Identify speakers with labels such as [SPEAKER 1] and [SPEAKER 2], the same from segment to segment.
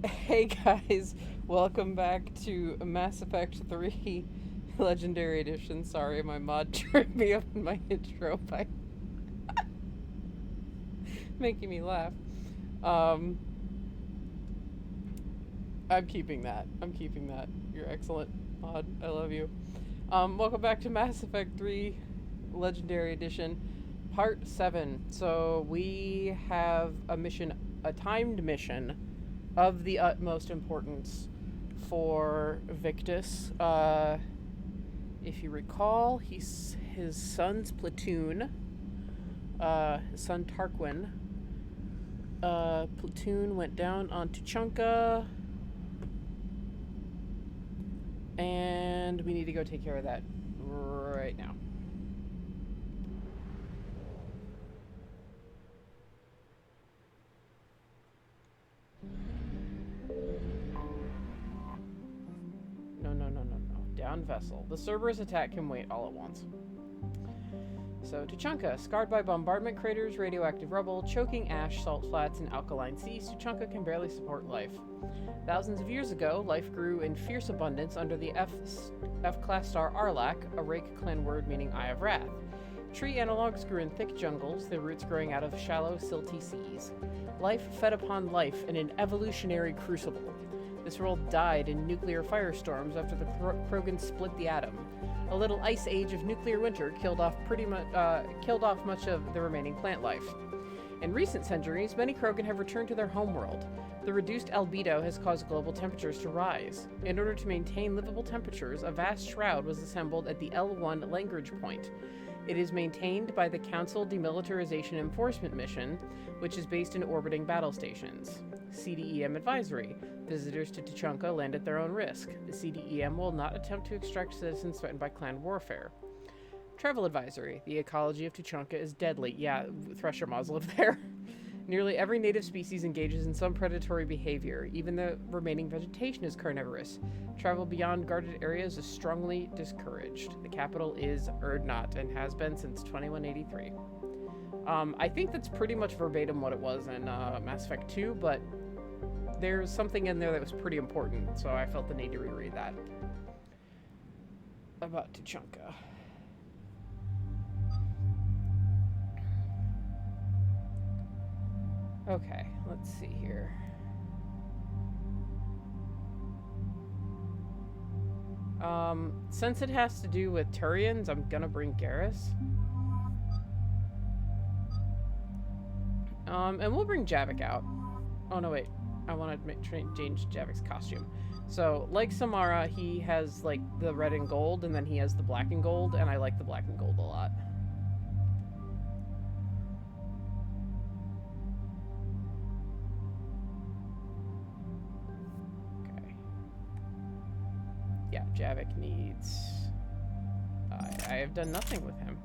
[SPEAKER 1] Hey guys, welcome back to Mass Effect 3 Legendary Edition. Sorry, my mod tripped me up in my intro by making me laugh. Um, I'm keeping that. I'm keeping that. You're excellent, mod. I love you. Welcome back to Mass Effect 3 Legendary Edition, Part 7. So, we have a mission, a timed mission of the utmost importance for Victus. If you recall, his son's platoon, his son Tarquin, platoon went down on Tuchanka, and we need to go take care of that right now. No. Down vessel. The Cerberus attack can wait all at once. So, Tuchanka, scarred by bombardment craters, radioactive rubble, choking ash, salt flats, and alkaline seas, Tuchanka can barely support life. Thousands of years ago, life grew in fierce abundance under the F-class star Arlak, a Rake clan word meaning Eye of Wrath. Tree analogs grew in thick jungles, their roots growing out of shallow, silty seas. Life fed upon life in an evolutionary crucible. This world died in nuclear firestorms after the Krogan split the atom. A little ice age of nuclear winter killed off much of the remaining plant life. In recent centuries, many Krogan have returned to their homeworld. The reduced albedo has caused global temperatures to rise. In order to maintain livable temperatures, a vast shroud was assembled at the L1 Langridge Point. It is maintained by the Council Demilitarization Enforcement Mission, which is based in orbiting battle stations. CDEM Advisory. Visitors to Tuchanka land at their own risk. The CDEM will not attempt to extract citizens threatened by clan warfare. Travel Advisory. The ecology of Tuchanka is deadly. Yeah, thresher moths live there. Nearly every native species engages in some predatory behavior. Even the remaining vegetation is carnivorous. Travel beyond guarded areas is strongly discouraged. The capital is Erdnot and has been since 2183. I think that's pretty much verbatim what it was in Mass Effect 2, but there's something in there that was pretty important, so I felt the need to reread that. About Tuchanka. Okay, let's see here. Since it has to do with Turians, I'm gonna bring Garrus. And we'll bring Javik out. Oh no, wait. I want to change Javik's costume. So, like Samara, he has, like, the red and gold, and then he has the black and gold, and I like the black and gold a lot. Okay. Yeah, Javik needs... I have done nothing with him.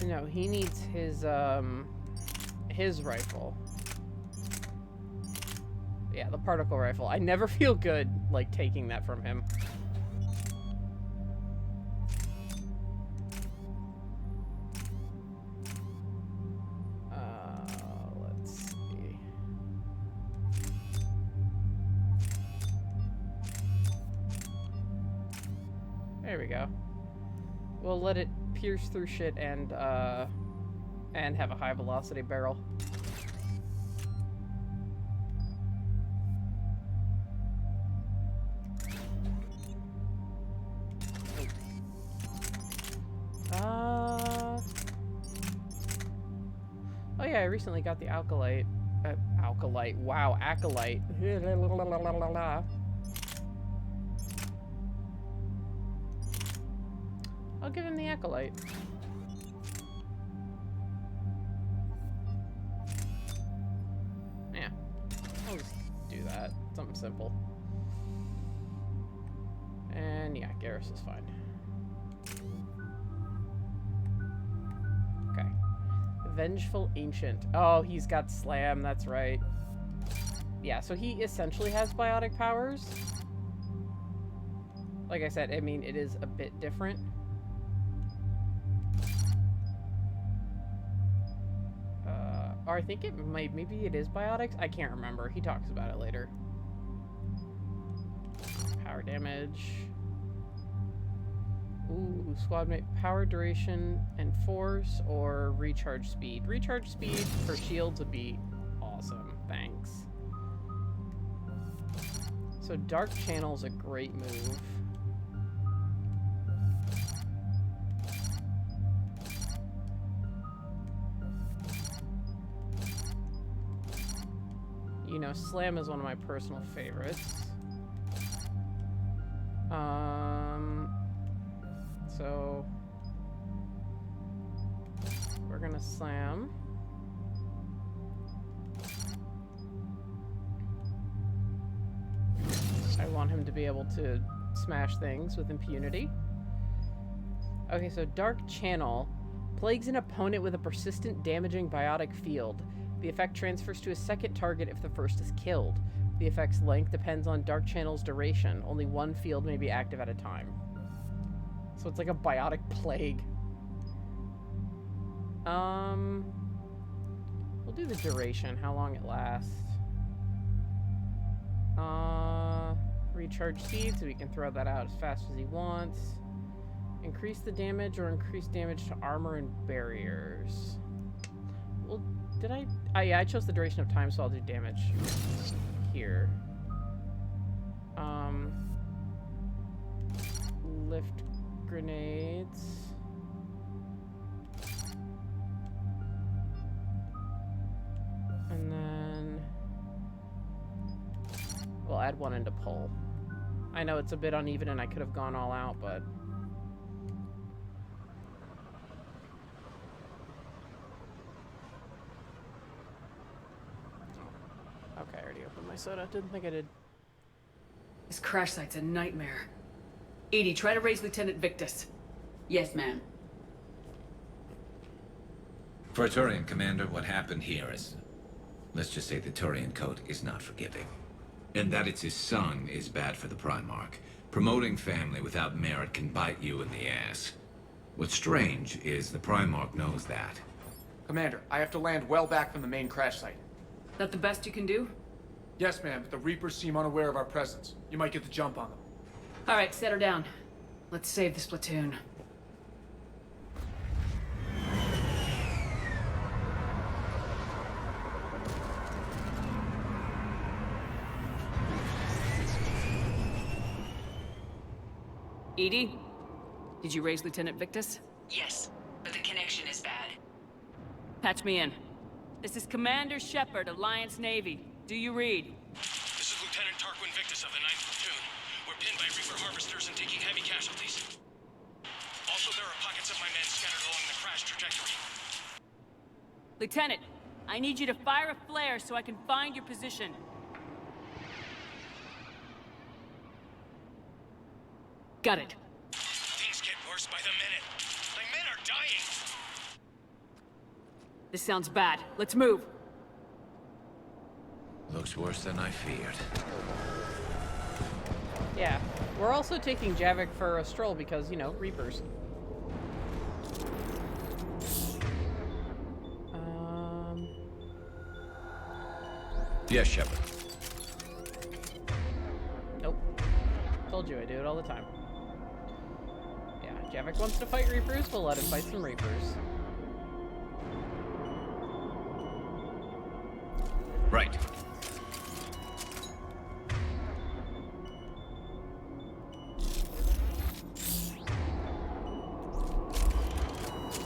[SPEAKER 1] No, he needs his rifle. Yeah, the particle rifle. I never feel good, like, taking that from him. Let's see. There we go. We'll let it pierce through shit and have a high velocity barrel. Oh yeah, I recently got the Alkalite. Alkalite. Wow, Acolyte. I'll give him the Acolyte. Yeah, I'll just do that. Something simple. And yeah, Garrus is fine. Okay. Vengeful Ancient. Oh, he's got Slam, that's right. Yeah, so he essentially has biotic powers. Like I said, I mean, it is a bit different. Or I think maybe it is biotics. I can't remember. He talks about it later. Power damage. Ooh, squad mate power duration and force or recharge speed. Recharge speed for shields would be awesome. Thanks. So Dark Channel's a great move. You know, Slam is one of my personal favorites. So we're gonna Slam. I want him to be able to smash things with impunity. Okay, so Dark Channel plagues an opponent with a persistent damaging biotic field. The effect transfers to a second target if the first is killed. The effect's length depends on Dark Channel's duration. Only one field may be active at a time. So it's like a biotic plague. We'll do the duration, how long it lasts. Recharge speed, so he can throw that out as fast as he wants. Increase the damage or increase damage to armor and barriers. Well, did I? Oh yeah, I chose the duration of time, so I'll do damage here. Lift grenades. And then we'll add one into pull. I know it's a bit uneven and I could have gone all out, but okay, I already opened my soda. Didn't think I did.
[SPEAKER 2] This crash site's a nightmare. Edie, try to raise Lieutenant Victus.
[SPEAKER 3] Yes, ma'am.
[SPEAKER 4] For a Turian commander, what happened here is... let's just say the Turian code is not forgiving. And that it's his son is bad for the Primarch. Promoting family without merit can bite you in the ass. What's strange is the Primarch knows that.
[SPEAKER 5] Commander, I have to land well back from the main crash site.
[SPEAKER 2] That the best you can do?
[SPEAKER 5] Yes, ma'am, but the Reapers seem unaware of our presence. You might get the jump on them.
[SPEAKER 2] All right, set her down. Let's save this platoon. Edie, did you raise Lieutenant Victus?
[SPEAKER 3] Yes, but the connection is bad.
[SPEAKER 2] Patch me in. This is Commander Shepard, Alliance Navy. Do you read?
[SPEAKER 6] This is Lieutenant Tarquin Victus of the 9th Platoon. We're pinned by Reaper harvesters and taking heavy casualties. Also, there are pockets of my men scattered along the crash trajectory.
[SPEAKER 2] Lieutenant, I need you to fire a flare so I can find your position. Got it.
[SPEAKER 6] Things get worse by the minute. My men are dying!
[SPEAKER 2] This sounds bad. Let's move.
[SPEAKER 4] Looks worse than I feared.
[SPEAKER 1] Yeah. We're also taking Javik for a stroll because, you know, Reapers.
[SPEAKER 4] Yes, Shepard.
[SPEAKER 1] Nope. Told you I do it all the time. Yeah, Javik wants to fight Reapers, we'll let him fight some Reapers.
[SPEAKER 4] Right.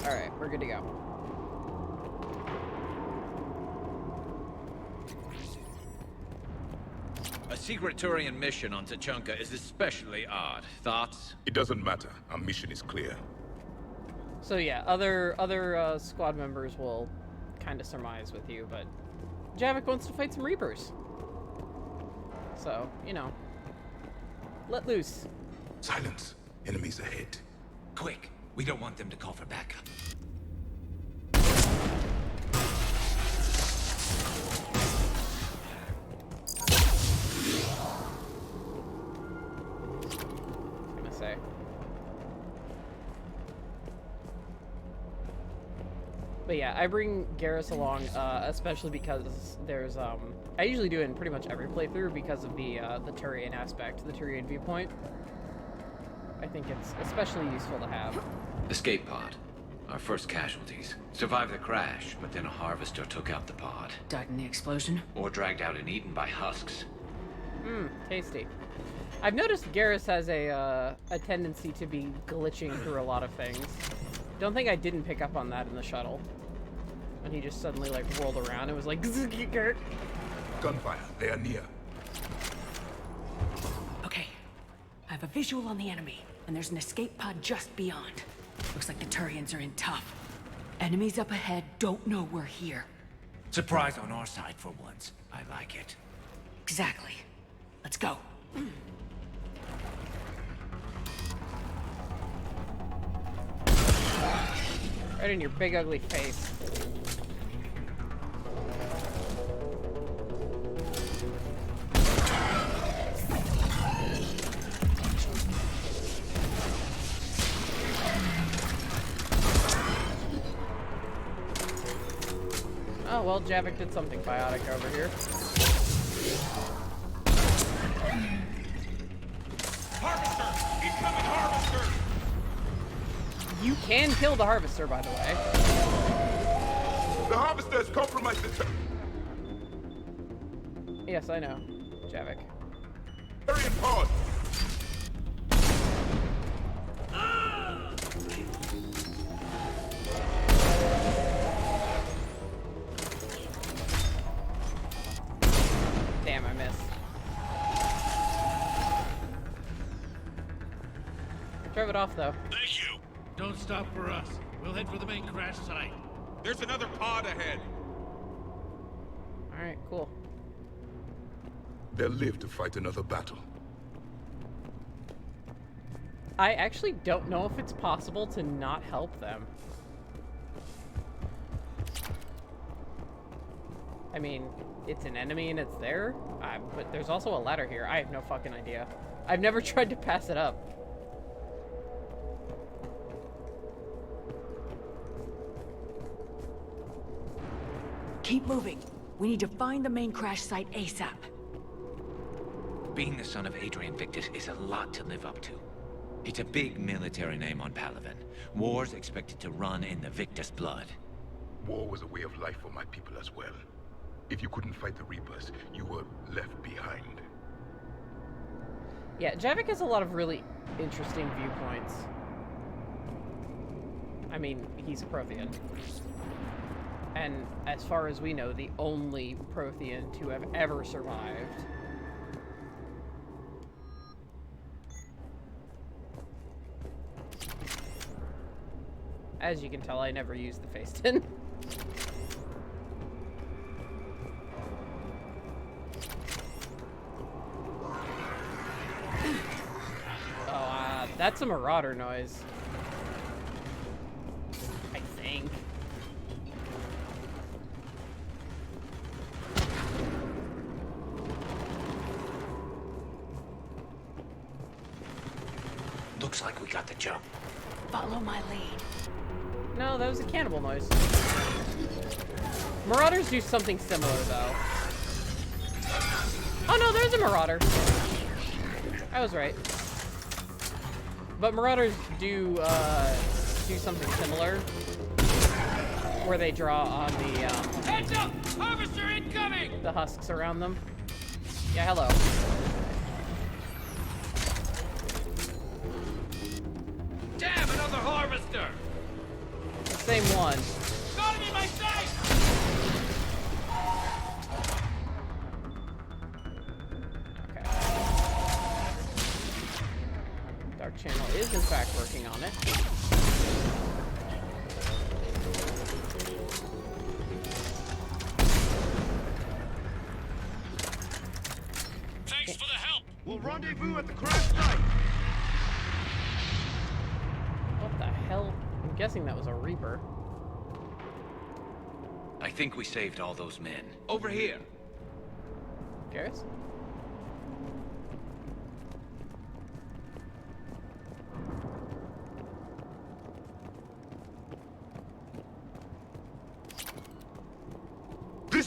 [SPEAKER 1] Alright, we're good to go.
[SPEAKER 4] A secret Turian mission on Tachanka is especially odd. Thoughts?
[SPEAKER 7] It doesn't matter. Our mission is clear.
[SPEAKER 1] So yeah, other squad members will kind of surmise with you, but Javik wants to fight some Reapers. So, you know, let loose.
[SPEAKER 7] Silence. Enemies ahead.
[SPEAKER 4] Quick! We don't want them to call for backup.
[SPEAKER 1] Gonna say. But yeah, I bring Garrus along, especially because there's, I usually do it in pretty much every playthrough because of the Turian aspect, the Turian viewpoint. I think it's especially useful to have.
[SPEAKER 4] Escape pod. Our first casualties. Survived the crash, but then a harvester took out the pod.
[SPEAKER 3] Died in the explosion?
[SPEAKER 4] Or dragged out and eaten by husks.
[SPEAKER 1] Tasty. I've noticed Garrus has a tendency to be glitching through a lot of things. Don't think I didn't pick up on that in the shuttle. When he just suddenly, like, rolled around and was like, Gunfire,
[SPEAKER 7] they are near.
[SPEAKER 2] Okay. I have a visual on the enemy, and there's an escape pod just beyond. Looks like the Turians are in tough. Enemies up ahead don't know we're here.
[SPEAKER 4] Surprise on our side for once. I like it.
[SPEAKER 2] Exactly. Let's go.
[SPEAKER 1] right in your big ugly face. Oh, well, Javik did something biotic over here.
[SPEAKER 6] Harvester! Incoming harvester!
[SPEAKER 1] You can kill the Harvester, by the way.
[SPEAKER 7] The harvester has compromised the
[SPEAKER 1] Yes, I know, Javik.
[SPEAKER 7] Turian pod.
[SPEAKER 1] Damn, I missed. Drove it off, though.
[SPEAKER 6] Thank you!
[SPEAKER 8] Don't stop for us. We'll head for the main crash site.
[SPEAKER 6] There's another pod ahead!
[SPEAKER 1] Alright, cool.
[SPEAKER 7] They'll live to fight another battle.
[SPEAKER 1] I actually don't know if it's possible to not help them. I mean, it's an enemy and it's there, but there's also a ladder here. I have no fucking idea. I've never tried to pass it up.
[SPEAKER 2] Keep moving. We need to find the main crash site ASAP.
[SPEAKER 4] Being the son of Adrian Victus is a lot to live up to. It's a big military name on Palaven. War's expected to run in the Victus blood.
[SPEAKER 7] War was a way of life for my people as well. If you couldn't fight the Reapers, you were left behind.
[SPEAKER 1] Yeah, Javik has a lot of really interesting viewpoints. I mean, he's Prothean. And as far as we know, the only Prothean to have ever survived. As you can tell, I never used the face tin. Oh, that's a Marauder noise. I think.
[SPEAKER 4] Looks like we got the jump.
[SPEAKER 2] Follow my lead.
[SPEAKER 1] No, that was a cannibal noise. Marauders do something similar, though. Oh no, there's a Marauder. I was right. But Marauders do something similar, where they draw on the
[SPEAKER 6] Heads up! Harvester incoming!
[SPEAKER 1] the husks around them. Yeah, hello.
[SPEAKER 6] Damn, another harvester!
[SPEAKER 1] The same one.
[SPEAKER 6] Got him in my sight!
[SPEAKER 1] Okay. Dark Channel is in fact working on it.
[SPEAKER 6] Thanks for the help!
[SPEAKER 8] We'll rendezvous at the crash site.
[SPEAKER 1] What the hell? I'm guessing that was a Reaper.
[SPEAKER 4] I think we saved all those men.
[SPEAKER 6] Over here!
[SPEAKER 1] Garrus?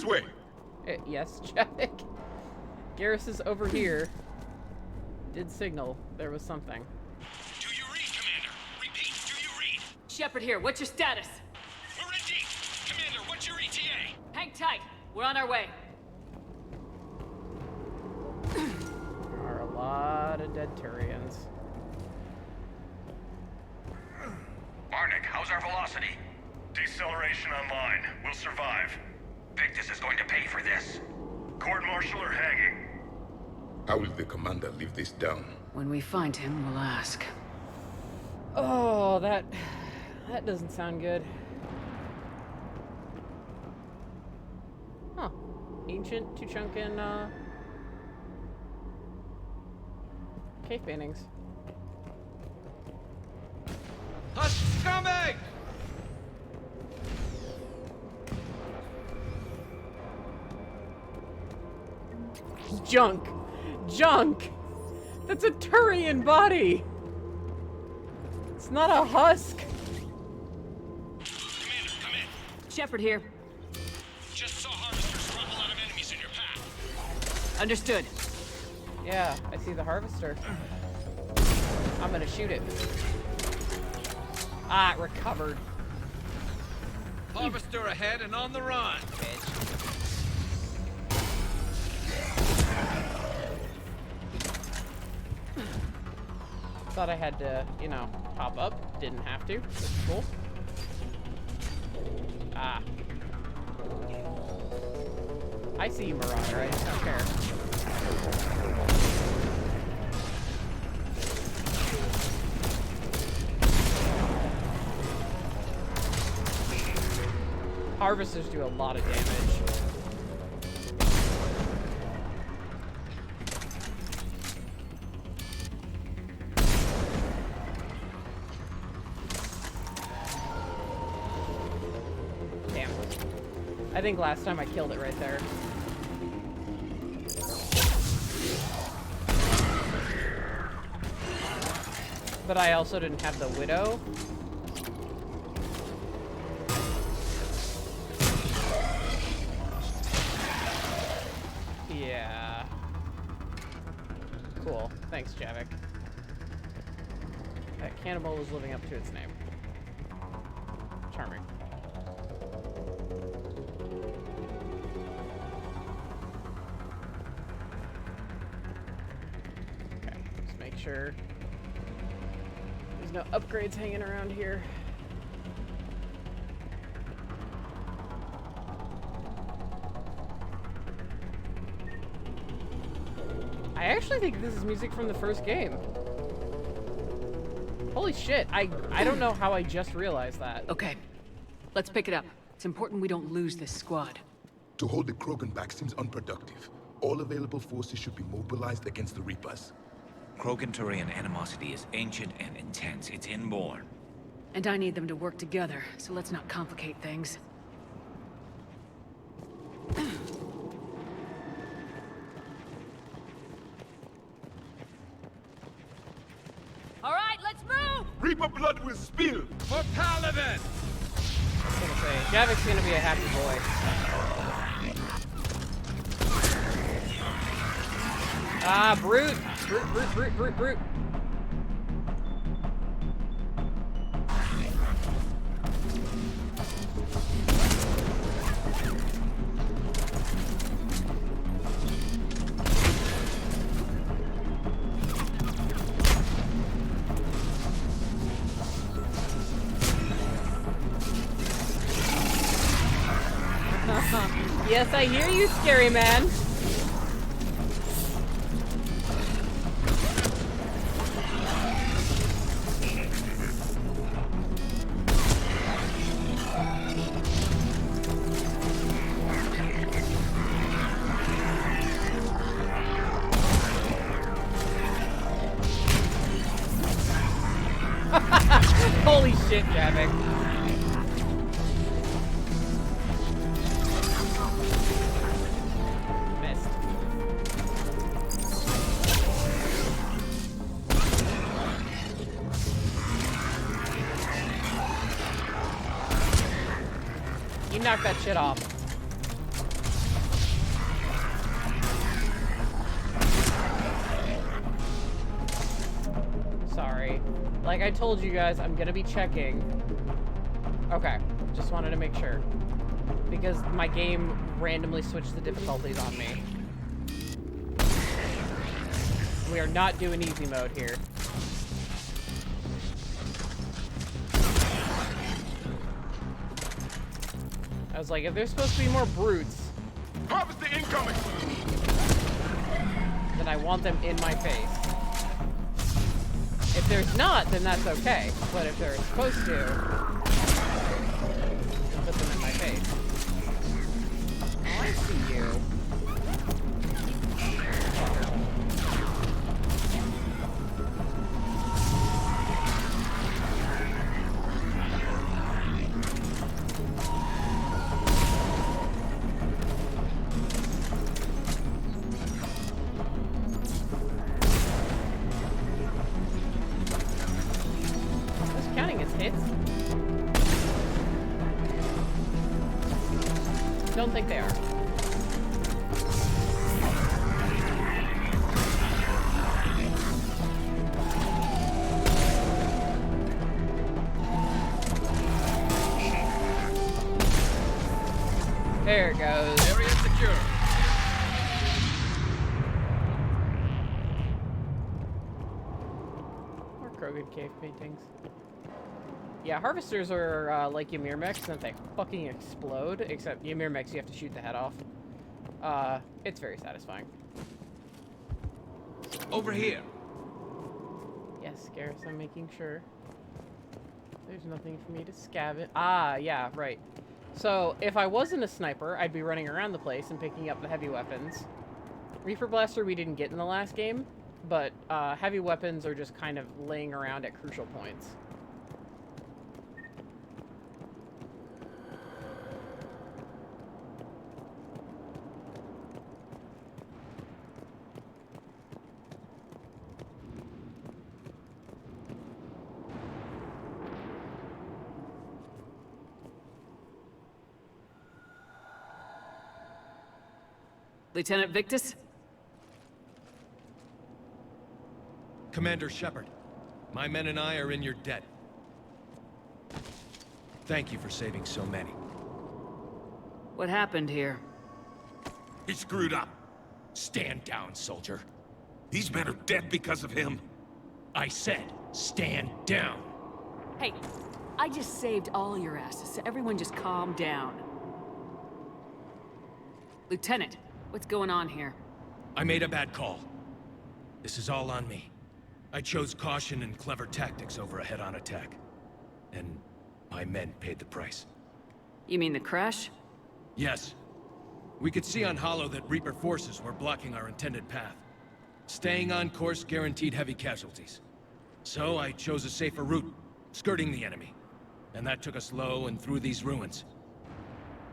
[SPEAKER 7] way!
[SPEAKER 1] Yes, Javik. Garrus is over here. Did signal there was something.
[SPEAKER 6] Do you read, Commander? Repeat, do you read?
[SPEAKER 2] Shepard here, what's your status?
[SPEAKER 6] We're in deep. Commander, what's your ETA?
[SPEAKER 2] Hang tight, we're on our way.
[SPEAKER 1] There are a lot of dead Turians.
[SPEAKER 9] Arnik, how's our velocity? Deceleration online. We'll survive. Victus is going to pay for this. Court-martial or hanging?
[SPEAKER 7] How will the commander live this down?
[SPEAKER 2] When we find him, we'll ask.
[SPEAKER 1] Oh, that doesn't sound good. Huh. Ancient Tuchunkan, cave paintings.
[SPEAKER 4] Husk scumbag!
[SPEAKER 1] Junk! Junk! That's a Turian body! It's not a husk!
[SPEAKER 6] Commander, come in.
[SPEAKER 2] Shepard here.
[SPEAKER 6] Just saw harvesters drop a lot of enemies in your path.
[SPEAKER 2] Understood.
[SPEAKER 1] Yeah, I see the harvester. I'm gonna shoot it. Ah, it recovered.
[SPEAKER 4] Harvester ahead and on the run.
[SPEAKER 1] Thought I had to, you know, pop up. Didn't have to. That's cool. Ah. I see you, Marauder. I just don't care. Harvesters do a lot of damage. Damn. I think last time I killed it right there. But I also didn't have the Widow. Yeah. Cool. Thanks, Javik. That cannibal was living up to its name. Charming. Okay, just make sure there's no upgrades hanging around here. I actually think this is music from the first game. Holy shit, I don't know how I just realized that.
[SPEAKER 2] Okay, let's pick it up. It's important we don't lose this squad.
[SPEAKER 7] To hold the Krogan back seems unproductive. All available forces should be mobilized against the Reapers.
[SPEAKER 4] Krogan-Turian animosity is ancient and intense. It's inborn.
[SPEAKER 2] And I need them to work together, so let's not complicate things. All right, let's move!
[SPEAKER 7] Reaper blood will spill!
[SPEAKER 4] For Paladin!
[SPEAKER 1] I was gonna say, Javik's gonna be a happy boy. Ah, brute! Brute, brute, brute, brute, brute. Yes, I hear you, scary man. Holy shit, Javik. Missed. You knocked that shit off. Like I told you guys, I'm gonna be checking. Okay, just wanted to make sure. Because my game randomly switched the difficulties on me. We are not doing easy mode here. I was like, if there's supposed to be more brutes,
[SPEAKER 7] Harvest the incoming!
[SPEAKER 1] then I want them in my face. If there's not, then that's okay. But if they're supposed to, put them in my face. Oh, I see you. Don't think they are. There it goes.
[SPEAKER 6] Area secure.
[SPEAKER 1] More Krogan cave paintings. Yeah, harvesters are like Ymir mechs, and that they fucking explode. Except Ymir mechs, you have to shoot the head off. It's very satisfying.
[SPEAKER 4] Over here.
[SPEAKER 1] Yes, Garrus, I'm making sure. There's nothing for me to scavenge. Ah, yeah, right. So, if I wasn't a sniper, I'd be running around the place and picking up the heavy weapons. Reaper Blaster we didn't get in the last game, but heavy weapons are just kind of laying around at crucial points.
[SPEAKER 2] Lieutenant Victus?
[SPEAKER 6] Commander Shepard, my men and I are in your debt. Thank you for saving so many.
[SPEAKER 2] What happened here?
[SPEAKER 9] He screwed up. Stand down, soldier. These men are dead because of him.
[SPEAKER 6] I said, stand down.
[SPEAKER 2] Hey, I just saved all your asses, so everyone just calm down. Lieutenant, what's going on here?
[SPEAKER 6] I made a bad call. This is all on me. I chose caution and clever tactics over a head-on attack. And my men paid the price.
[SPEAKER 2] You mean the crash?
[SPEAKER 6] Yes. We could see on Hollow that Reaper forces were blocking our intended path. Staying on course guaranteed heavy casualties. So I chose a safer route, skirting the enemy. And that took us low and through these ruins.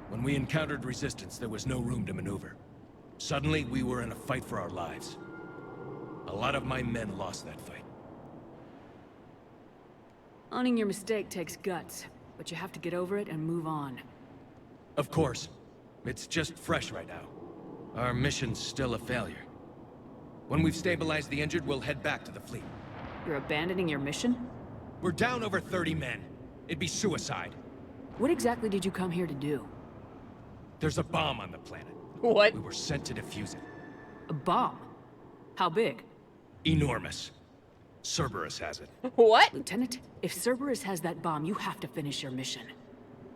[SPEAKER 6] When we encountered resistance, there was no room to maneuver. Suddenly, we were in a fight for our lives. A lot of my men lost that fight.
[SPEAKER 2] Owning your mistake takes guts, but you have to get over it and move on.
[SPEAKER 6] Of course. It's just fresh right now. Our mission's still a failure. When we've stabilized the injured, we'll head back to the fleet.
[SPEAKER 2] You're abandoning your mission?
[SPEAKER 6] We're down over 30 men. It'd be suicide.
[SPEAKER 2] What exactly did you come here to do?
[SPEAKER 6] There's a bomb on the planet.
[SPEAKER 1] What?
[SPEAKER 6] We were sent to defuse it.
[SPEAKER 2] A bomb? How big?
[SPEAKER 6] Enormous. Cerberus has it.
[SPEAKER 1] What?
[SPEAKER 2] Lieutenant, if Cerberus has that bomb, you have to finish your mission.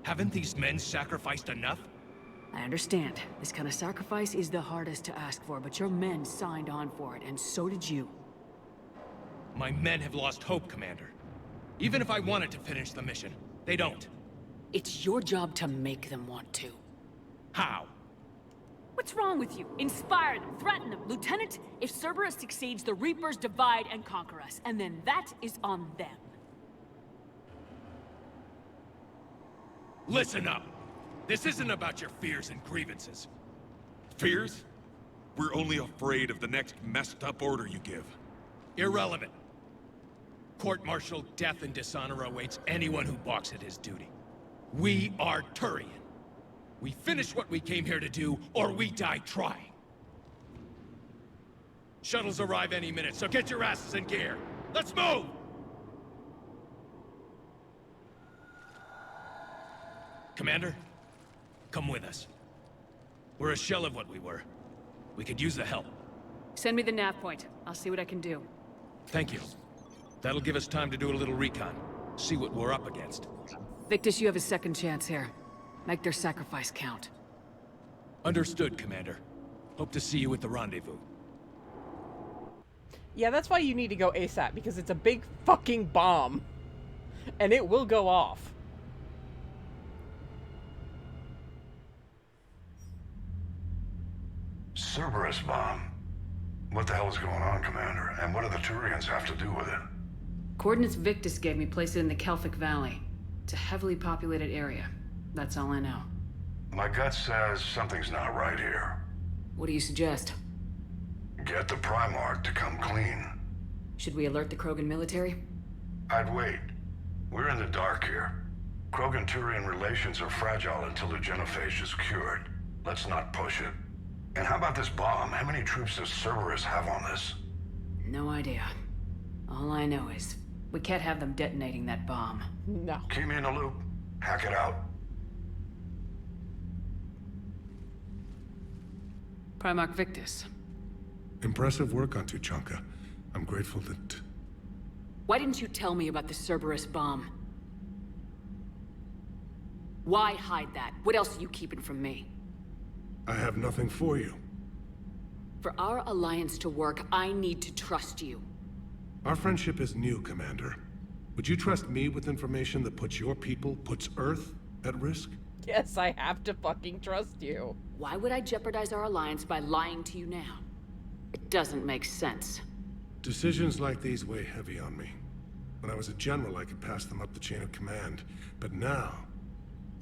[SPEAKER 6] Haven't these men sacrificed enough?
[SPEAKER 2] I understand. This kind of sacrifice is the hardest to ask for, but your men signed on for it, and so did you.
[SPEAKER 6] My men have lost hope, Commander. Even if I wanted to finish the mission, they don't.
[SPEAKER 2] It's your job to make them want to.
[SPEAKER 6] How?
[SPEAKER 2] What's wrong with you? Inspire them, threaten them. Lieutenant, if Cerberus succeeds, the Reapers divide and conquer us, and then that is on them.
[SPEAKER 6] Listen up. This isn't about your fears and grievances.
[SPEAKER 9] Fears? We're only afraid of the next messed up order you give.
[SPEAKER 6] Irrelevant. Court-martial death and dishonor awaits anyone who balks at his duty. We are Turian. We finish what we came here to do, or we die trying. Shuttles arrive any minute, so get your asses in gear. Let's move! Commander, come with us. We're a shell of what we were. We could use the help.
[SPEAKER 2] Send me the nav point. I'll see what I can do.
[SPEAKER 6] Thank you. That'll give us time to do a little recon. See what we're up against.
[SPEAKER 2] Victus, you have a second chance here. Make their sacrifice count.
[SPEAKER 6] Understood, Commander. Hope to see you at the rendezvous.
[SPEAKER 1] Yeah, that's why you need to go ASAP, because it's a big fucking bomb. And it will go off.
[SPEAKER 10] Cerberus bomb. What the hell is going on, Commander? And what do the Turians have to do with it?
[SPEAKER 2] Coordinates Victus gave me place it in the Kelphic Valley. It's a heavily populated area. That's all I know.
[SPEAKER 10] My gut says something's not right here.
[SPEAKER 2] What do you suggest?
[SPEAKER 10] Get the Primarch to come clean.
[SPEAKER 2] Should we alert the Krogan military?
[SPEAKER 10] I'd wait. We're in the dark here. Krogan-Turian relations are fragile until the genophage is cured. Let's not push it. And how about this bomb? How many troops does Cerberus have on this?
[SPEAKER 2] No idea. All I know is, we can't have them detonating that bomb.
[SPEAKER 1] No.
[SPEAKER 10] Keep me in the loop. Hack it out.
[SPEAKER 2] Primarch Victus.
[SPEAKER 11] Impressive work on Tuchanka. I'm grateful that...
[SPEAKER 2] Why didn't you tell me about the Cerberus bomb? Why hide that? What else are you keeping from me?
[SPEAKER 11] I have nothing for you.
[SPEAKER 2] For our alliance to work, I need to trust you.
[SPEAKER 11] Our friendship is new, Commander. Would you trust me with information that puts your people, puts Earth, at risk?
[SPEAKER 1] Yes, I have to fucking trust you.
[SPEAKER 2] Why would I jeopardize our alliance by lying to you now? It doesn't make sense.
[SPEAKER 11] Decisions like these weigh heavy on me. When I was a general, I could pass them up the chain of command. But now,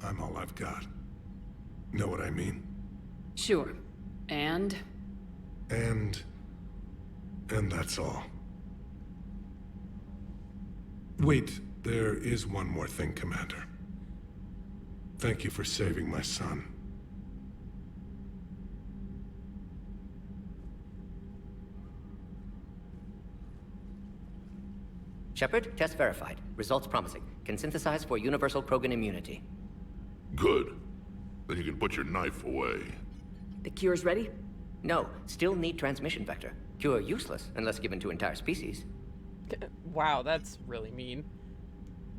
[SPEAKER 11] I'm all I've got. Know what I mean?
[SPEAKER 2] Sure. And
[SPEAKER 11] that's all. Wait, there is one more thing, Commander. Thank you for saving my son.
[SPEAKER 12] Shepard, test verified. Results promising. Can synthesize for universal Krogan immunity.
[SPEAKER 7] Good. Then you can put your knife away.
[SPEAKER 2] the cure's ready?
[SPEAKER 12] No, still need transmission vector. Cure useless unless given to entire species.
[SPEAKER 1] Wow, that's really mean.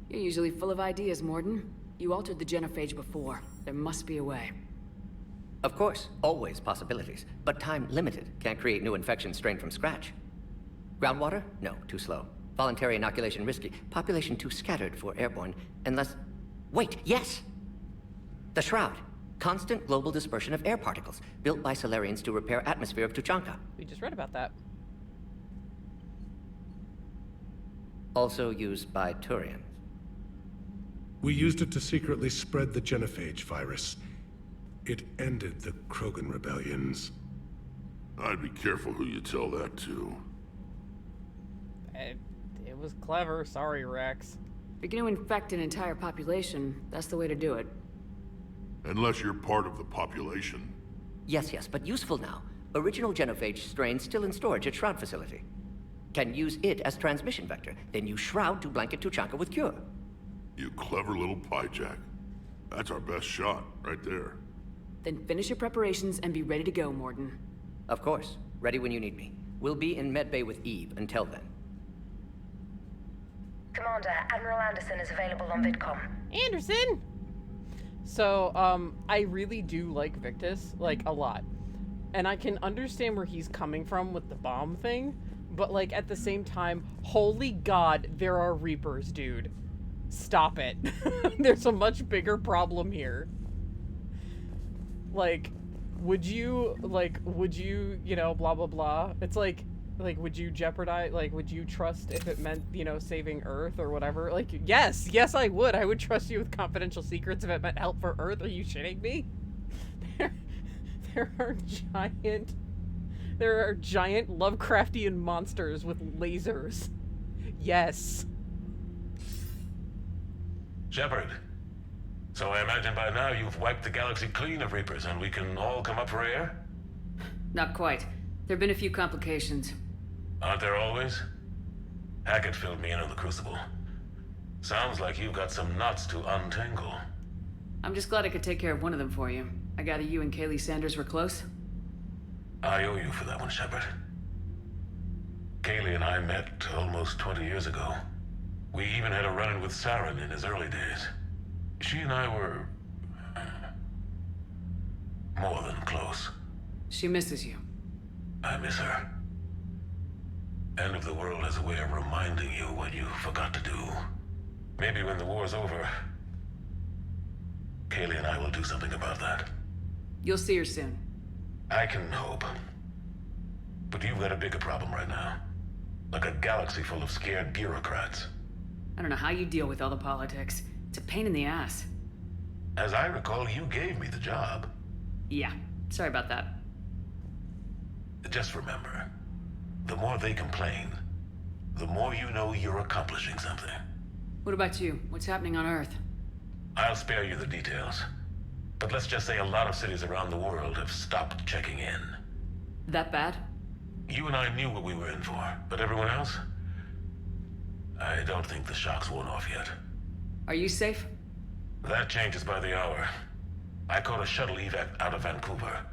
[SPEAKER 2] You're usually full of ideas, Morden. You altered the genophage before. There must be a way.
[SPEAKER 12] Of course, always possibilities, but time limited. Can't create new infection strain from scratch. Groundwater? No, too slow. Voluntary inoculation risky. Population too scattered for airborne, unless... Wait, yes! The Shroud. Constant global dispersion of air particles, built by Solarians to repair atmosphere of Tuchanka.
[SPEAKER 1] We just read about that.
[SPEAKER 12] Also used by Turians.
[SPEAKER 11] We used it to secretly spread the genophage virus. It ended the Krogan rebellions.
[SPEAKER 7] I'd be careful who you tell that to.
[SPEAKER 1] It was clever. Sorry, Rex.
[SPEAKER 2] If you're gonna infect an entire population, that's the way to do it.
[SPEAKER 7] Unless you're part of the population.
[SPEAKER 12] Yes, but useful now. Original genophage strain still in storage at Shroud facility. Can use it as transmission vector, then use Shroud to blanket Tuchanka with cure.
[SPEAKER 7] You clever little pyjack. That's our best shot, right there.
[SPEAKER 2] Then finish your preparations and be ready to go, Morden.
[SPEAKER 12] Of course. Ready when you need me. We'll be in medbay with Eve until then.
[SPEAKER 13] Commander, Admiral Anderson is available on VidCom.
[SPEAKER 1] Anderson! So, I really do like Victus, like, a lot. And I can understand where he's coming from with the bomb thing, but, like, at the same time, holy god, there are Reapers, dude. Stop it. There's a much bigger problem here. Like, would you, you know, blah, blah, blah. It's like, would you jeopardize, like, would you trust if it meant, you know, saving Earth or whatever? Like, yes, I would. I would trust you with confidential secrets if it meant help for Earth. Are you shitting me? There are giant Lovecraftian monsters with lasers. Yes.
[SPEAKER 9] Shepard. So I imagine by now you've wiped the galaxy clean of Reapers and we can all come up for air?
[SPEAKER 2] Not quite. There've been a few complications.
[SPEAKER 9] Aren't there always? Hackett filled me in on the Crucible. Sounds like you've got some knots to untangle.
[SPEAKER 2] I'm just glad I could take care of one of them for you. I gather you and Kaylee Sanders were close?
[SPEAKER 10] I owe you for that one, Shepard. Kaylee and I met almost 20 years ago. We even had a run-in with Saren in his early days. She and I were... more than close.
[SPEAKER 2] She misses you.
[SPEAKER 10] I miss her. End of the world has a way of reminding you what you forgot to do. Maybe when the war's over, Kaylee and I will do something about that.
[SPEAKER 2] You'll see her soon.
[SPEAKER 10] I can hope. But you've got a bigger problem right now. Like a galaxy full of scared bureaucrats.
[SPEAKER 2] I don't know how you deal with all the politics. It's a pain in the ass.
[SPEAKER 10] As I recall, you gave me the job.
[SPEAKER 2] Yeah, sorry about that.
[SPEAKER 10] Just remember, the more they complain, the more you know you're accomplishing something.
[SPEAKER 2] What about you? What's happening on Earth?
[SPEAKER 10] I'll spare you the details. But let's just say a lot of cities around the world have stopped checking in.
[SPEAKER 2] That bad?
[SPEAKER 10] You and I knew what we were in for, but everyone else? I don't think the shock's worn off yet.
[SPEAKER 2] Are you safe?
[SPEAKER 10] That changes by the hour. I caught a shuttle evac out of Vancouver,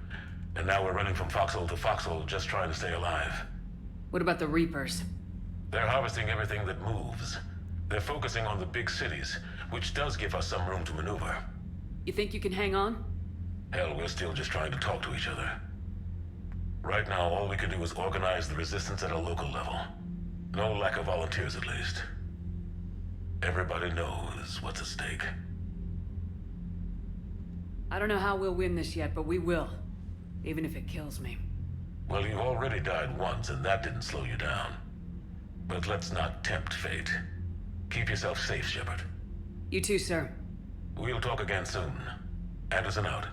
[SPEAKER 10] and now we're running from foxhole to foxhole just trying to stay alive.
[SPEAKER 2] What about the Reapers?
[SPEAKER 10] They're harvesting everything that moves. They're focusing on the big cities, which does give us some room to maneuver.
[SPEAKER 2] You think you can hang on?
[SPEAKER 10] Hell, we're still just trying to talk to each other. Right now, all we can do is organize the resistance at a local level. No lack of volunteers, at least. Everybody knows what's at stake.
[SPEAKER 2] I don't know how we'll win this yet, but we will. Even if it kills me.
[SPEAKER 10] Well, you've already died once, and that didn't slow you down. But let's not tempt fate. Keep yourself safe, Shepard.
[SPEAKER 2] You too, sir.
[SPEAKER 10] We'll talk again soon. Anderson out.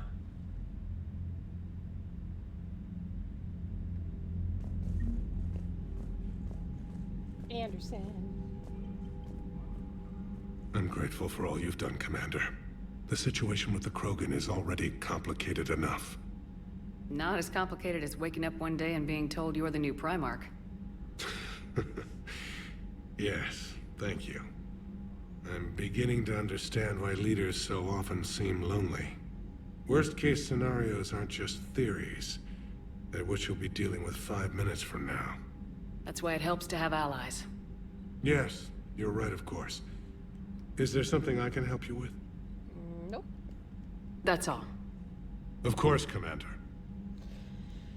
[SPEAKER 1] Anderson.
[SPEAKER 11] I'm grateful for all you've done, Commander. The situation with the Krogan is already complicated enough.
[SPEAKER 2] Not as complicated as waking up one day and being told you're the new Primarch.
[SPEAKER 11] Yes, thank you. I'm beginning to understand why leaders so often seem lonely. Worst-case scenarios aren't just theories. They're what you'll be dealing with 5 minutes from now.
[SPEAKER 2] That's why it helps to have allies.
[SPEAKER 11] Yes, you're right, of course. Is there something I can help you with?
[SPEAKER 1] Nope.
[SPEAKER 2] That's all.
[SPEAKER 11] Of course, Commander.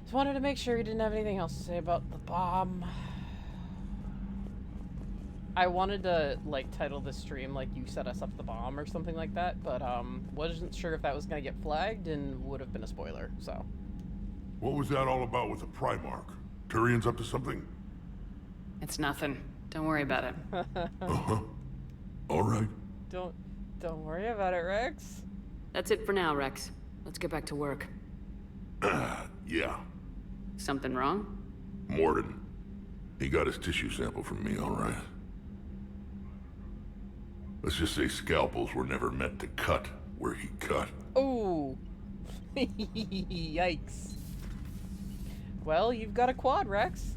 [SPEAKER 1] Just wanted to make sure you didn't have anything else to say about the bomb. I wanted to, like, title this stream, like, you set us up the bomb or something like that, but, wasn't sure if that was gonna get flagged and would have been a spoiler, so.
[SPEAKER 8] What was that all about with the Primarch? Turian's up to something?
[SPEAKER 2] It's nothing. Don't worry about it.
[SPEAKER 8] Uh-huh. All right.
[SPEAKER 1] Don't worry about it, Rex.
[SPEAKER 2] That's it for now, Rex. Let's get back to work.
[SPEAKER 8] Yeah.
[SPEAKER 2] Something wrong?
[SPEAKER 8] Morden. He got his tissue sample from me, all right. Let's just say scalpels were never meant to cut where he cut.
[SPEAKER 1] Ooh. Yikes. Well, you've got a quad, Rex.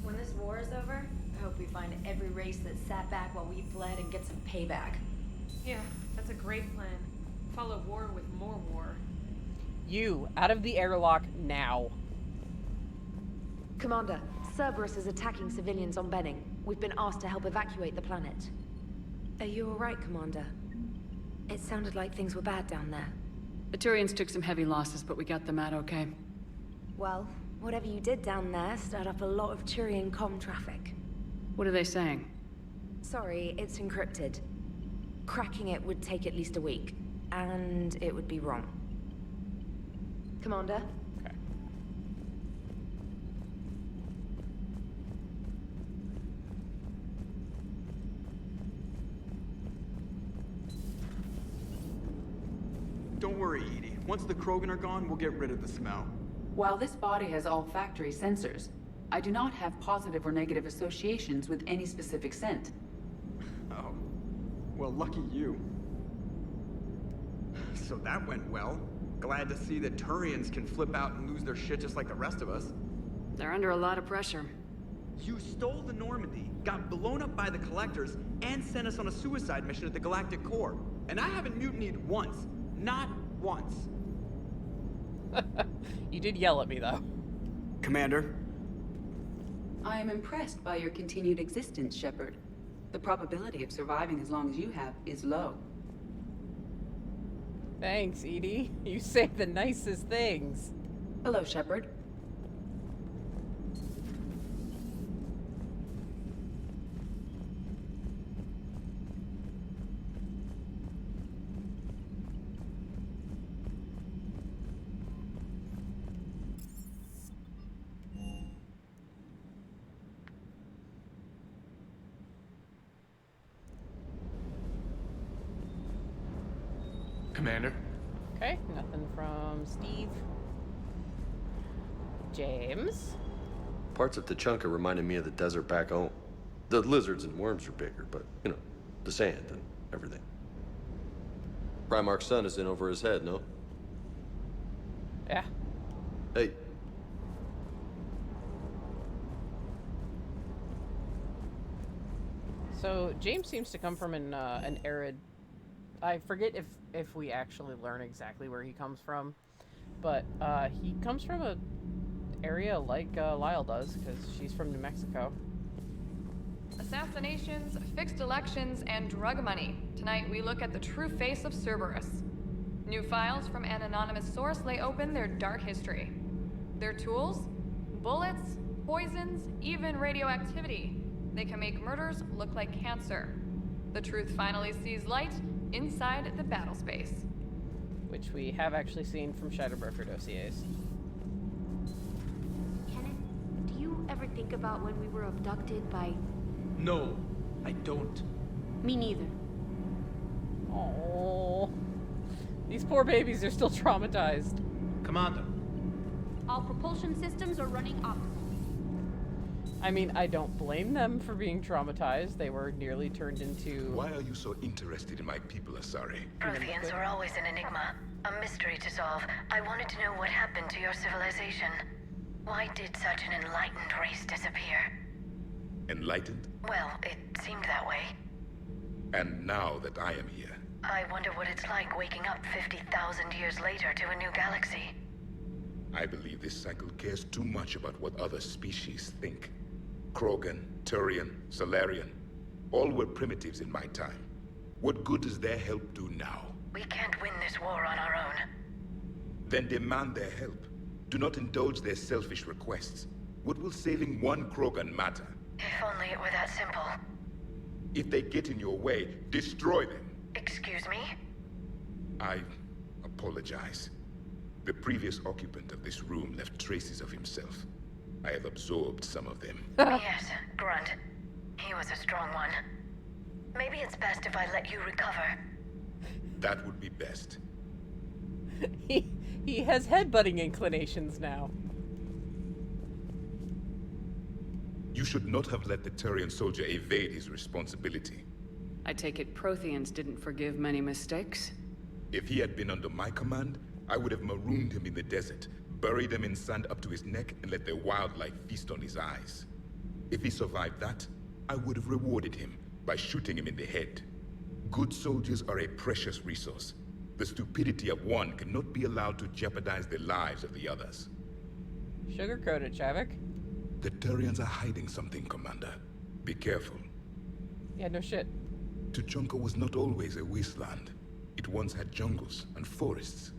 [SPEAKER 14] When this war is over, I hope we find every race that sat back while we fled and get some payback.
[SPEAKER 15] Yeah, that's a great plan. Follow war with more war.
[SPEAKER 1] You, out of the airlock now.
[SPEAKER 13] Commander, Cerberus is attacking civilians on Benning. We've been asked to help evacuate the planet. Are you alright, Commander? It sounded like things were bad down there.
[SPEAKER 2] The Turians took some heavy losses, but we got them out okay.
[SPEAKER 13] Well, whatever you did down there stirred up a lot of Turian comm traffic.
[SPEAKER 2] What are they saying?
[SPEAKER 13] Sorry, it's encrypted. Cracking it would take at least a week, and it would be wrong. Commander?
[SPEAKER 1] Okay.
[SPEAKER 16] Don't worry, Edie. Once the Krogan are gone, we'll get rid of the smell.
[SPEAKER 3] While this body has all factory sensors, I do not have positive or negative associations with any specific scent.
[SPEAKER 16] Oh. Well, lucky you. So that went well. Glad to see that Turians can flip out and lose their shit just like the rest of us.
[SPEAKER 2] They're under a lot of pressure.
[SPEAKER 16] You stole the Normandy, got blown up by the Collectors, and sent us on a suicide mission at the Galactic Core. And I haven't mutinied once. Not once.
[SPEAKER 1] You did yell at me, though.
[SPEAKER 16] Commander?
[SPEAKER 3] I am impressed by your continued existence, Shepard. The probability of surviving as long as you have is low.
[SPEAKER 1] Thanks, Edie. You say the nicest things.
[SPEAKER 3] Hello, Shepard.
[SPEAKER 5] Commander?
[SPEAKER 1] Okay, nothing from Steve. James?
[SPEAKER 17] Parts of Tachanka reminded me of the desert back home. The lizards and worms are bigger, but, you know, the sand and everything. Primarch's sun is in over his head, no?
[SPEAKER 1] Yeah.
[SPEAKER 17] Hey.
[SPEAKER 1] So, James seems to come from an arid... I forget if we actually learn exactly where he comes from, but he comes from a area like Lyle does, because she's from New Mexico.
[SPEAKER 18] Assassinations, fixed elections, and drug money. Tonight we look at the true face of Cerberus. New files from an anonymous source lay open their dark history. Their tools? Bullets, poisons, even radioactivity. They can make murders look like cancer. The truth finally sees light inside the battle space.
[SPEAKER 1] Which we have actually seen from Shadowbroker dossiers.
[SPEAKER 13] Kenneth, do you ever think about when we were abducted by...
[SPEAKER 5] No, I don't.
[SPEAKER 13] Me neither.
[SPEAKER 1] Oh, these poor babies are still traumatized.
[SPEAKER 5] Commander.
[SPEAKER 13] All propulsion systems are running optimally.
[SPEAKER 1] I mean, I don't blame them for being traumatized. They were nearly turned into...
[SPEAKER 7] Why are you so interested in my people, Asari?
[SPEAKER 19] Protheans were always an enigma, a mystery to solve. I wanted to know what happened to your civilization. Why did such an enlightened race disappear?
[SPEAKER 7] Enlightened?
[SPEAKER 19] Well, it seemed that way.
[SPEAKER 7] And now that I am here...
[SPEAKER 19] I wonder what it's like waking up 50,000 years later to a new galaxy.
[SPEAKER 7] I believe this cycle cares too much about what other species think. Krogan, Turian, Solarian, all were primitives in my time. What good does their help do now?
[SPEAKER 19] We can't win this war on our own.
[SPEAKER 7] Then demand their help. Do not indulge their selfish requests. What will saving one Krogan matter?
[SPEAKER 19] If only it were that simple.
[SPEAKER 7] If they get in your way, destroy them.
[SPEAKER 19] Excuse me?
[SPEAKER 7] I apologize. The previous occupant of this room left traces of himself. I have absorbed some of them.
[SPEAKER 19] Yes, Grunt. He was a strong one. Maybe it's best if I let you recover.
[SPEAKER 7] That would be best.
[SPEAKER 1] He has headbutting inclinations now.
[SPEAKER 7] You should not have let the Turian soldier evade his responsibility.
[SPEAKER 3] I take it Protheans didn't forgive many mistakes?
[SPEAKER 7] If he had been under my command, I would have marooned him in the desert, buried him in sand up to his neck, and let the wildlife feast on his eyes. If he survived that, I would have rewarded him by shooting him in the head. Good soldiers are a precious resource. The stupidity of one cannot be allowed to jeopardize the lives of the others.
[SPEAKER 1] Sugarcoat it, Chavik.
[SPEAKER 7] The Turians are hiding something, Commander. Be careful.
[SPEAKER 1] Yeah, no shit.
[SPEAKER 7] Tuchanka was not always a wasteland. It once had jungles and forests.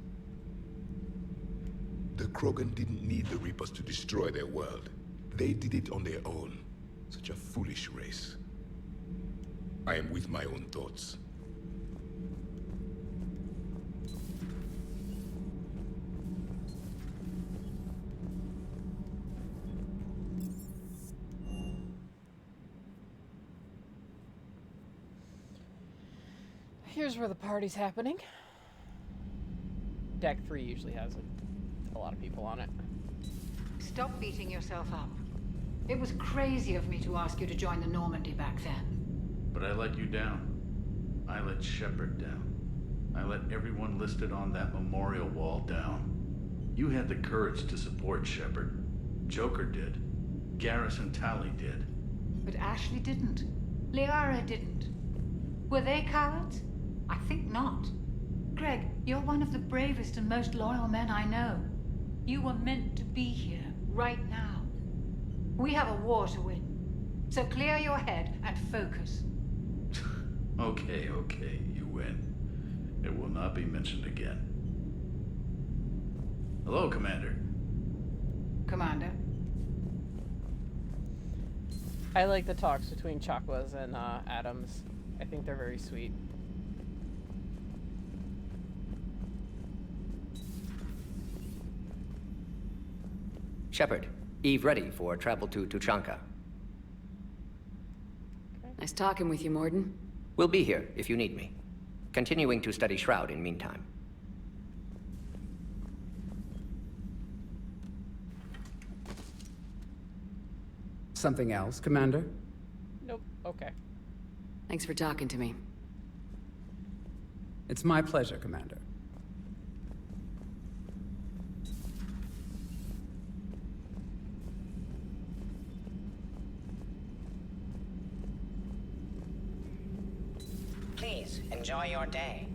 [SPEAKER 7] The Krogan didn't need the Reapers to destroy their world. They did it on their own. Such a foolish race. I am with my own thoughts.
[SPEAKER 1] Here's where the party's happening. Deck 3 usually has a lot of people on it.
[SPEAKER 20] Stop beating yourself up. It was crazy of me to ask you to join the Normandy back then.
[SPEAKER 21] But I let you down. I let Shepard down. I let everyone listed on that memorial wall down. You had the courage to support Shepard. Joker did. Garrus and Tali did.
[SPEAKER 20] But Ashley didn't. Liara didn't. Were they cowards? I think not. Greg, you're one of the bravest and most loyal men I know. You were meant to be here, right now. We have a war to win. So clear your head and focus.
[SPEAKER 21] Okay, you win. It will not be mentioned again. Hello, Commander.
[SPEAKER 20] Commander.
[SPEAKER 1] I like the talks between Chakwas and Adams. I think they're very sweet.
[SPEAKER 12] Shepard, Eve ready for travel to Tuchanka.
[SPEAKER 2] Nice talking with you, Morden.
[SPEAKER 12] We'll be here if you need me. Continuing to study Shroud in meantime.
[SPEAKER 4] Something else, Commander?
[SPEAKER 1] Nope. Okay.
[SPEAKER 2] Thanks for talking to me.
[SPEAKER 4] It's my pleasure, Commander.
[SPEAKER 22] Please, enjoy your day.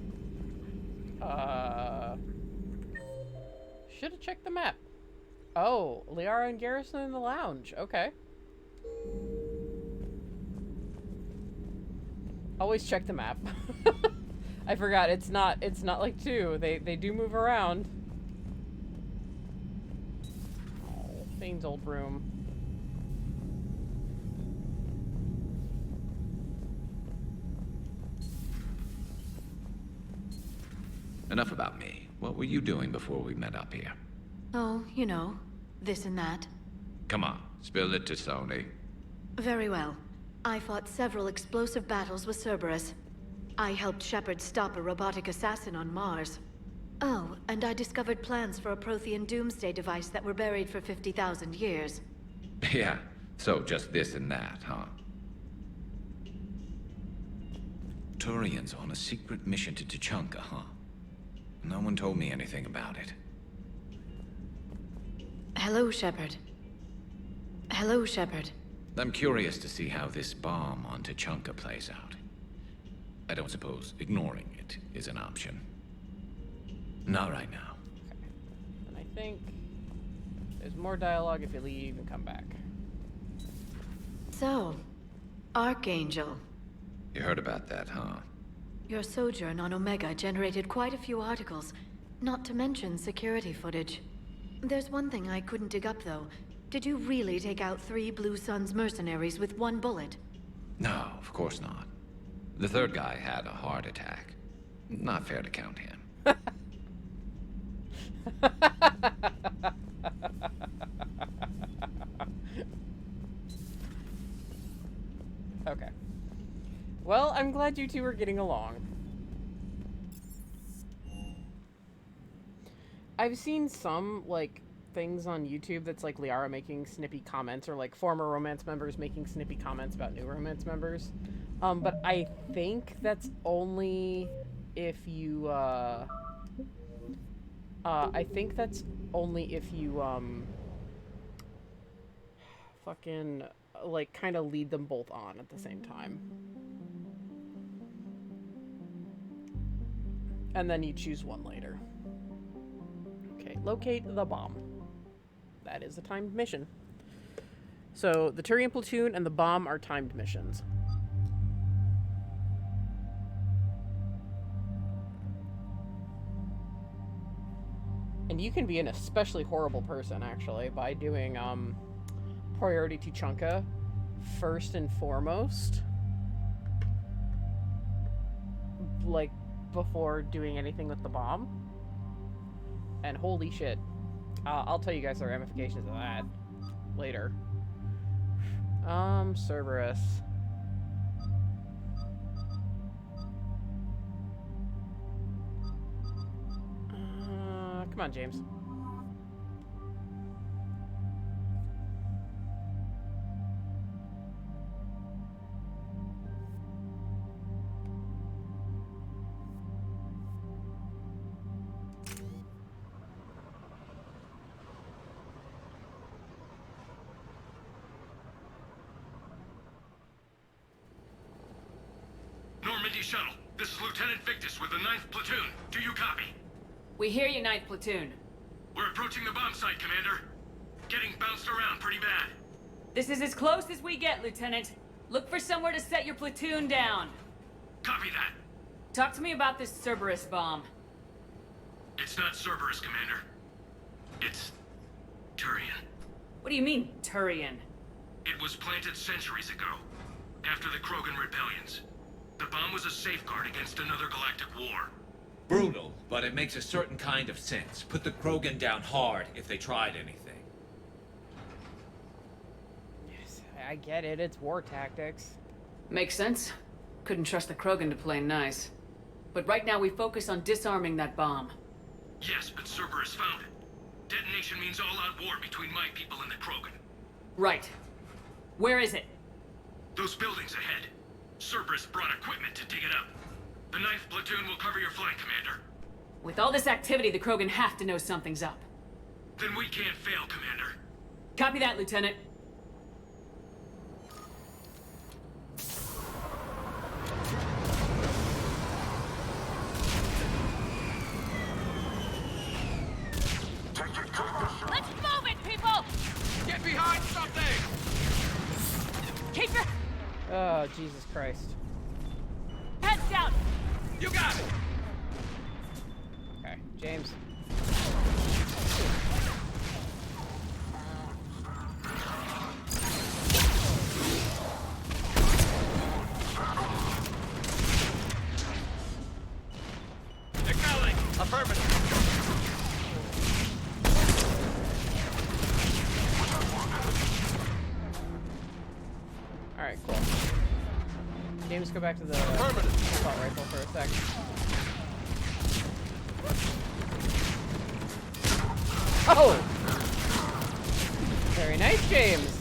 [SPEAKER 1] Should have checked the map. Oh, Liara and Garrison in the lounge. Okay. Always check the map. I forgot it's not like 2. They do move around. Oh, Fane's old room.
[SPEAKER 23] Enough about me. What were you doing before we met up here?
[SPEAKER 19] Oh, you know, this and that.
[SPEAKER 23] Come on, spill it to Sony.
[SPEAKER 19] Very well. I fought several explosive battles with Cerberus. I helped Shepard stop a robotic assassin on Mars. Oh, and I discovered plans for a Prothean doomsday device that were buried for 50,000 years.
[SPEAKER 23] Yeah, so just this and that, huh? Turians on a secret mission to Tuchanka, huh? No one told me anything about it.
[SPEAKER 19] Hello, Shepard. Hello, Shepard.
[SPEAKER 23] I'm curious to see how this bomb on Tuchanka plays out. I don't suppose ignoring it is an option. Not right now.
[SPEAKER 1] Okay. And I think there's more dialogue if you leave and come back.
[SPEAKER 19] So, Archangel.
[SPEAKER 23] You heard about that, huh?
[SPEAKER 19] Your sojourn on Omega generated quite a few articles, not to mention security footage. There's one thing I couldn't dig up, though. Did you really take out 3 Blue Suns mercenaries with 1 bullet?
[SPEAKER 23] No, of course not. The third guy had a heart attack. Not fair to count him.
[SPEAKER 1] Okay. Well, I'm glad you two are getting along. I've seen some, like, things on YouTube that's like Liara making snippy comments, or like former romance members making snippy comments about new romance members. But I think that's only if you, I think that's only if you, fucking, like, kind of lead them both on at the same time. And then you choose one later. Okay, locate the bomb. That is a timed mission. So, the Turian platoon and the bomb are timed missions. And you can be an especially horrible person, actually, by doing, priority to Tuchanka first and foremost. Like, before doing anything with the bomb. And holy shit. I'll tell you guys the ramifications of that later. Cerberus. Come on, James.
[SPEAKER 6] shuttle. This is Lieutenant Victus with the 9th Platoon. Do you copy?
[SPEAKER 2] We hear you, 9th Platoon.
[SPEAKER 6] We're approaching the bomb site, Commander. Getting bounced around pretty bad.
[SPEAKER 2] This is as close as we get, Lieutenant. Look for somewhere to set your platoon down.
[SPEAKER 6] Copy that.
[SPEAKER 2] Talk to me about this Cerberus bomb.
[SPEAKER 6] It's not Cerberus, Commander. It's Turian.
[SPEAKER 2] What do you mean, Turian?
[SPEAKER 6] It was planted centuries ago, after the Krogan rebellions. The bomb was a safeguard against another galactic war.
[SPEAKER 23] Brutal, but it makes a certain kind of sense. Put the Krogan down hard if they tried anything.
[SPEAKER 1] Yes, I get it. It's war tactics.
[SPEAKER 2] Makes sense. Couldn't trust the Krogan to play nice. But right now we focus on disarming that bomb.
[SPEAKER 6] Yes, but Cerberus found it. Detonation means all-out war between my people and the Krogan.
[SPEAKER 2] Right. Where is it?
[SPEAKER 6] Those buildings ahead. Cerberus brought equipment to dig it up. The 9th Platoon will cover your flank, Commander.
[SPEAKER 2] With all this activity, the Krogan have to know something's up.
[SPEAKER 6] Then we can't fail, Commander.
[SPEAKER 2] Copy that, Lieutenant.
[SPEAKER 15] Let's move it, people!
[SPEAKER 6] Get behind something!
[SPEAKER 15] Keep your
[SPEAKER 1] Oh, Jesus Christ.
[SPEAKER 15] heads down!
[SPEAKER 6] You got it!
[SPEAKER 1] Okay, James.
[SPEAKER 6] Acknowledge! Affirmative!
[SPEAKER 1] Alright, cool. James, go back to the assault rifle for a sec. Oh! Very nice, James!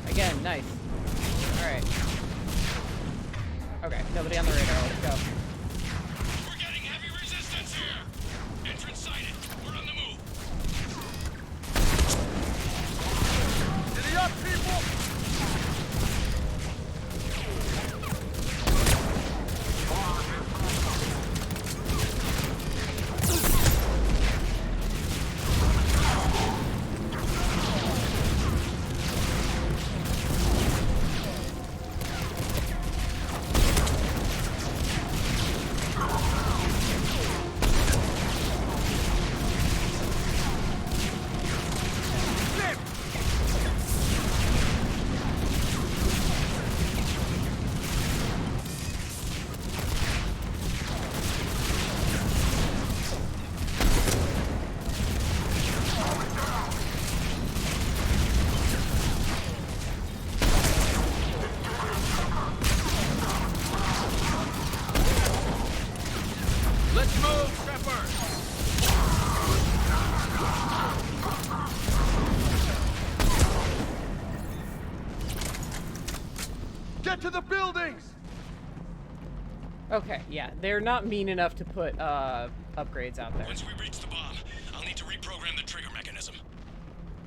[SPEAKER 1] Again, nice. Alright. Okay, nobody on the radar, let's go.
[SPEAKER 6] We're getting heavy resistance here! Entrance sighted. We're on the move. Giddy up, people! Let's move, Shepard! Get to the buildings!
[SPEAKER 1] Okay, yeah, they're not mean enough to put upgrades out there.
[SPEAKER 6] Once we reach the bomb, I'll need to reprogram the trigger mechanism.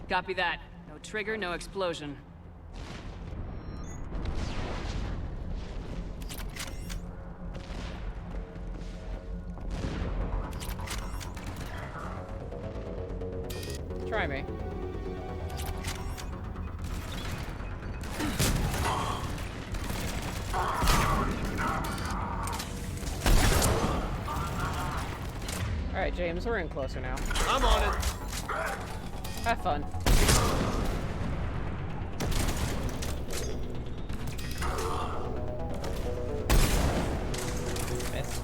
[SPEAKER 2] Copy that. No trigger, no explosion.
[SPEAKER 1] Try me. Alright, James, we're in closer now.
[SPEAKER 6] I'm on it.
[SPEAKER 1] Have fun. Miss.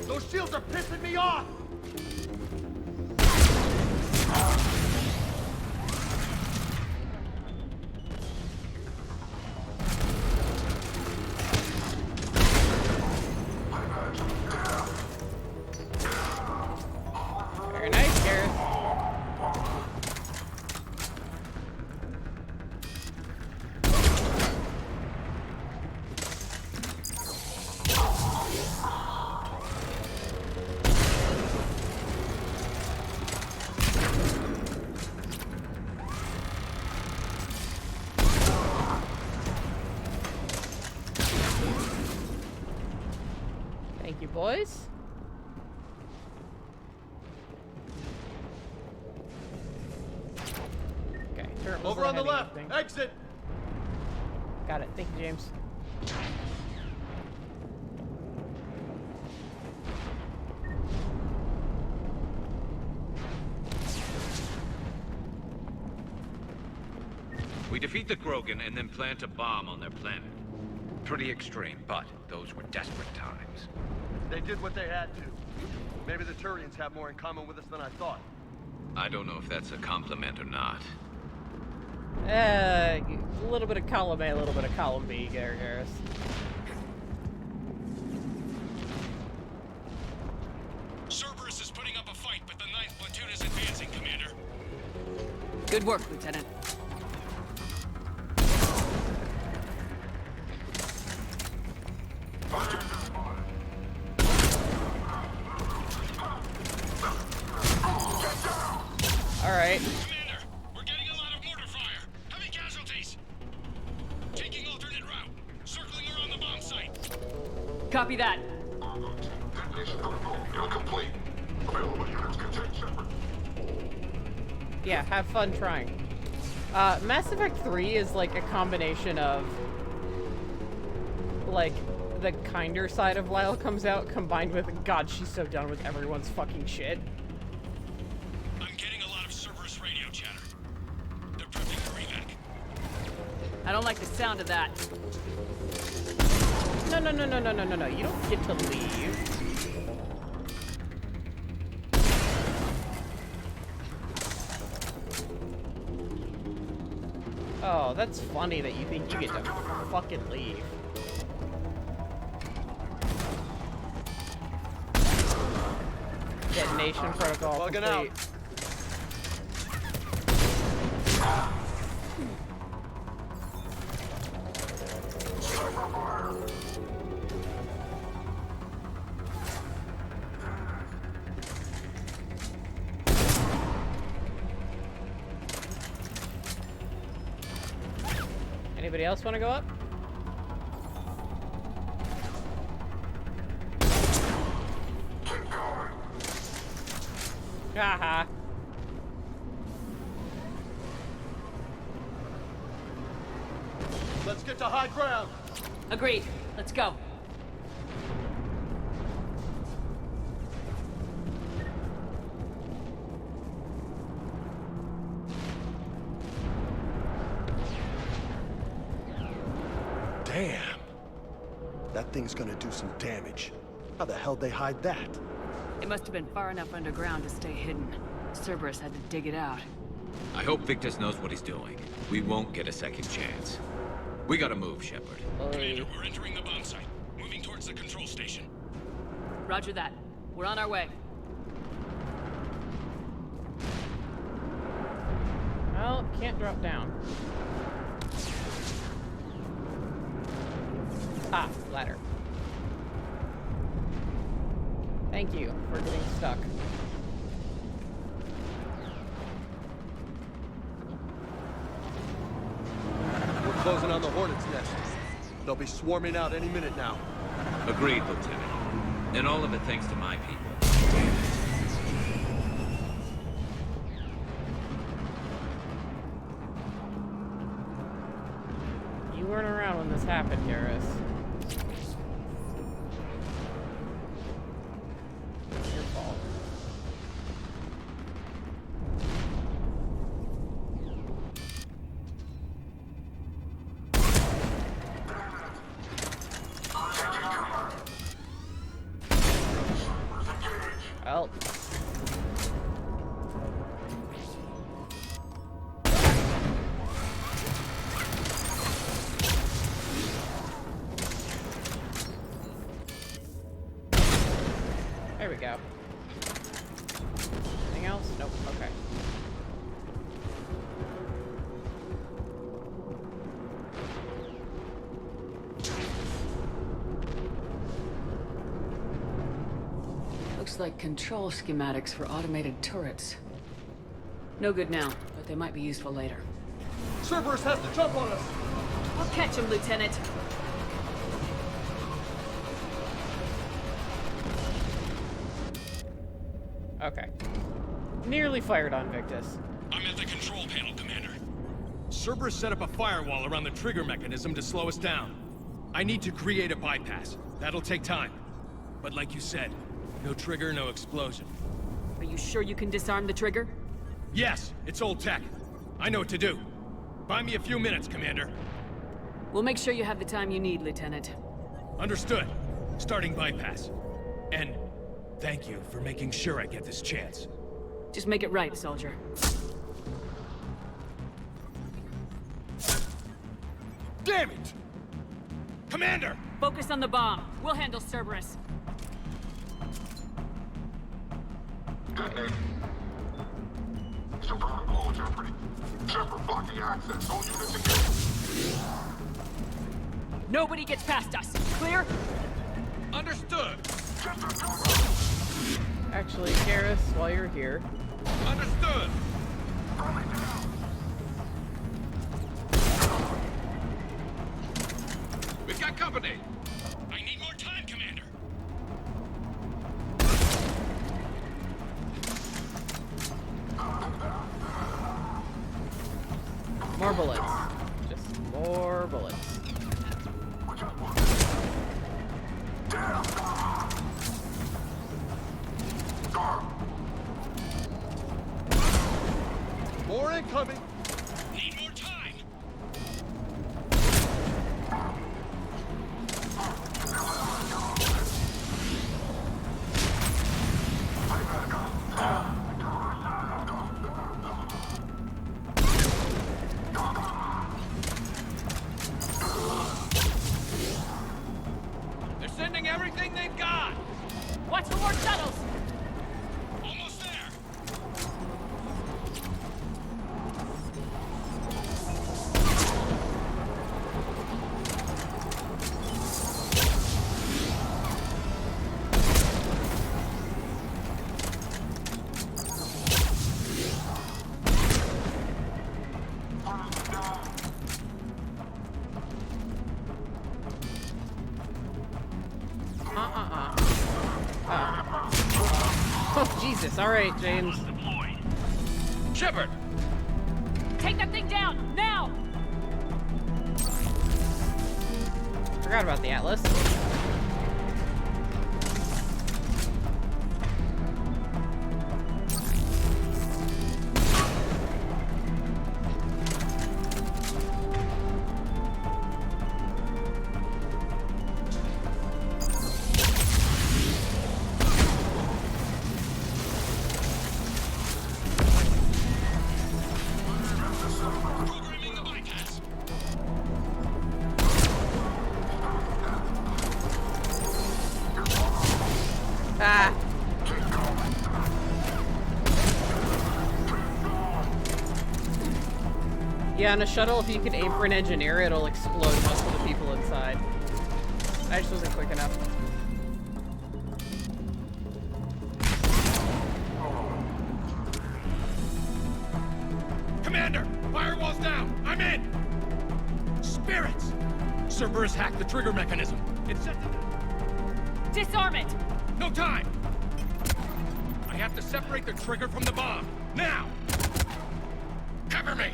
[SPEAKER 6] Those shields are pissing me off!
[SPEAKER 1] Thank you, boys. Okay, turret was
[SPEAKER 9] Over on the
[SPEAKER 1] heading
[SPEAKER 9] left.
[SPEAKER 1] thing.
[SPEAKER 9] Exit.
[SPEAKER 1] Got it. Thank you, James.
[SPEAKER 23] We defeat the Krogan and then plant a bomb on their planet. Pretty extreme, but those were desperate times.
[SPEAKER 9] They did what they had to. Maybe the Turians have more in common with us than I thought.
[SPEAKER 23] I don't know if that's a compliment or not.
[SPEAKER 1] A little bit of column A, a little bit of column B, Garrus.
[SPEAKER 6] Cerberus is putting up a fight, but the 9th platoon is advancing, Commander.
[SPEAKER 2] Good work, Lieutenant.
[SPEAKER 1] Alright.
[SPEAKER 6] Commander, we're getting a lot of mortar fire. Heavy casualties. Taking alternate route. Circling around the bomb site.
[SPEAKER 2] Copy that.
[SPEAKER 8] Complete. Available units contain Shepard.
[SPEAKER 1] Yeah, have fun trying. Mass Effect 3 is like a combination of like the kinder side of Lyle comes out combined with God, she's so done with everyone's fucking shit.
[SPEAKER 6] I'm getting a lot of Cerberus radio chatter. They're prepping for evac.
[SPEAKER 2] I don't like the sound of that.
[SPEAKER 1] No, no, no, no, no, no, no, no. You don't get to leave. Oh, that's funny that you think you get to fucking leave. Detonation protocol
[SPEAKER 9] Bugging
[SPEAKER 1] complete. Anybody else want to go up? Haha.
[SPEAKER 9] Let's get to high ground.
[SPEAKER 2] Agreed. Let's go.
[SPEAKER 9] Damn. That thing's gonna do some damage. How the hell they hide that?
[SPEAKER 2] It must have been far enough underground to stay hidden. Cerberus had to dig it out.
[SPEAKER 23] I hope Victus knows what he's doing. We won't get a second chance. We gotta move, Shepard.
[SPEAKER 6] Commander, we're entering the bomb site. Moving towards the control station.
[SPEAKER 2] Roger that. We're on our way.
[SPEAKER 1] Well, can't drop down. Ah, ladder. Thank you for getting stuck.
[SPEAKER 9] We're closing on the Hornet's nest. They'll be swarming out any minute now.
[SPEAKER 23] Agreed, Lieutenant. And all of it thanks to my people.
[SPEAKER 1] You weren't around when this happened, Garrus. It's your fault. Well. There we go. Anything else? Nope. Okay.
[SPEAKER 2] Looks like control schematics for automated turrets. No good now, but they might be useful later.
[SPEAKER 9] Cerberus has to jump on us!
[SPEAKER 2] We'll catch him, Lieutenant.
[SPEAKER 1] Okay. Nearly fired on Victus.
[SPEAKER 6] I'm at the control panel, Commander.
[SPEAKER 10] Cerberus set up a firewall around the trigger mechanism to slow us down. I need to create a bypass. That'll take time. But like you said, no trigger, no explosion.
[SPEAKER 2] Are you sure you can disarm the trigger?
[SPEAKER 10] Yes, it's old tech. I know what to do. Buy me a few minutes, Commander.
[SPEAKER 2] We'll make sure you have the time you need, Lieutenant.
[SPEAKER 10] Understood. Starting bypass. And thank you for making sure I get this chance.
[SPEAKER 2] Just make it right, soldier.
[SPEAKER 10] Damn it! Commander!
[SPEAKER 2] Focus on the bomb. We'll handle Cerberus.
[SPEAKER 8] Detonate. Super low jeopardy. Shepard blocking access. All units engaged.
[SPEAKER 2] Nobody gets past us. Clear?
[SPEAKER 10] Understood.
[SPEAKER 1] Actually, Garrus, while you're here.
[SPEAKER 10] Understood.
[SPEAKER 6] We've got company. I need more time, Commander.
[SPEAKER 1] More bullets. Just more bullets.
[SPEAKER 10] More incoming.
[SPEAKER 6] Need more time.
[SPEAKER 10] They're sending everything they've got.
[SPEAKER 2] Watch for more shuttles.
[SPEAKER 6] Almost there.
[SPEAKER 1] Oh, Jesus. All right, James.
[SPEAKER 10] Shepard!
[SPEAKER 2] Take that thing down, now!
[SPEAKER 1] Forgot about the Atlas.
[SPEAKER 6] Programming the bypass.
[SPEAKER 1] Ah. Yeah, on a shuttle, if you can aim for an engineer, it'll explode most of the people inside. I just wasn't quick enough.
[SPEAKER 10] Commander! Firewall's down! I'm in! Spirits! Cerberus hacked the trigger mechanism. It set the...
[SPEAKER 2] Disarm it!
[SPEAKER 10] No time! I have to separate the trigger from the bomb. Now! Cover me!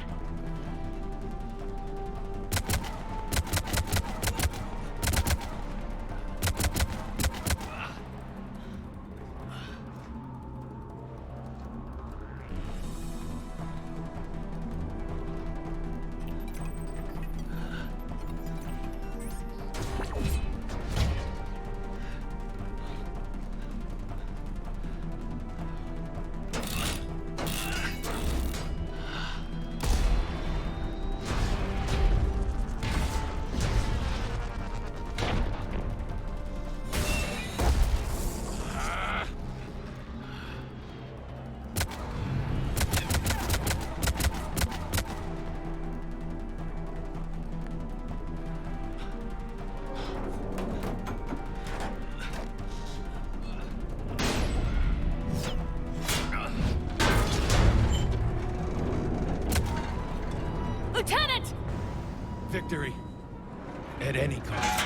[SPEAKER 2] Lieutenant!
[SPEAKER 10] Victory. At any cost.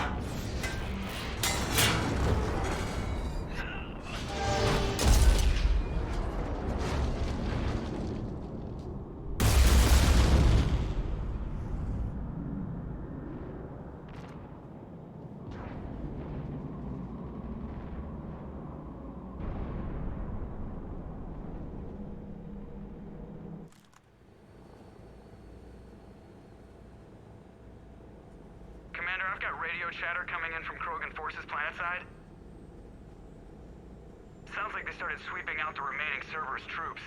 [SPEAKER 11] got radio chatter coming in from Krogan forces planetside? Sounds like they started sweeping out the remaining Cerberus troops.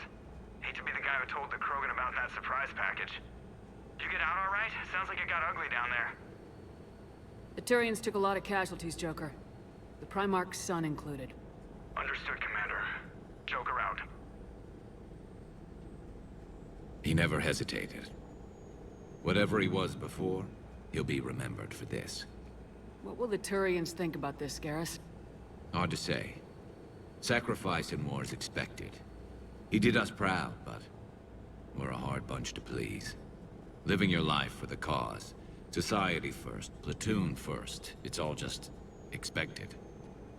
[SPEAKER 11] Hate to be the guy who told the Krogan about that surprise package. You get out all right? Sounds like it got ugly down there.
[SPEAKER 2] The Turians took a lot of casualties, Joker. The Primarch's son included.
[SPEAKER 11] Understood, Commander. Joker out.
[SPEAKER 23] He never hesitated. Whatever he was before, he'll be remembered for this.
[SPEAKER 2] What will the Turians think about this, Garrus?
[SPEAKER 23] Hard to say. Sacrifice in war is expected. He did us proud, but we're a hard bunch to please. Living your life for the cause. Society first, platoon first. It's all just expected.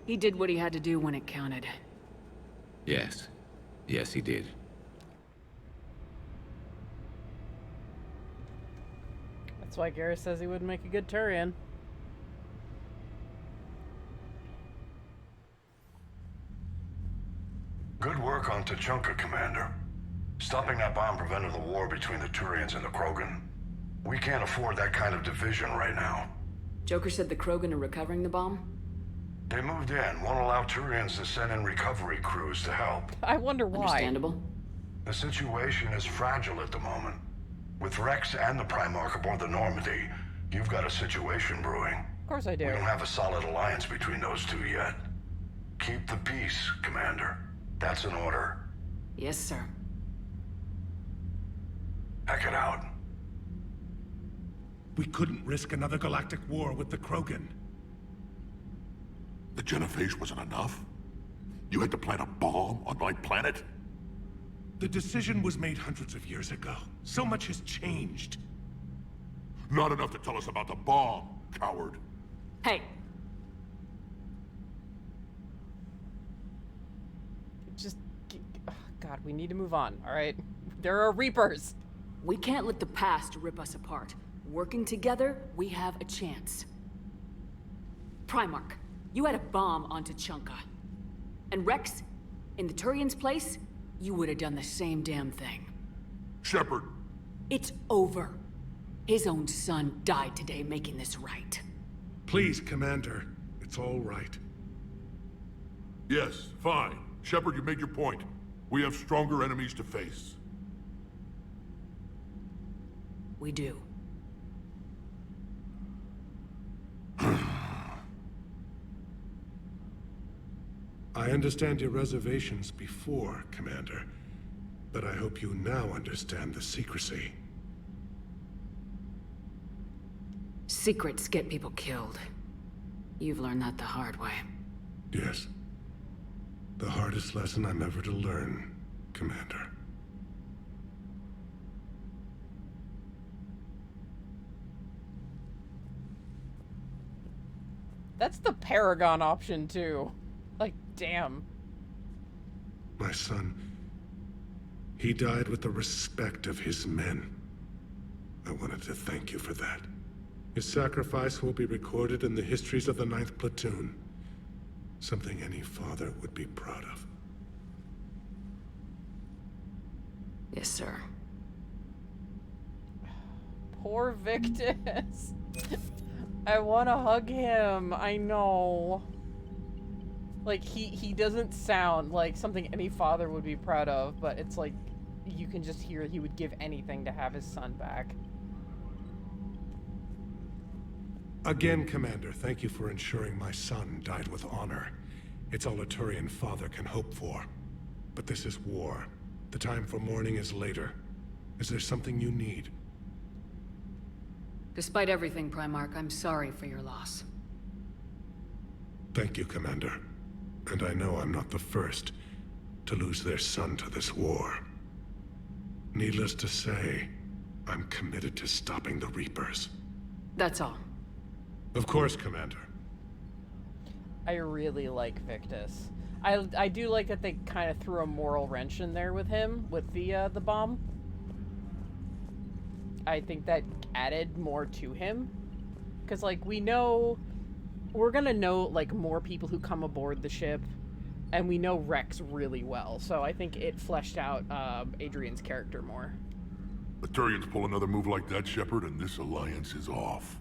[SPEAKER 2] He did what he had to do when it counted.
[SPEAKER 23] Yes. Yes, he did.
[SPEAKER 1] That's why Garrus says he would make a good Turian.
[SPEAKER 8] Good work on Tuchanka, Commander. Stopping that bomb prevented the war between the Turians and the Krogan. We can't afford that kind of division right now.
[SPEAKER 2] Joker said the Krogan are recovering the bomb?
[SPEAKER 8] They moved in, won't allow Turians to send in recovery crews to help.
[SPEAKER 1] I wonder why.
[SPEAKER 2] Understandable.
[SPEAKER 8] The situation is fragile at the moment. With Rex and the Primarch aboard the Normandy, you've got a situation brewing.
[SPEAKER 1] Of course I do.
[SPEAKER 8] We don't have a solid alliance between those two yet. Keep the peace, Commander. That's an order.
[SPEAKER 2] Yes, sir.
[SPEAKER 8] Heck it out.
[SPEAKER 14] We couldn't risk another galactic war with the Krogan.
[SPEAKER 8] The Genophage wasn't enough? You had to plant a bomb on my planet?
[SPEAKER 14] The decision was made hundreds of years ago. So much has changed.
[SPEAKER 8] Not enough to tell us about the bomb, coward.
[SPEAKER 2] Hey!
[SPEAKER 1] Just... oh, God, we need to move on, alright? There are Reapers!
[SPEAKER 2] We can't let the past rip us apart. Working together, we have a chance. Primarch, you had a bomb on Tuchanka. And Rex, in the Turian's place, you would have done the same damn thing.
[SPEAKER 8] Shepard!
[SPEAKER 2] It's over. His own son died today making this right.
[SPEAKER 14] Please, Commander. It's all right.
[SPEAKER 8] Yes, fine. Shepard, you made your point. We have stronger enemies to face.
[SPEAKER 2] We do.
[SPEAKER 14] I understand your reservations before, Commander, but I hope you now understand the secrecy.
[SPEAKER 2] Secrets get people killed. You've learned that the hard way.
[SPEAKER 14] Yes. The hardest lesson I'm ever to learn, Commander.
[SPEAKER 1] That's the Paragon option, too. Like, damn.
[SPEAKER 14] My son, he died with the respect of his men. I wanted to thank you for that. His sacrifice will be recorded in the histories of the 9th Platoon. Something any father would be proud of.
[SPEAKER 2] Yes, sir.
[SPEAKER 1] Poor Victus. I want to hug him. I know. Like, he doesn't sound like something any father would be proud of, but it's like, you can just hear he would give anything to have his son back.
[SPEAKER 14] Again, Commander, thank you for ensuring my son died with honor. It's all a Turian father can hope for. But this is war. The time for mourning is later. Is there something you need?
[SPEAKER 2] Despite everything, Primarch, I'm sorry for your loss.
[SPEAKER 14] Thank you, Commander. And I know I'm not the first to lose their son to this war. Needless to say, I'm committed to stopping the Reapers.
[SPEAKER 2] That's all.
[SPEAKER 14] Of course, Commander.
[SPEAKER 1] I really like Victus. I do like that they kind of threw a moral wrench in there with him, with the bomb. I think that added more to him. Because, like, we're gonna know, like, more people who come aboard the ship. And we know Rex really well. So I think it fleshed out Adrian's character more.
[SPEAKER 8] The Turians pull another move like that, Shepard, and this alliance is off.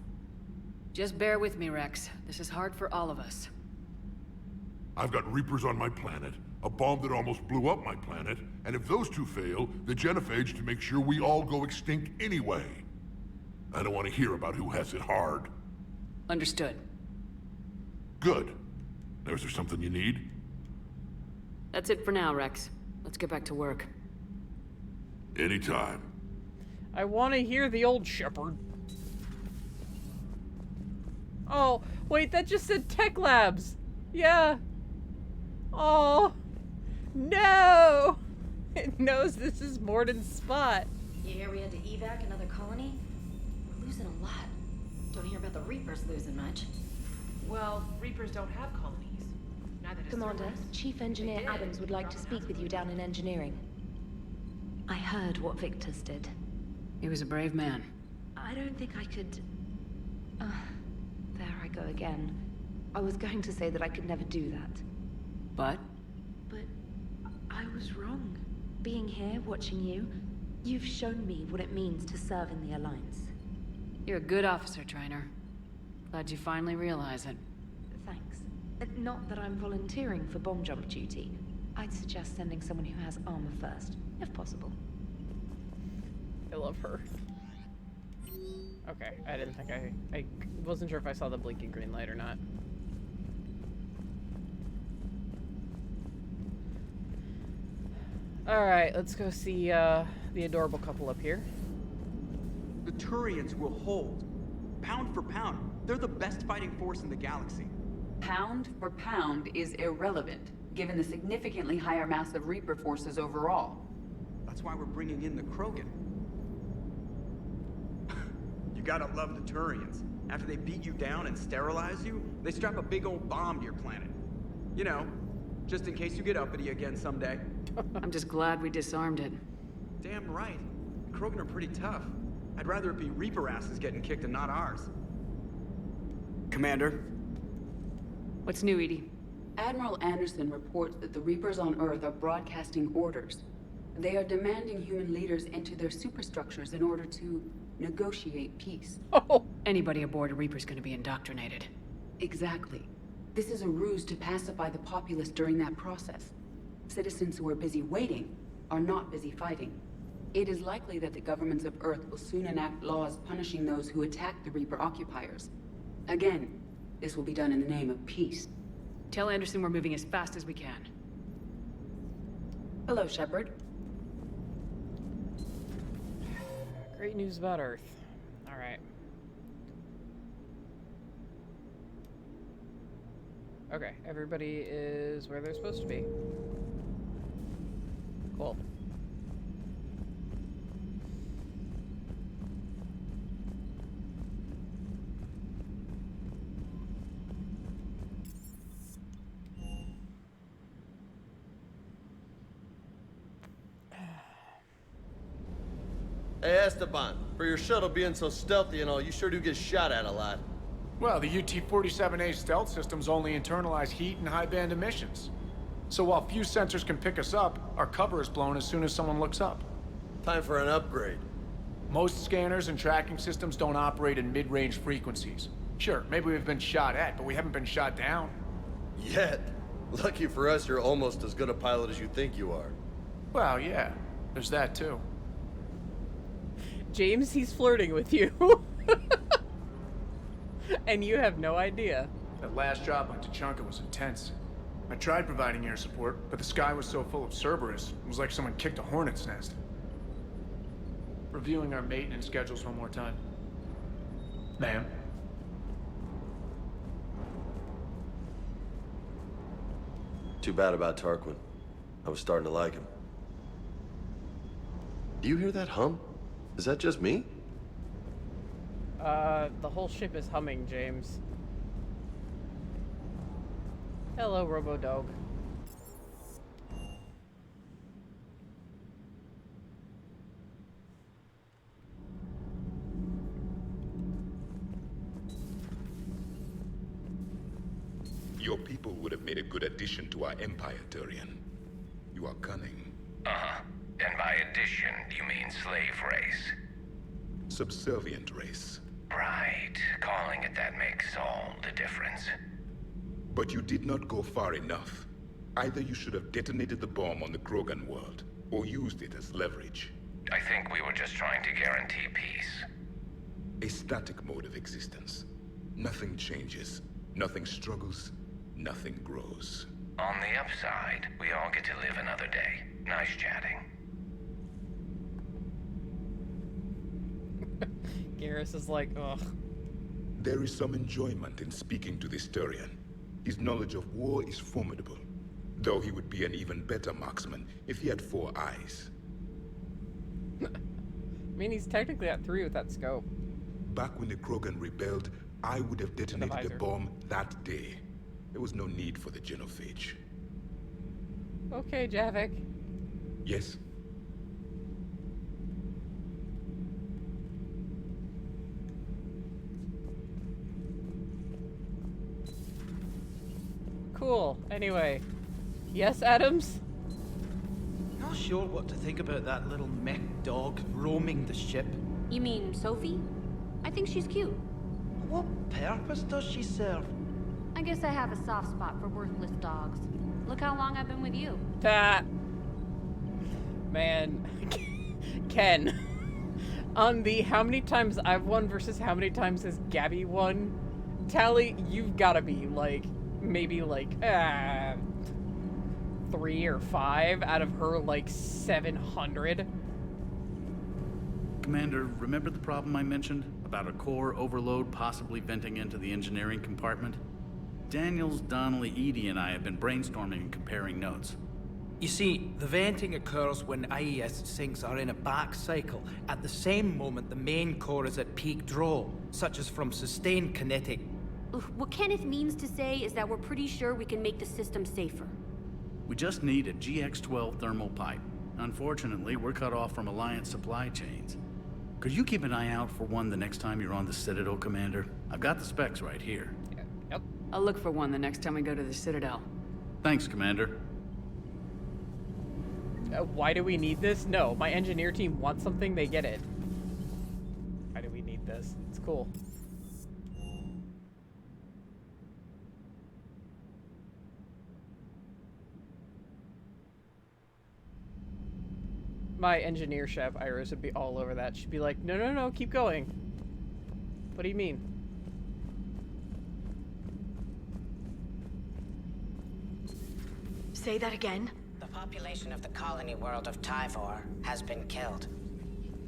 [SPEAKER 2] Just bear with me, Rex. This is hard for all of us.
[SPEAKER 16] I've got Reapers on my planet, a bomb that almost blew up my planet, and if those two fail, the genophage to make sure we all go extinct anyway. I don't want to hear about who has it hard.
[SPEAKER 2] Understood.
[SPEAKER 16] Good. Is there something you need?
[SPEAKER 2] That's it for now, Rex. Let's get back to work.
[SPEAKER 16] Anytime.
[SPEAKER 1] I want to hear the old Shepard. Oh, wait, that just said Tech Labs. Yeah. Oh, no. It knows this is Morden's spot.
[SPEAKER 13] You hear we had to evac another colony? We're losing a lot. Don't hear about the Reapers losing much.
[SPEAKER 15] Well, Reapers don't have colonies. Neither does
[SPEAKER 13] Commander,
[SPEAKER 15] Cerberus.
[SPEAKER 13] Chief Engineer Adams would like to speak with you down in engineering. I heard what Victor's did.
[SPEAKER 2] He was a brave man.
[SPEAKER 13] I don't think I could... there I go again. I was going to say that I could never do that.
[SPEAKER 2] But?
[SPEAKER 13] But I was wrong. Being here, watching you, you've shown me what it means to serve in the Alliance.
[SPEAKER 2] You're a good officer, Trainer. Glad you finally realize it.
[SPEAKER 13] Thanks. Not that I'm volunteering for bomb jump duty. I'd suggest sending someone who has armor first, if possible.
[SPEAKER 1] I love her. Okay, I didn't think I wasn't sure if I saw the blinking green light or not. Alright, let's go see the adorable couple up here.
[SPEAKER 17] The Turians will hold. Pound for pound, they're the best fighting force in the galaxy.
[SPEAKER 3] Pound for pound is irrelevant, given the significantly higher mass of Reaper forces overall.
[SPEAKER 17] That's why we're bringing in the Krogan. You gotta love the Turians. After they beat you down and sterilize you, they strap a big old bomb to your planet. You know, just in case you get uppity again someday.
[SPEAKER 2] I'm just glad we disarmed it.
[SPEAKER 17] Damn right. The Krogan are pretty tough. I'd rather it be Reaper asses getting kicked and not ours. Commander.
[SPEAKER 2] What's new, Edie?
[SPEAKER 3] Admiral Anderson reports that the Reapers on Earth are broadcasting orders. They are demanding human leaders into their superstructures in order to negotiate peace.
[SPEAKER 1] Oh!
[SPEAKER 2] Anybody aboard a Reaper's gonna be indoctrinated.
[SPEAKER 3] Exactly. This is a ruse to pacify the populace during that process. Citizens who are busy waiting are not busy fighting. It is likely that the governments of Earth will soon enact laws punishing those who attack the Reaper occupiers. Again, this will be done in the name of peace.
[SPEAKER 2] Tell Anderson we're moving as fast as we can.
[SPEAKER 3] Hello, Shepard.
[SPEAKER 1] Great news about Earth. Alright. Okay, everybody is where they're supposed to be. Cool.
[SPEAKER 9] Hey, Esteban, for your shuttle being so stealthy and all, you sure do get shot at a lot.
[SPEAKER 5] Well, the UT-47A stealth systems only internalize heat and high-band emissions. So while few sensors can pick us up, our cover is blown as soon as someone looks up.
[SPEAKER 9] Time for an upgrade.
[SPEAKER 5] Most scanners and tracking systems don't operate in mid-range frequencies. Sure, maybe we've been shot at, but we haven't been shot down.
[SPEAKER 9] Yet. Lucky for us, you're almost as good a pilot as you think you are.
[SPEAKER 5] Well, yeah. There's that, too.
[SPEAKER 1] James, he's flirting with you. And you have no idea.
[SPEAKER 5] That last job on Tuchanka was intense. I tried providing air support, but the sky was so full of Cerberus, it was like someone kicked a hornet's nest. Reviewing our maintenance schedules one more time. Ma'am?
[SPEAKER 9] Too bad about Tarquin. I was starting to like him. Do you hear that hum? Is that just me?
[SPEAKER 1] The whole ship is humming, James. Hello, Robo-Dog.
[SPEAKER 7] Your people would have made a good addition to our empire, Turian. You are cunning.
[SPEAKER 6] Uh-huh. And by addition, you mean slave race?
[SPEAKER 7] Subservient race.
[SPEAKER 22] Right. Calling it that makes all the difference.
[SPEAKER 7] But you did not go far enough. Either you should have detonated the bomb on the Krogan world, or used it as leverage.
[SPEAKER 22] I think we were just trying to guarantee peace.
[SPEAKER 7] A static mode of existence. Nothing changes, nothing struggles, nothing grows.
[SPEAKER 22] On the upside, we all get to live another day. Nice chatting.
[SPEAKER 1] Garrus is like, ugh.
[SPEAKER 7] There is some enjoyment in speaking to this Turian. His knowledge of war is formidable, though he would be an even better marksman if he had 4 eyes.
[SPEAKER 1] I mean, he's technically at 3 with that scope.
[SPEAKER 7] Back when the Krogan rebelled, I would have detonated the bomb that day. There was no need for the genophage.
[SPEAKER 1] Okay, Javik.
[SPEAKER 7] Yes?
[SPEAKER 1] Cool. Anyway. Yes, Adams?
[SPEAKER 18] Not sure what to think about that little mech dog roaming the ship.
[SPEAKER 20] You mean Sophie? I think she's cute.
[SPEAKER 18] What purpose does she serve?
[SPEAKER 20] I guess I have a soft spot for worthless dogs. Look how long I've been with you.
[SPEAKER 1] That... Man. Ken. On the how many times I've won versus how many times has Gabby won tally, you've gotta be like, maybe like, 3 or 5 out of her like 700.
[SPEAKER 21] Commander, remember the problem I mentioned? About a core overload possibly venting into the engineering compartment? Daniels, Donnelly, Edie, and I have been brainstorming and comparing notes.
[SPEAKER 18] You see, the venting occurs when IES sinks are in a back cycle, at the same moment the main core is at peak draw, such as from sustained kinetic.
[SPEAKER 20] What Kenneth means to say is that we're pretty sure we can make the system safer.
[SPEAKER 21] We just need a GX-12 thermal pipe. Unfortunately, we're cut off from Alliance supply chains. Could you keep an eye out for one the next time you're on the Citadel, Commander? I've got the specs right here.
[SPEAKER 1] Yep.
[SPEAKER 2] I'll look for one the next time we go to the Citadel.
[SPEAKER 21] Thanks, Commander.
[SPEAKER 1] Why do we need this? No, my engineer team wants something, they get it. Why do we need this? It's cool. My engineer chef, Iris, would be all over that. She'd be like, no, no, no, keep going. What do you mean?
[SPEAKER 19] Say that again?
[SPEAKER 22] The population of the colony world of Tyvor has been killed.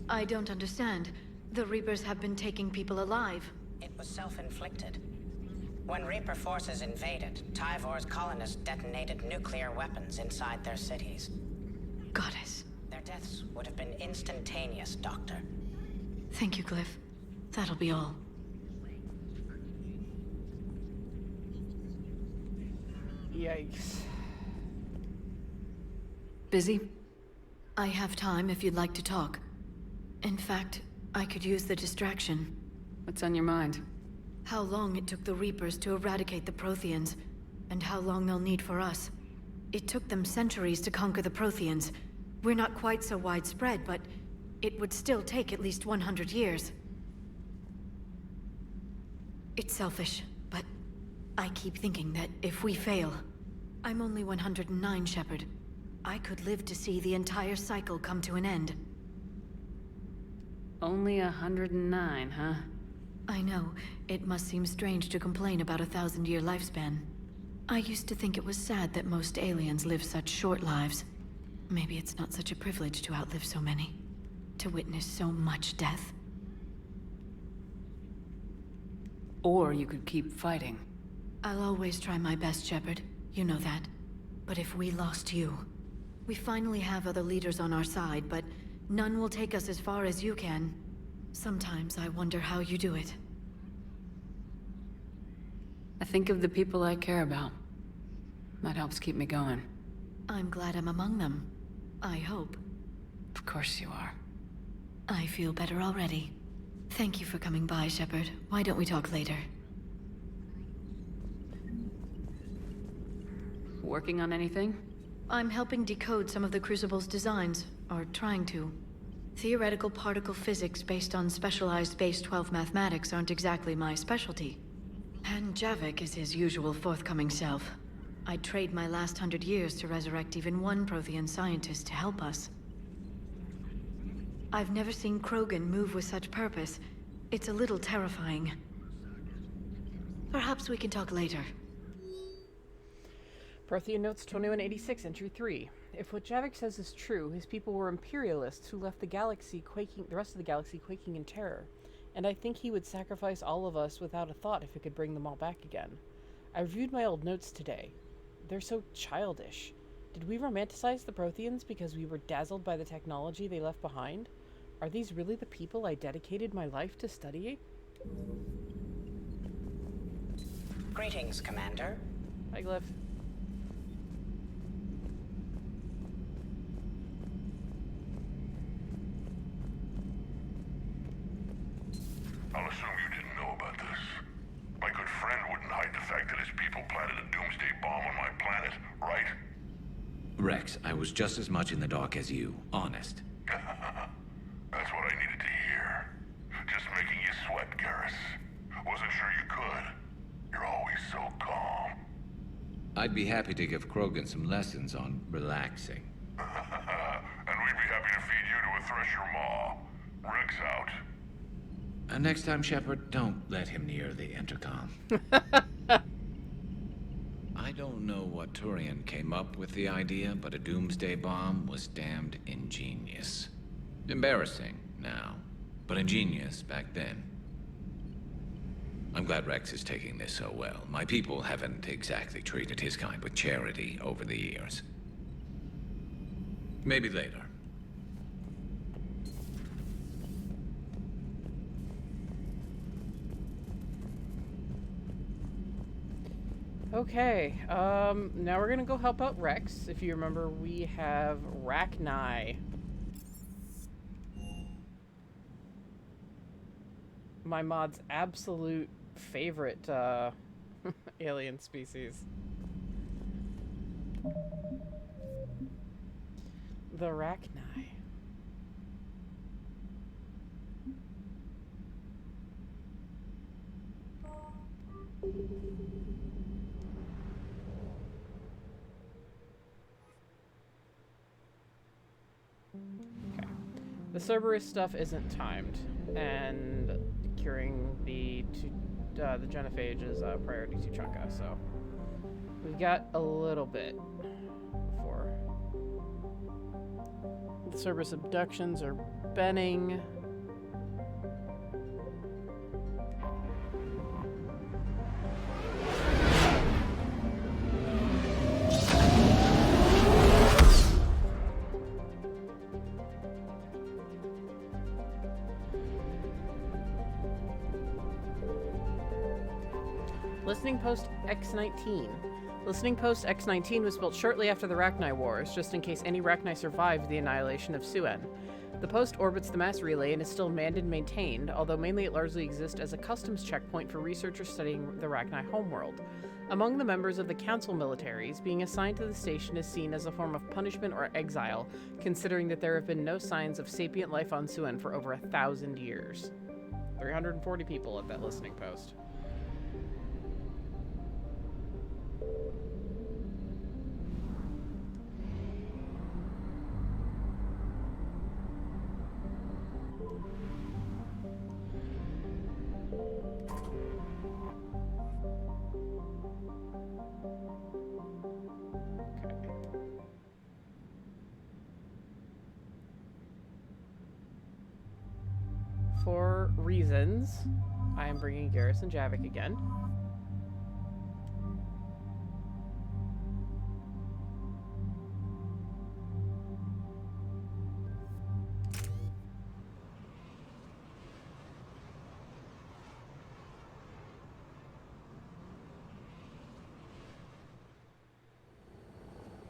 [SPEAKER 19] I don't understand. The Reapers have been taking people alive.
[SPEAKER 22] It was self-inflicted. When Reaper forces invaded, Tyvor's colonists detonated nuclear weapons inside their cities.
[SPEAKER 19] Goddess.
[SPEAKER 22] Their deaths would have been instantaneous, Doctor.
[SPEAKER 19] Thank you, Glyph. That'll be all.
[SPEAKER 1] Yikes.
[SPEAKER 2] Busy?
[SPEAKER 19] I have time if you'd like to talk. In fact, I could use the distraction.
[SPEAKER 2] What's on your mind?
[SPEAKER 19] How long it took the Reapers to eradicate the Protheans, and how long they'll need for us. It took them centuries to conquer the Protheans. We're not quite so widespread, but it would still take at least 100 years. It's selfish, but I keep thinking that if we fail... I'm only 109, Shepard. I could live to see the entire cycle come to an end.
[SPEAKER 2] Only 109, huh?
[SPEAKER 19] I know. It must seem strange to complain about a 1,000-year lifespan. I used to think it was sad that most aliens live such short lives. Maybe it's not such a privilege to outlive so many. To witness so much death.
[SPEAKER 2] Or you could keep fighting.
[SPEAKER 19] I'll always try my best, Shepard. You know that. But if we lost you... We finally have other leaders on our side, but none will take us as far as you can. Sometimes I wonder how you do it.
[SPEAKER 2] I think of the people I care about. That helps keep me going.
[SPEAKER 19] I'm glad I'm among them. I hope.
[SPEAKER 2] Of course you are.
[SPEAKER 19] I feel better already. Thank you for coming by, Shepard. Why don't we talk later?
[SPEAKER 2] Working on anything?
[SPEAKER 19] I'm helping decode some of the Crucible's designs, or trying to. Theoretical particle physics based on specialized base 12 mathematics aren't exactly my specialty. And Javik is his usual forthcoming self. I'd trade my last 100 years to resurrect even one Prothean scientist to help us. I've never seen Krogan move with such purpose. It's a little terrifying. Perhaps we can talk later.
[SPEAKER 1] Prothean Notes 2186, Entry 3. If what Javik says is true, his people were imperialists who left the rest of the galaxy quaking in terror. And I think he would sacrifice all of us without a thought if it could bring them all back again. I reviewed my old notes today. They're so childish. Did we romanticize the Protheans because we were dazzled by the technology they left behind? Are these really the people I dedicated my life to studying?
[SPEAKER 22] Greetings, Commander.
[SPEAKER 1] Hi, Glyph.
[SPEAKER 16] I'll assume you didn't know about this. My good friend wouldn't hide the fact that his people planted a doomsday bomb on my planet, right?
[SPEAKER 23] Rex, I was just as much in the dark as you, honest.
[SPEAKER 16] That's what I needed to hear. Just making you sweat, Garrus. Wasn't sure you could. You're always so calm.
[SPEAKER 23] I'd be happy to give Krogan some lessons on relaxing.
[SPEAKER 16] And we'd be happy to feed you to a thresher maw. Rex out.
[SPEAKER 23] Next time, Shepard, don't let him near the intercom. I don't know what Turian came up with the idea, but a doomsday bomb was damned ingenious. Embarrassing now, but ingenious back then. I'm glad Rex is taking this so well. My people haven't exactly treated his kind with charity over the years. Maybe later.
[SPEAKER 1] Okay, now we're gonna go help out Rex. If you remember, we have Rachni. My mod's absolute favorite, alien species. The Rachni. Okay. The Cerberus stuff isn't timed, and curing the genophage is a priority to Chunka, so we've got a little bit for the Cerberus abductions are benning. Listening Post X-19. Listening Post X-19 was built shortly after the Rachni Wars, just in case any Rachni survived the annihilation of Suen. The post orbits the mass relay and is still manned and maintained, although mainly it largely exists as a customs checkpoint for researchers studying the Rachni homeworld. Among the members of the Council militaries, being assigned to the station is seen as a form of punishment or exile, considering that there have been no signs of sapient life on Suen for over 1,000 years. 340 people at that listening post. For reasons, I am bringing Garrus and Javik again.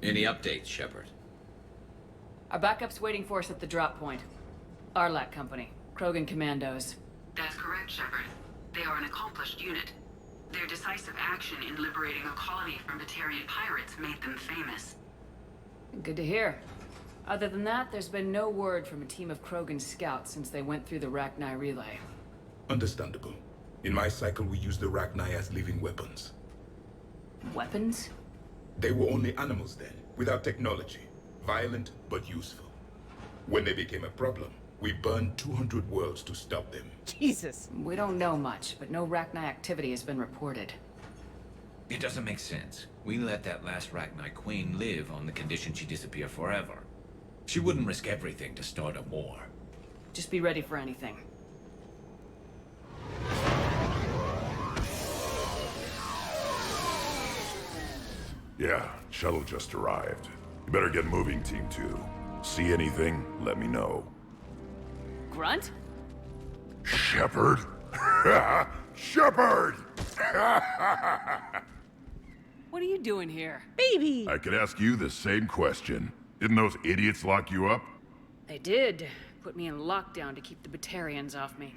[SPEAKER 23] Any updates, Shepard?
[SPEAKER 2] Our backup's waiting for us at the drop point. Arlac Company. Krogan Commandos.
[SPEAKER 3] That's correct, Shepard. They are an accomplished unit. Their decisive action in liberating a colony from Batarian pirates made them famous.
[SPEAKER 2] Good to hear. Other than that, there's been no word from a team of Krogan scouts since they went through the Rachni relay.
[SPEAKER 7] Understandable. In my cycle, we use the Rachni as living weapons.
[SPEAKER 2] Weapons?
[SPEAKER 7] They were only animals then, without technology. Violent, but useful. When they became a problem, we burned 200 worlds to stop them.
[SPEAKER 1] Jesus.
[SPEAKER 2] We don't know much, but no Rachni activity has been reported.
[SPEAKER 23] It doesn't make sense. We let that last Rachni queen live on the condition she disappear forever. She wouldn't risk everything to start a war.
[SPEAKER 2] Just be ready for anything.
[SPEAKER 16] Yeah, shuttle just arrived. You better get moving, Team 2. See anything, let me know.
[SPEAKER 2] Grunt?
[SPEAKER 16] Shepard? Shepard!
[SPEAKER 2] What are you doing here?
[SPEAKER 1] Baby!
[SPEAKER 16] I could ask you the same question. Didn't those idiots lock you up?
[SPEAKER 2] They did. Put me in lockdown to keep the Batarians off me.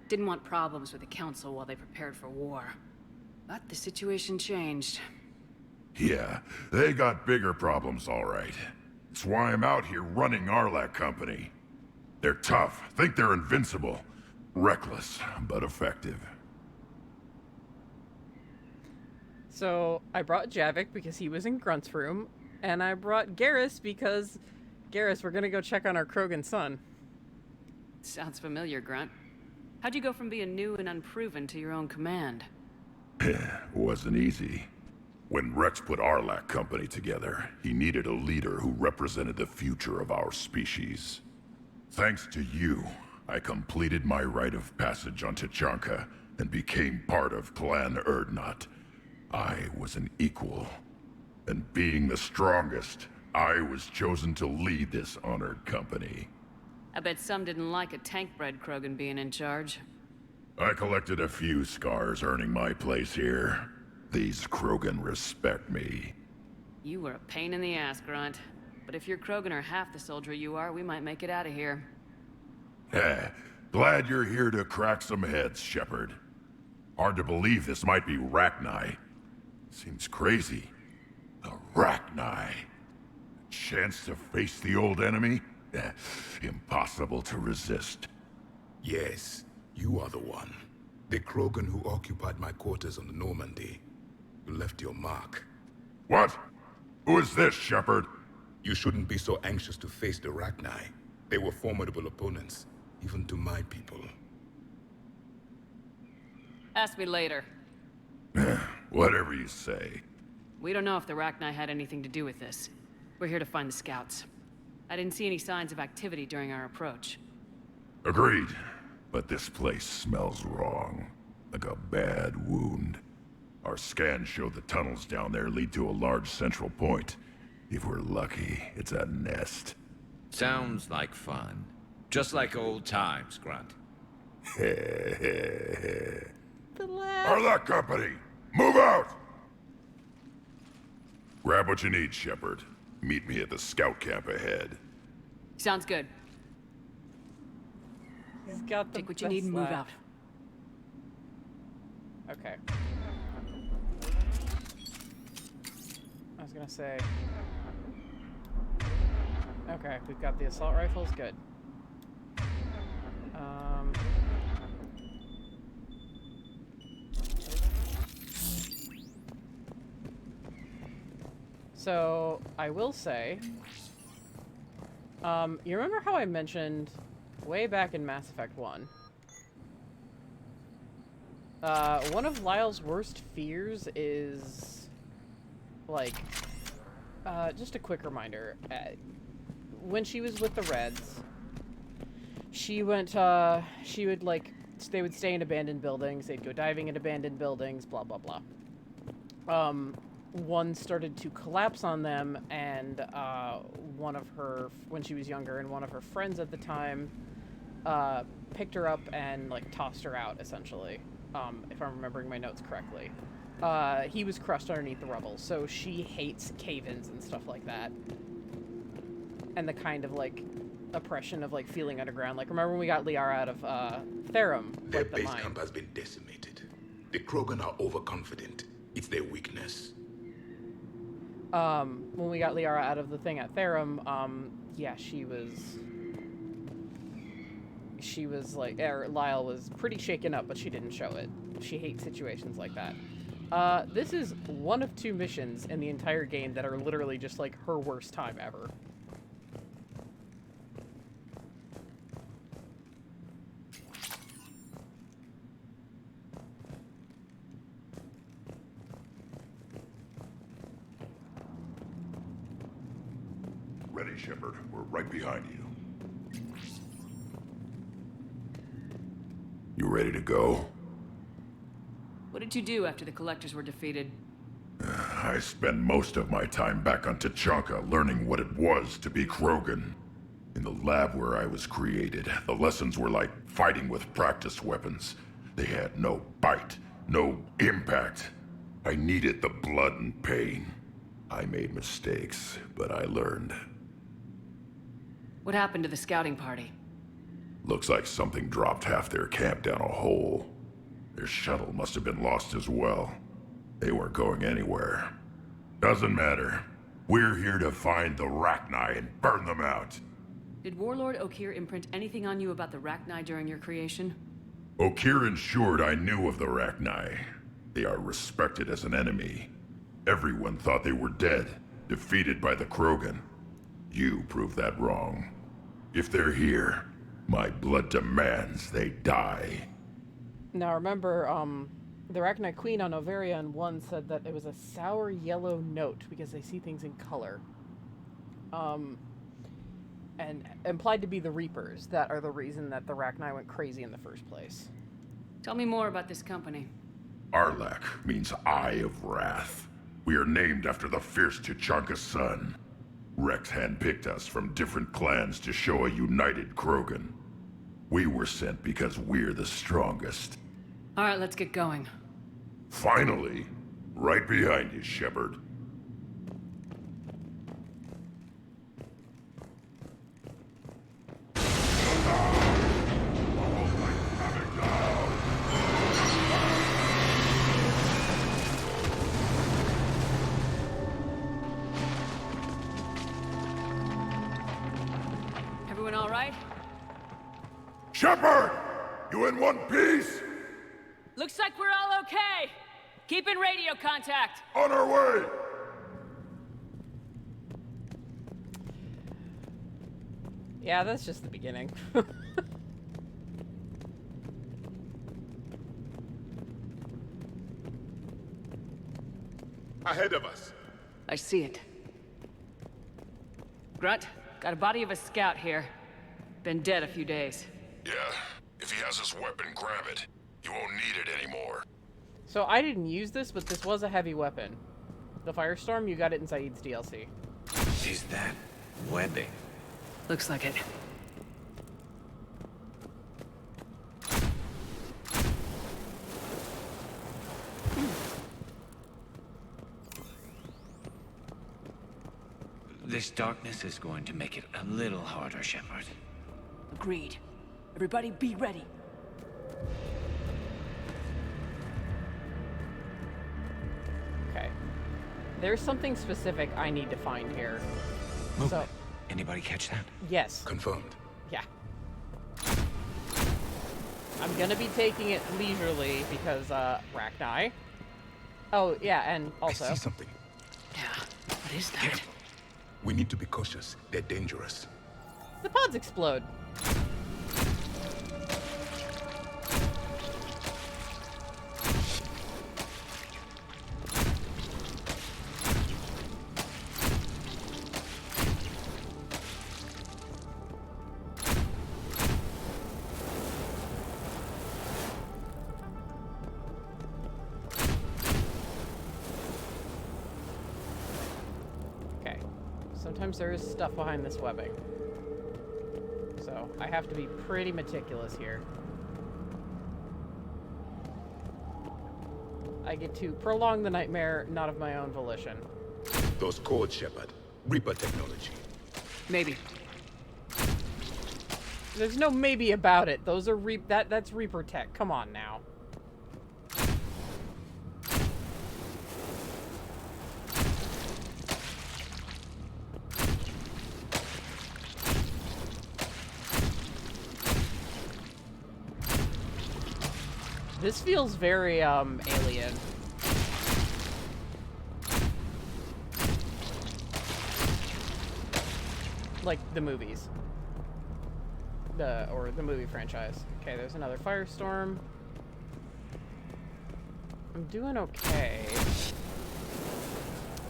[SPEAKER 2] Didn't want problems with the Council while they prepared for war. But the situation changed.
[SPEAKER 16] Yeah, they got bigger problems, all right. That's why I'm out here running Arlac Company. They're tough, think they're invincible. Reckless, but effective.
[SPEAKER 1] So, I brought Javik because he was in Grunt's room, and I brought Garrus because... Garrus, we're gonna go check on our Krogan son.
[SPEAKER 2] Sounds familiar, Grunt. How'd you go from being new and unproven to your own command?
[SPEAKER 16] Wasn't easy. When Rex put Arlac Company together, he needed a leader who represented the future of our species. Thanks to you, I completed my rite of passage on Tachanka and became part of Clan Urdnot. I was an equal. And being the strongest, I was chosen to lead this honored company.
[SPEAKER 2] I bet some didn't like a tank-bred Krogan being in charge.
[SPEAKER 16] I collected a few scars earning my place here. These Krogan respect me.
[SPEAKER 2] You were a pain in the ass, Grunt. But if your Krogan are half the soldier you are, we might make it out of here.
[SPEAKER 16] Glad you're here to crack some heads, Shepard. Hard to believe this might be Rachni. Seems crazy. The Rachni. Chance to face the old enemy? Impossible to resist.
[SPEAKER 7] Yes, you are the one. The Krogan who occupied my quarters on the Normandy. You left your mark.
[SPEAKER 16] What? Who is this, Shepard?
[SPEAKER 7] You shouldn't be so anxious to face the Rachni. They were formidable opponents, even to my people.
[SPEAKER 2] Ask me later.
[SPEAKER 16] Whatever you say.
[SPEAKER 2] We don't know if the Rachni had anything to do with this. We're here to find the scouts. I didn't see any signs of activity during our approach.
[SPEAKER 16] Agreed. But this place smells wrong. Like a bad wound. Our scans show the tunnels down there lead to a large central point. If we're lucky, it's a nest.
[SPEAKER 23] Sounds like fun. Just like old times, Grunt.
[SPEAKER 16] Arlac Company! Move out! Grab what you need, Shepard. Meet me at the scout camp ahead.
[SPEAKER 2] Sounds good.
[SPEAKER 1] He's got the
[SPEAKER 2] Take what you need and move out.
[SPEAKER 1] Okay. I was gonna say... Okay, we've got the assault rifles, good. So, I will say... you remember how I mentioned way back in Mass Effect 1? One of Lyle's worst fears is... like... just a quick reminder. When she was with the Reds, she went, she would, like, they would stay in abandoned buildings, they'd go diving in abandoned buildings, blah, blah, blah. One started to collapse on them, and, one of her, when she was younger, and one of her friends at the time, picked her up and, like, tossed her out, essentially, if I'm remembering my notes correctly. He was crushed underneath the rubble, so she hates cave-ins and stuff like that. And the kind of, like, oppression of, like, feeling underground. Like, remember when we got Liara out of, Therum?
[SPEAKER 7] Their
[SPEAKER 1] like, the
[SPEAKER 7] base
[SPEAKER 1] mine.
[SPEAKER 7] camp has been decimated. The Krogan are overconfident. It's their weakness.
[SPEAKER 1] when we got Liara out of the thing at Therum, yeah, she was like, Lyle was pretty shaken up, but she didn't show it. She hates situations like that. This is one of 2 missions in the entire game that are literally just like her worst time ever.
[SPEAKER 16] Ready, Shepard. We're right behind you. You ready to go?
[SPEAKER 2] What did you do after the Collectors were defeated?
[SPEAKER 16] I spent most of my time back on Tachanka learning what it was to be Krogan. In the lab where I was created, the lessons were like fighting with practice weapons. They had no bite, no impact. I needed the blood and pain. I made mistakes, but I learned.
[SPEAKER 2] What happened to the scouting party?
[SPEAKER 16] Looks like something dropped half their camp down a hole. Their shuttle must have been lost as well. They weren't going anywhere. Doesn't matter. We're here to find the Rachni and burn them out.
[SPEAKER 2] Did Warlord Okir imprint anything on you about the Rachni during your creation?
[SPEAKER 16] Okir ensured I knew of the Rachni. They are respected as an enemy. Everyone thought they were dead, defeated by the Krogan. You proved that wrong. If they're here, my blood demands they die.
[SPEAKER 1] Now remember, the Rachni Queen on Ovarian 1 said that it was a sour yellow note because they see things in color. And implied to be the Reapers that are the reason that the Rachni went crazy in the first place.
[SPEAKER 2] Tell me more about this company.
[SPEAKER 16] Arlak means Eye of Wrath. We are named after the fierce Tachanka son. Rex handpicked us from different clans to show a united Krogan. We were sent because we're the strongest.
[SPEAKER 2] All right, let's get going.
[SPEAKER 16] Finally! Right behind you, Shepard.
[SPEAKER 2] Everyone all right?
[SPEAKER 16] Shepard! You in one piece?
[SPEAKER 2] Looks like we're all okay. Keep in radio contact.
[SPEAKER 16] On our way!
[SPEAKER 1] Yeah, that's just the beginning.
[SPEAKER 16] Ahead of us.
[SPEAKER 2] I see it. Grunt, got a body of a scout here. Been dead a few days.
[SPEAKER 16] Yeah, if he has his weapon, grab it. You won't need it anymore.
[SPEAKER 1] So I didn't use this, but this was a heavy weapon. The Firestorm, you got it in Saeed's DLC.
[SPEAKER 23] Is that webbing?
[SPEAKER 2] Looks like it.
[SPEAKER 23] This darkness is going to make it a little harder, Shepard.
[SPEAKER 2] Agreed. Everybody be ready.
[SPEAKER 1] Okay. There's something specific I need to find here.
[SPEAKER 23] Movement.
[SPEAKER 1] So,
[SPEAKER 23] anybody catch that?
[SPEAKER 1] yes.
[SPEAKER 23] Confirmed.
[SPEAKER 1] Yeah. I'm gonna be taking it leisurely because, Rachni. Oh, yeah, and also...
[SPEAKER 7] I see something.
[SPEAKER 2] Yeah, what is that?
[SPEAKER 7] We need to be cautious. They're dangerous.
[SPEAKER 1] The pods explode. Sometimes there is stuff behind this webbing. So I have to be pretty meticulous here. I get to prolong the nightmare, not of my own volition.
[SPEAKER 7] Those codes, Shepard. Reaper technology.
[SPEAKER 2] Maybe.
[SPEAKER 1] There's no maybe about it. Those are that's Reaper tech. Come on now. This feels very, alien. Like the movies. Or the movie franchise. Okay, there's another firestorm. I'm doing okay.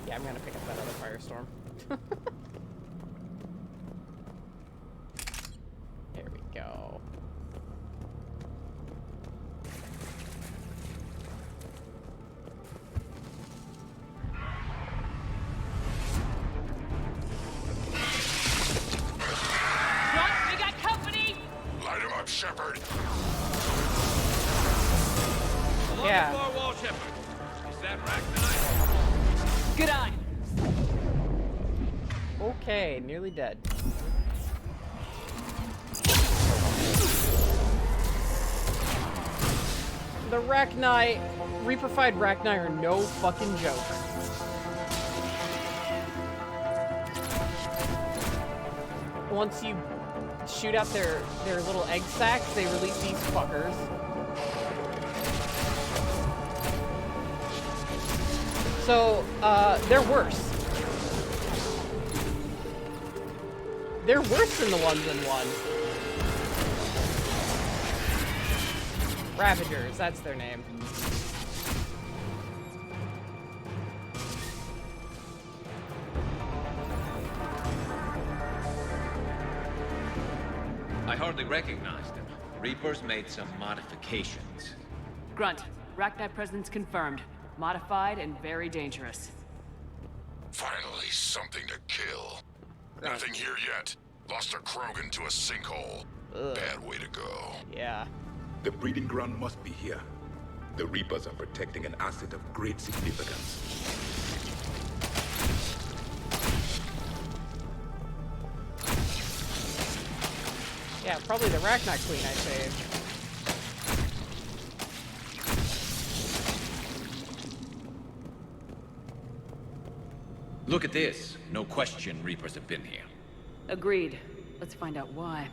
[SPEAKER 1] Yeah, I'm gonna pick up that other firestorm. There we go.
[SPEAKER 2] We got company!
[SPEAKER 16] Light him up, Shepard.
[SPEAKER 1] Yeah.
[SPEAKER 6] Far wall, Shepard. Is that Rachni?
[SPEAKER 2] Good eye.
[SPEAKER 1] Okay, nearly dead. The Rachni, Reaper-fied Rachni are no fucking joke. Once you shoot out their little egg sacs, they release these fuckers. So, they're worse. They're worse than the ones in one. Ravagers, that's their name.
[SPEAKER 23] I hardly recognized them. Reapers made some modifications.
[SPEAKER 2] Grunt, Rachni presence confirmed. Modified and very dangerous.
[SPEAKER 16] Finally, something to kill. Nothing here yet. Lost a Krogan to a sinkhole. Bad way to go.
[SPEAKER 1] Yeah.
[SPEAKER 7] The breeding ground must be here. The Reapers are protecting an asset of great significance.
[SPEAKER 1] Yeah, probably the Rachni Queen I saved.
[SPEAKER 23] Look at this. No question Reapers have been here.
[SPEAKER 2] Agreed. Let's find out why.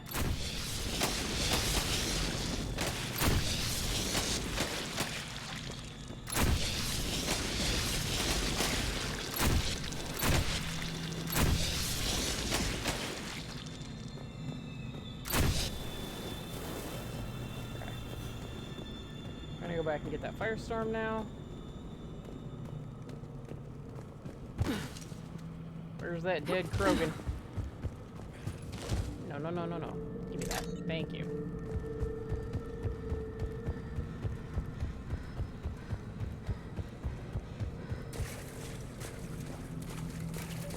[SPEAKER 1] I'm gonna go back and get that firestorm now. Where's that dead Krogan? No, no, no, no, no. Give me that. Thank you.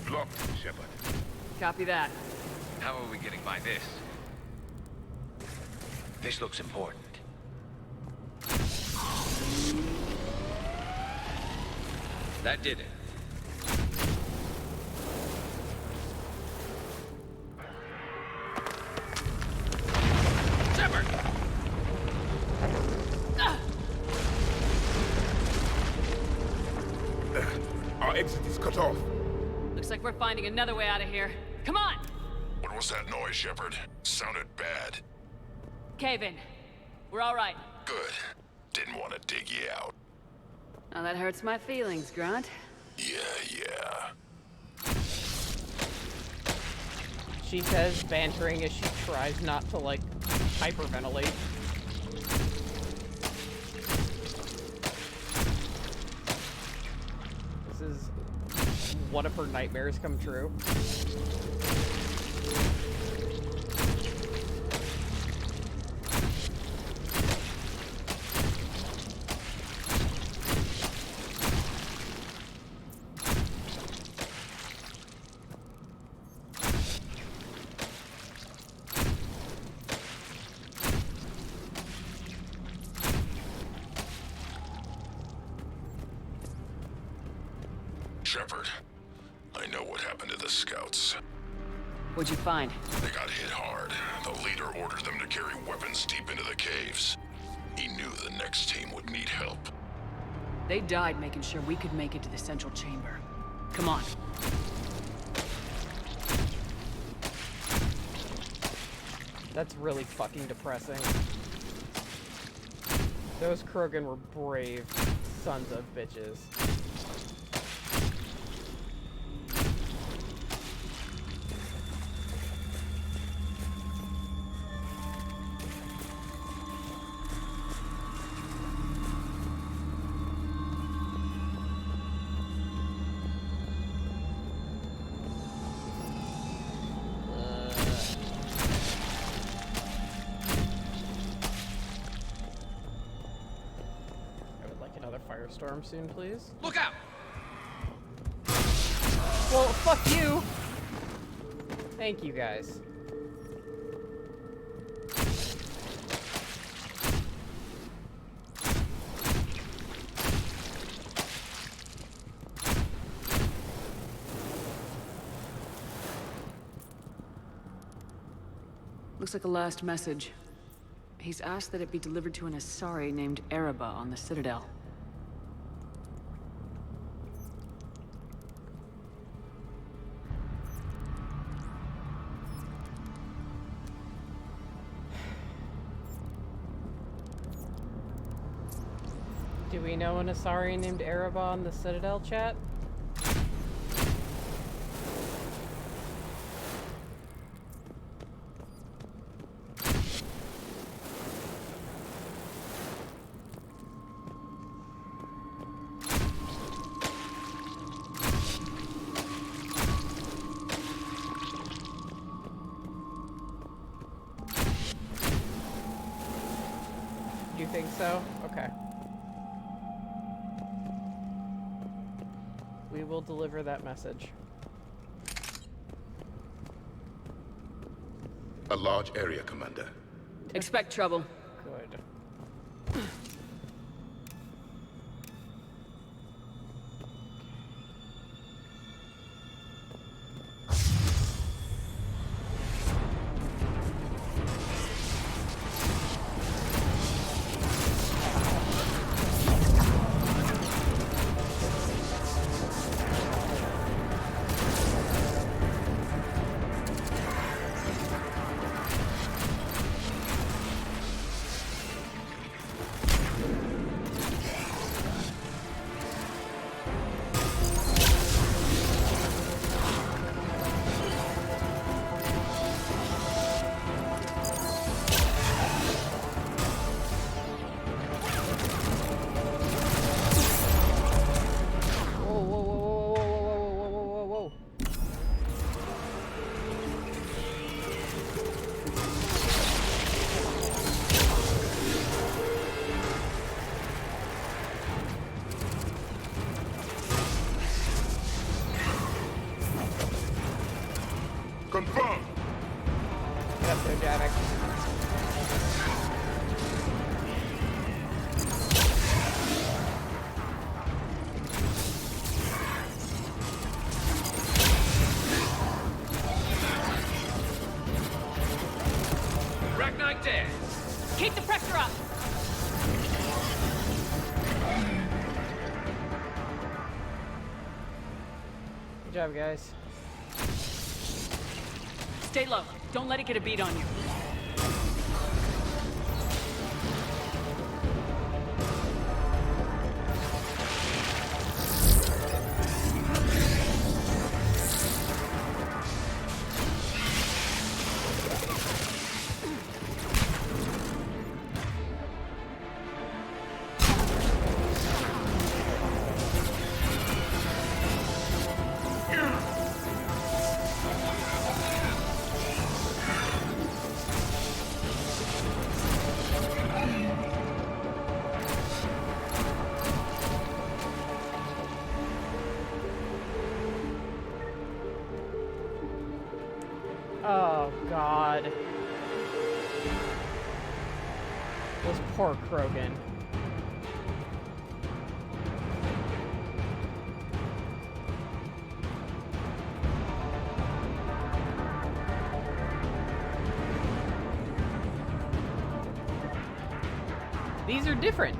[SPEAKER 16] Look, Shepard.
[SPEAKER 2] Copy that.
[SPEAKER 23] How are we getting by this? This looks important. That did it. Shepard!
[SPEAKER 16] Our exit is cut off.
[SPEAKER 2] Looks like we're finding another way out of here. Come on!
[SPEAKER 16] What was that noise, Shepard? Sounded bad.
[SPEAKER 2] Cave in. We're all right.
[SPEAKER 16] Good. Didn't want to dig you out.
[SPEAKER 2] Now that hurts my feelings, Grunt.
[SPEAKER 16] Yeah.
[SPEAKER 1] She says, bantering as she tries not to, like, hyperventilate. This is one of her nightmares come true.
[SPEAKER 16] Shepard, I know what happened to the scouts.
[SPEAKER 2] What'd you find?
[SPEAKER 16] They got hit hard. The leader ordered them to carry weapons deep into the caves. He knew the next team would need help.
[SPEAKER 2] They died making sure we could make it to the central chamber. Come on.
[SPEAKER 1] That's really fucking depressing. Those Krogan were brave sons of bitches. Firestorm soon, please.
[SPEAKER 23] Look out!
[SPEAKER 1] Well, fuck you! Thank you, guys.
[SPEAKER 3] Looks like a last message. He's asked that it be delivered to an Asari named Ereba on the Citadel.
[SPEAKER 1] Do we know an Asari named Ereba on the Citadel, chat? You think so? Okay. We will deliver that message.
[SPEAKER 7] A large area, Commander.
[SPEAKER 3] Expect trouble.
[SPEAKER 1] Good.
[SPEAKER 16] Confirmed.
[SPEAKER 1] Get up there, Janek.
[SPEAKER 23] Ragnite dead.
[SPEAKER 2] Keep the pressure up!
[SPEAKER 1] Good job, guys.
[SPEAKER 2] Stay low. Don't let it get a beat on you.
[SPEAKER 1] Oh, God. Those poor Krogan. These are different.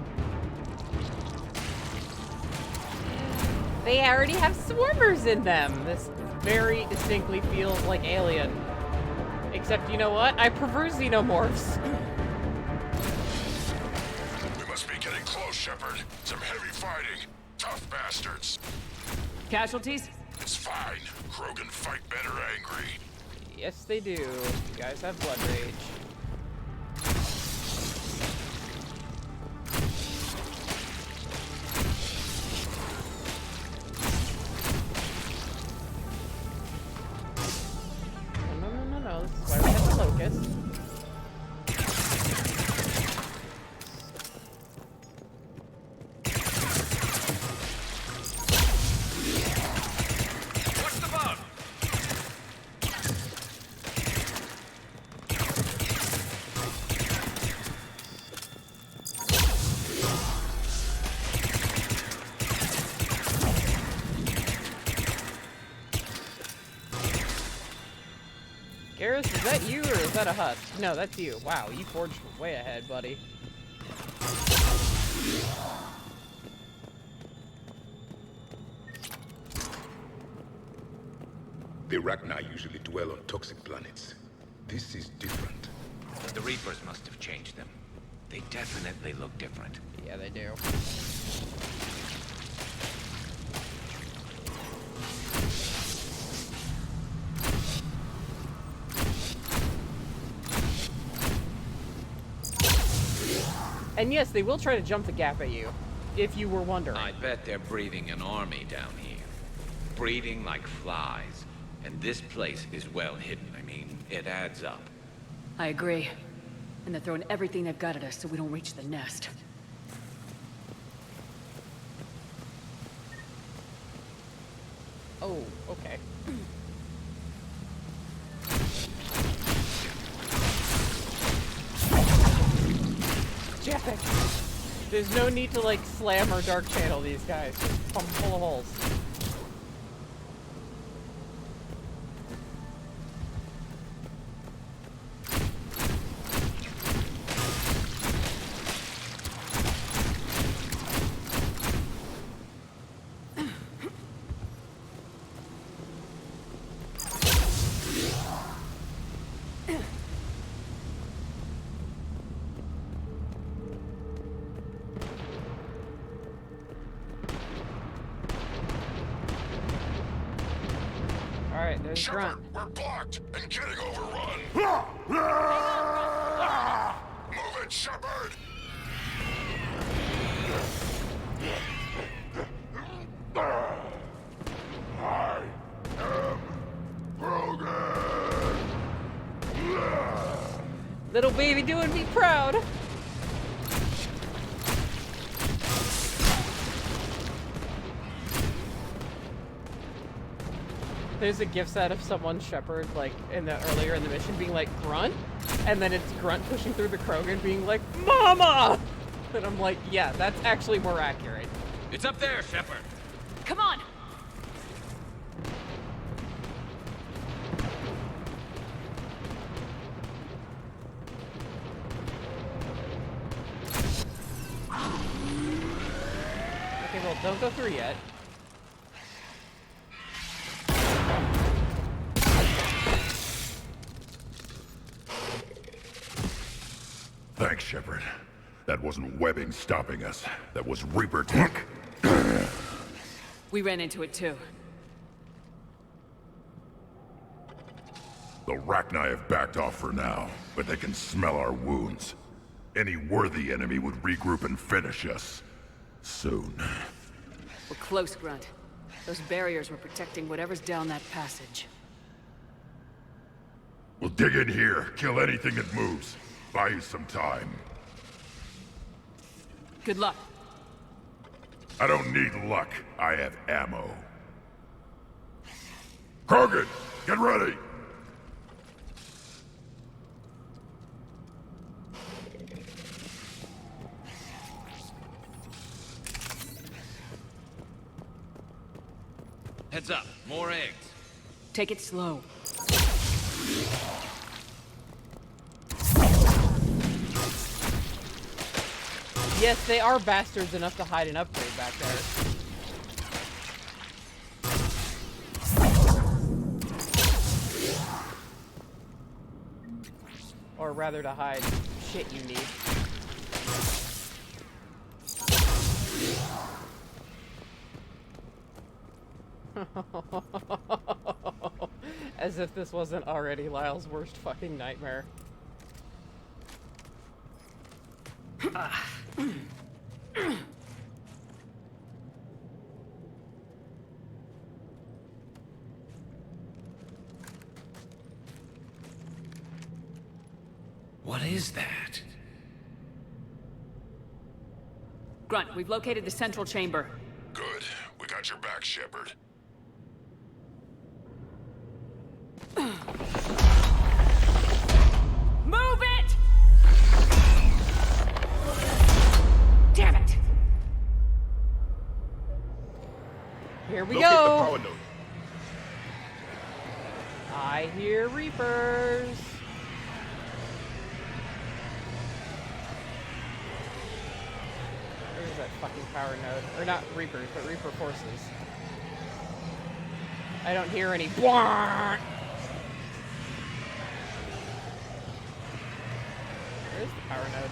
[SPEAKER 1] They already have swarmers in them. This very distinctly feels like Alien. Except, you know what? I prefer xenomorphs.
[SPEAKER 8] We must be
[SPEAKER 16] bastards.
[SPEAKER 2] Casualties?
[SPEAKER 16] It's fine. Krogan fight better angry.
[SPEAKER 1] Yes, they do. You guys have blood rage. No. This is why we have the locust.
[SPEAKER 6] What's the bug?
[SPEAKER 1] Garrus, is that you or is that a husk? No, that's you. Wow, you forged way ahead, buddy.
[SPEAKER 7] The Rachni usually dwell on toxic planets. This is different.
[SPEAKER 23] The Reapers must have changed them. They definitely look different.
[SPEAKER 1] Yeah, they do. And yes, they will try to jump the gap at you, if you were wondering.
[SPEAKER 23] I bet they're breeding an army down here. Breeding like flies. And this place is well hidden. I mean, it adds up.
[SPEAKER 2] I agree. And they're throwing everything they've got at us so we don't reach the nest.
[SPEAKER 1] Oh, okay. Epic. There's no need to like slam or dark channel these guys. Just pump full of holes. Alright, there's Grunt.
[SPEAKER 16] We're blocked and getting overrun. Move it, Shepard! I am Krogan.
[SPEAKER 1] Little baby doing me proud. There's a GIF set of someone Shepard, like, earlier in the mission being like, Grunt? And then it's Grunt pushing through the Krogan being like, Mama! And I'm like, yeah, that's actually more accurate.
[SPEAKER 23] It's up there, Shepard.
[SPEAKER 2] Come on!
[SPEAKER 1] Okay, well, don't go through yet.
[SPEAKER 16] Thanks, Shepard. That wasn't webbing stopping us. That was Reaper tech.
[SPEAKER 2] We ran into it too.
[SPEAKER 16] The Rachni have backed off for now, but they can smell our wounds. Any worthy enemy would regroup and finish us. Soon.
[SPEAKER 2] We're close, Grunt. Those barriers were protecting whatever's down that passage.
[SPEAKER 16] We'll dig in here, kill anything that moves. Buy you some time.
[SPEAKER 2] Good luck.
[SPEAKER 16] I don't need luck. I have ammo. Krogan, get ready!
[SPEAKER 23] Heads up, more eggs.
[SPEAKER 2] Take it slow.
[SPEAKER 1] Yes, they are bastards enough to hide an upgrade back there. Or rather to hide shit you need. As if this wasn't already Lyle's worst fucking nightmare.
[SPEAKER 21] What is that?
[SPEAKER 2] Grunt, we've located the central chamber.
[SPEAKER 16] Good. We got your back, Shepard.
[SPEAKER 2] Move it! Damn it!
[SPEAKER 1] Here we
[SPEAKER 16] Locate
[SPEAKER 1] go.
[SPEAKER 16] the power node.
[SPEAKER 1] I hear Reapers. Where's that fucking power node? Or not Reapers, but Reaper forces. I don't hear any. Where's the power node?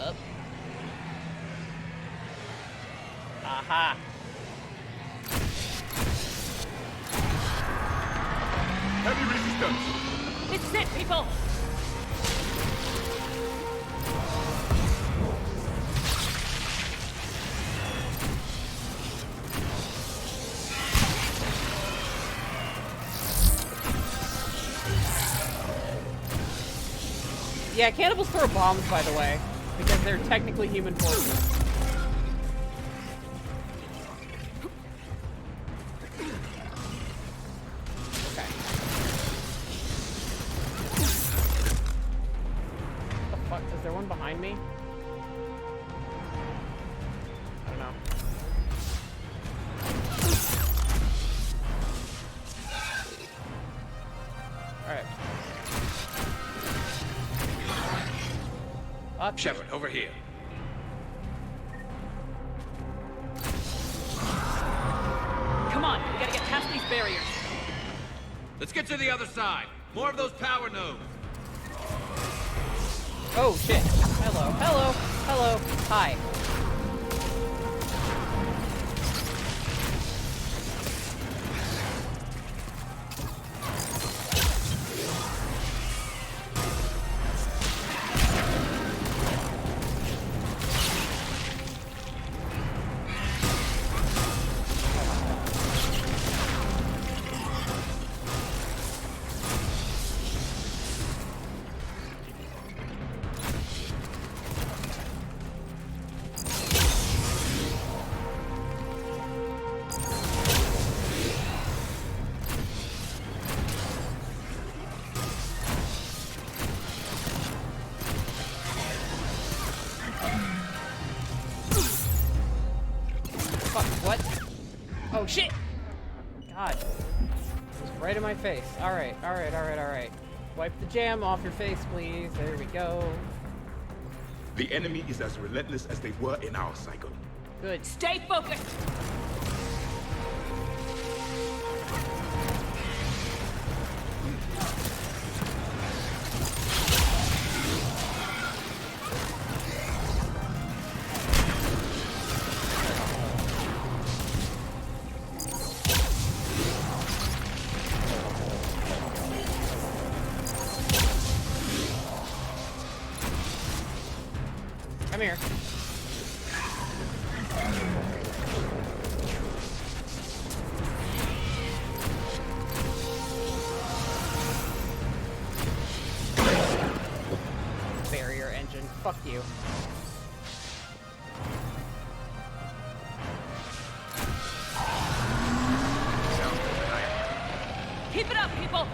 [SPEAKER 1] Up. Aha.
[SPEAKER 16] Heavy resistance.
[SPEAKER 2] This is it, people!
[SPEAKER 1] Yeah, cannibals throw bombs, by the way, because they're technically human forces. Okay. What the fuck? Is there one behind me? I don't know. Alright.
[SPEAKER 23] Shepard, over here.
[SPEAKER 2] Come on, we gotta get past these barriers.
[SPEAKER 23] Let's get to the other side. More of those power nodes.
[SPEAKER 1] Oh shit. Hello. Hello. Hello. Hi. What? Oh shit! God. It was right in my face. Alright, alright, alright, alright. Wipe the jam off your face, please. There we go.
[SPEAKER 7] The enemy is as relentless as they were in our cycle.
[SPEAKER 1] Good.
[SPEAKER 2] Stay focused!
[SPEAKER 1] Come here. Barrier engine. Fuck you.
[SPEAKER 2] Keep it up, people!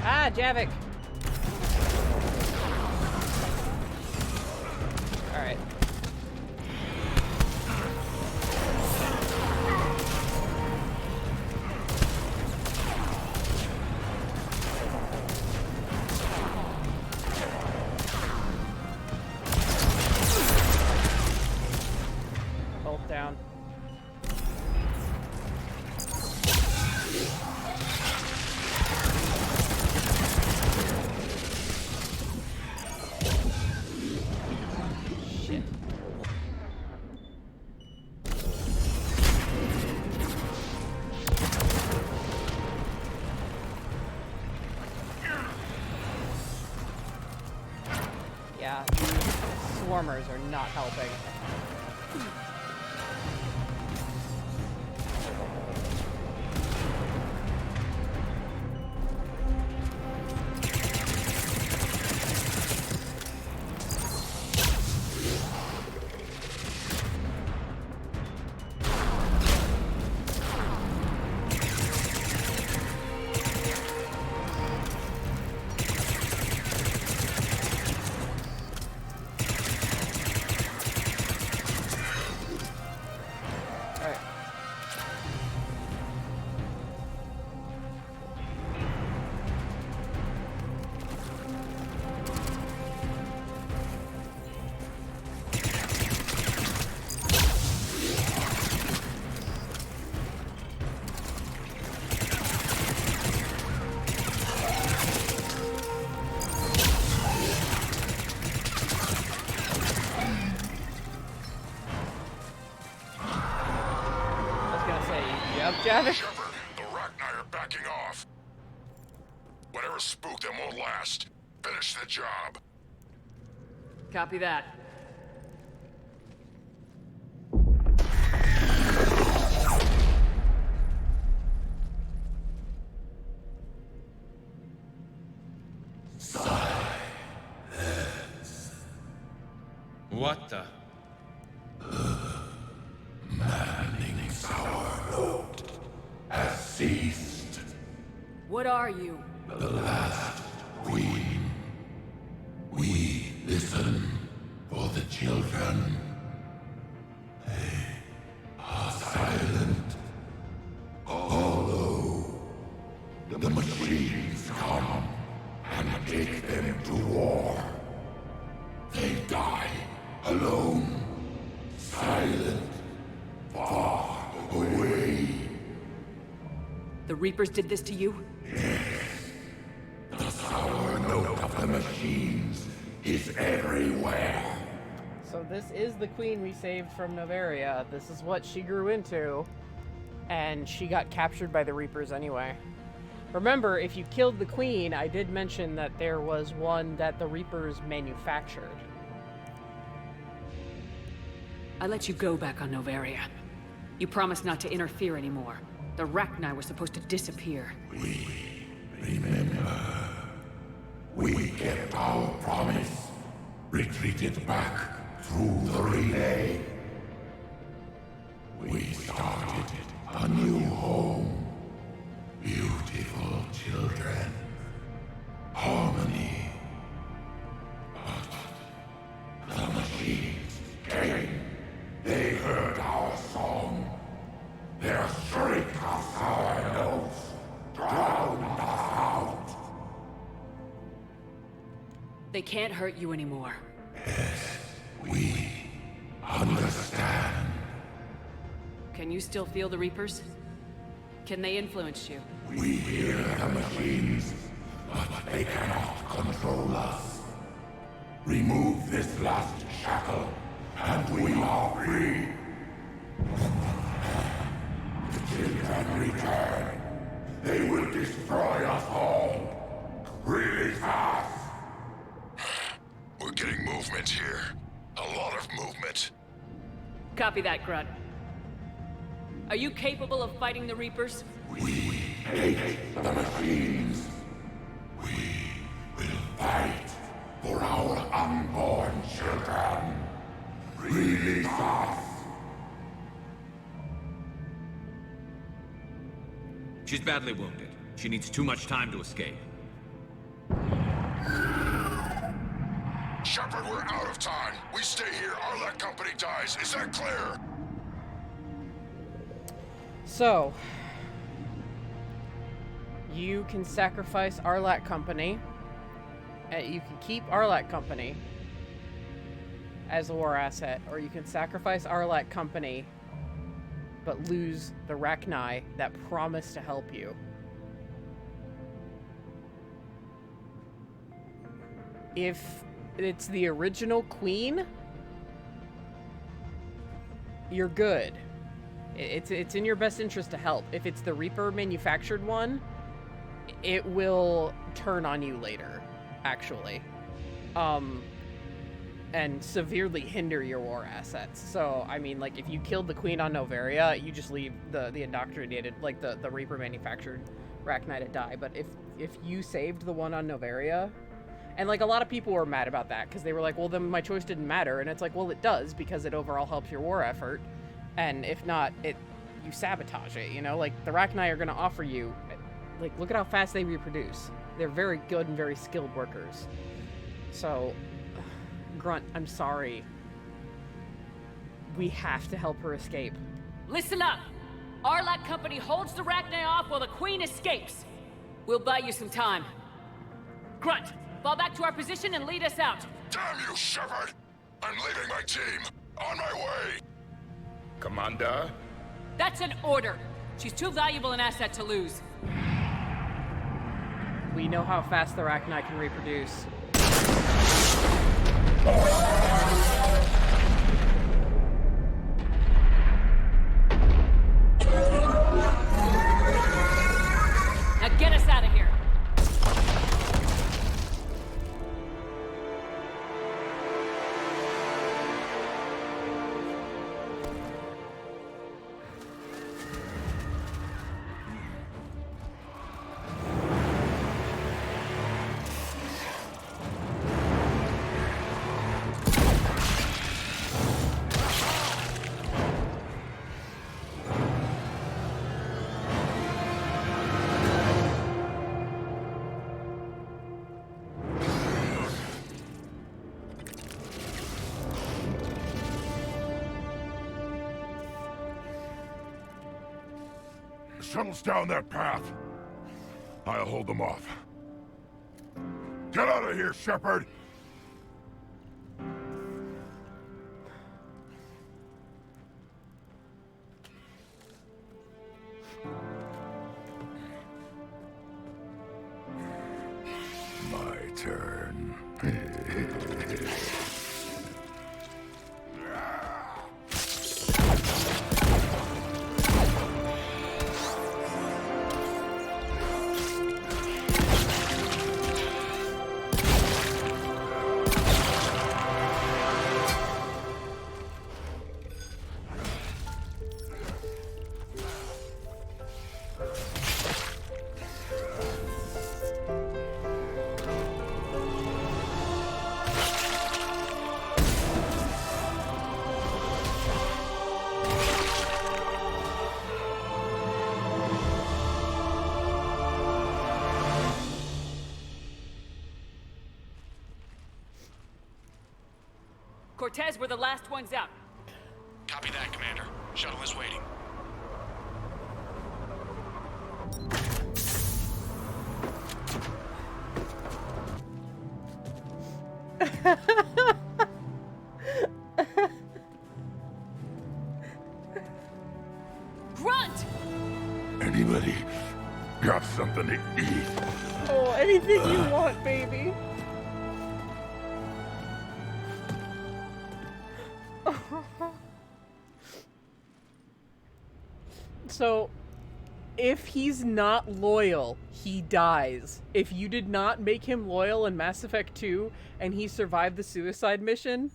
[SPEAKER 1] Ah, Javik. Alright. Bolt down. Yeah, these swarmers are not helping.
[SPEAKER 16] Shepard, the Rachni are backing off. Whatever spooked them won't last. Finish the job.
[SPEAKER 2] Copy that.
[SPEAKER 23] What the?
[SPEAKER 4] Manning's our load has ceased.
[SPEAKER 2] What are you?
[SPEAKER 4] The last queen. We listen for the children. They are silent. Although the machines come and take them to war, they die alone, silent, far away.
[SPEAKER 2] The Reapers did this to you?
[SPEAKER 4] Yes. The sour note of the machines is everywhere.
[SPEAKER 1] So this is the queen we saved from Noveria. This is what she grew into. And she got captured by the Reapers anyway. Remember, if you killed the queen, I did mention that there was one that the Reapers manufactured.
[SPEAKER 2] I let you go back on Noveria. You promised not to interfere anymore. The Rachni were supposed to disappear.
[SPEAKER 4] We remember. We kept our promise. Retreated back through the relay. We started a new home. Beautiful children. Harmony. But the machines came. They heard our song. Their shriek of sour notes drowned us out.
[SPEAKER 2] They can't hurt you anymore.
[SPEAKER 4] Yes, we understand.
[SPEAKER 2] Can you still feel the Reapers? Can they influence you?
[SPEAKER 4] We hear the machines, but they cannot control us. Remove this last shackle, and we are free. The children return. They will destroy us all. Release us.
[SPEAKER 16] We're getting movement here. A lot of movement.
[SPEAKER 2] Copy that, Grunt. Are you capable of fighting the Reapers?
[SPEAKER 4] We hate the machines. We will fight for our unborn children. Release us.
[SPEAKER 23] She's badly wounded. She needs too much time to escape.
[SPEAKER 16] Shepard, we're out of time. We stay here, Arlec Company dies. Is that clear?
[SPEAKER 1] So, you can sacrifice Arlec Company. You can keep Arlec Company as a war asset, or you can sacrifice Arlec Company but lose the Rachni that promise to help you. If it's the original queen, you're good. It's in your best interest to help. If it's the Reaper manufactured one, it will turn on you later, actually. and severely hinder your war assets. So, I mean, like, if you killed the queen on Novaria, you just leave the indoctrinated, like, the Reaper manufactured Rachni to die. But if you saved the one on Novaria, and, like, a lot of people were mad about that, because they were like, well, then my choice didn't matter. And it's like, well, it does, because it overall helps your war effort. And if not, you sabotage it, you know? Like, the Rachni are going to offer you, like, look at how fast they reproduce. They're very good and very skilled workers. So, Grunt, I'm sorry. We have to help her escape.
[SPEAKER 2] Listen up! Arlac Company holds the Rachni off while the Queen escapes. We'll buy you some time. Grunt, fall back to our position and lead us out.
[SPEAKER 4] Damn you, Shepard! I'm leaving my team. On my way.
[SPEAKER 7] Commander?
[SPEAKER 2] That's an order. She's too valuable an asset to lose.
[SPEAKER 1] We know how fast the Rachni can reproduce.
[SPEAKER 2] Now get us out of here.
[SPEAKER 16] Shuttles down that path. I'll hold them off. Get out of here, Shepard! My turn.
[SPEAKER 2] Cortez, we're the last ones out.
[SPEAKER 10] Copy that, Commander. Shuttle is waiting.
[SPEAKER 2] Grunt!
[SPEAKER 16] Anybody got something to eat?
[SPEAKER 1] Oh, anything you want, baby. So, if he's not loyal, he dies. If you did not make him loyal in Mass Effect 2 and he survived the suicide mission,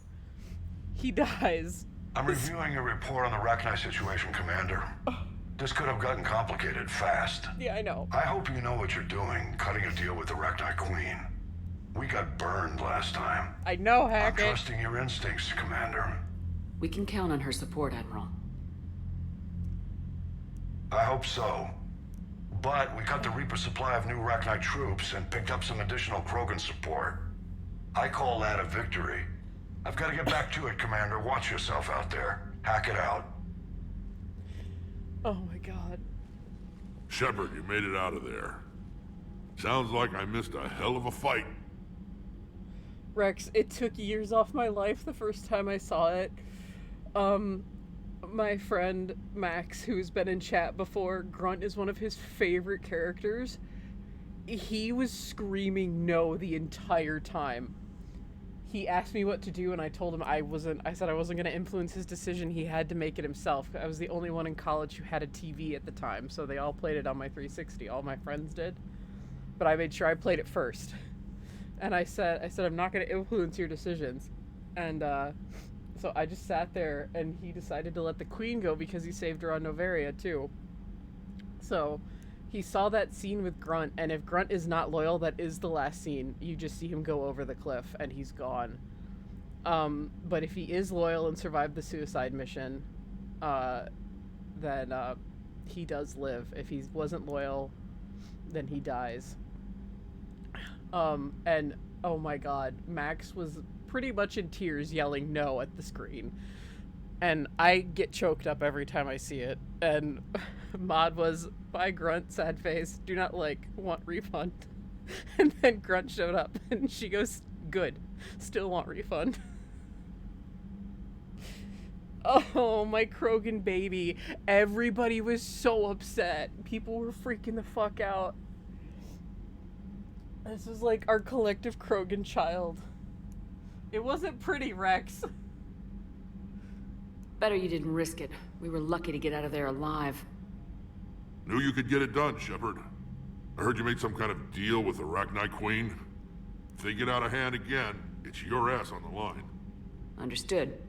[SPEAKER 1] he dies.
[SPEAKER 8] I'm reviewing your report on the Rachni situation, Commander. This could have gotten complicated fast.
[SPEAKER 1] Yeah, I know.
[SPEAKER 8] I hope you know what you're doing, cutting a deal with the Rachni Queen. We got burned last time.
[SPEAKER 1] I know, Hackett.
[SPEAKER 8] I'm trusting your instincts, Commander.
[SPEAKER 3] We can count on her support, Admiral.
[SPEAKER 8] I hope so. But we cut the Reaper supply of new Rachni troops and picked up some additional Krogan support. I call that a victory. I've got to get back to it, Commander. Watch yourself out there. Hack it out.
[SPEAKER 1] Oh my god.
[SPEAKER 16] Shepard, you made it out of there. Sounds like I missed a hell of a fight.
[SPEAKER 1] Rex, it took years off my life the first time I saw it. My friend Max, who's been in chat before, Grunt is one of his favorite characters. He was screaming no the entire time. He asked me what to do and I told him I said I wasn't going to influence his decision. He had to make it himself. I was the only one in college who had a TV at the time, so they all played it on my 360. All my friends did. But I made sure I played it first. And I said I'm not going to influence your decisions. And so I just sat there, and he decided to let the queen go because he saved her on Novaria too. So he saw that scene with Grunt, and if Grunt is not loyal, that is the last scene. You just see him go over the cliff, and he's gone. But if he is loyal and survived the suicide mission, then he does live. If he wasn't loyal, then he dies. And oh my god, Max was pretty much in tears yelling no at the screen. And I get choked up every time I see it. And Maud was, bye Grunt, sad face, do not want refund. And then Grunt showed up and she goes, good, still want refund. Oh, my Krogan baby. Everybody was so upset. People were freaking the fuck out. This was like our collective Krogan child. It wasn't pretty, Rex.
[SPEAKER 2] Better you didn't risk it. We were lucky to get out of there alive.
[SPEAKER 16] Knew you could get it done, Shepard. I heard you made some kind of deal with the Arachnite Queen. If they get out of hand again, it's your ass on the line.
[SPEAKER 2] Understood.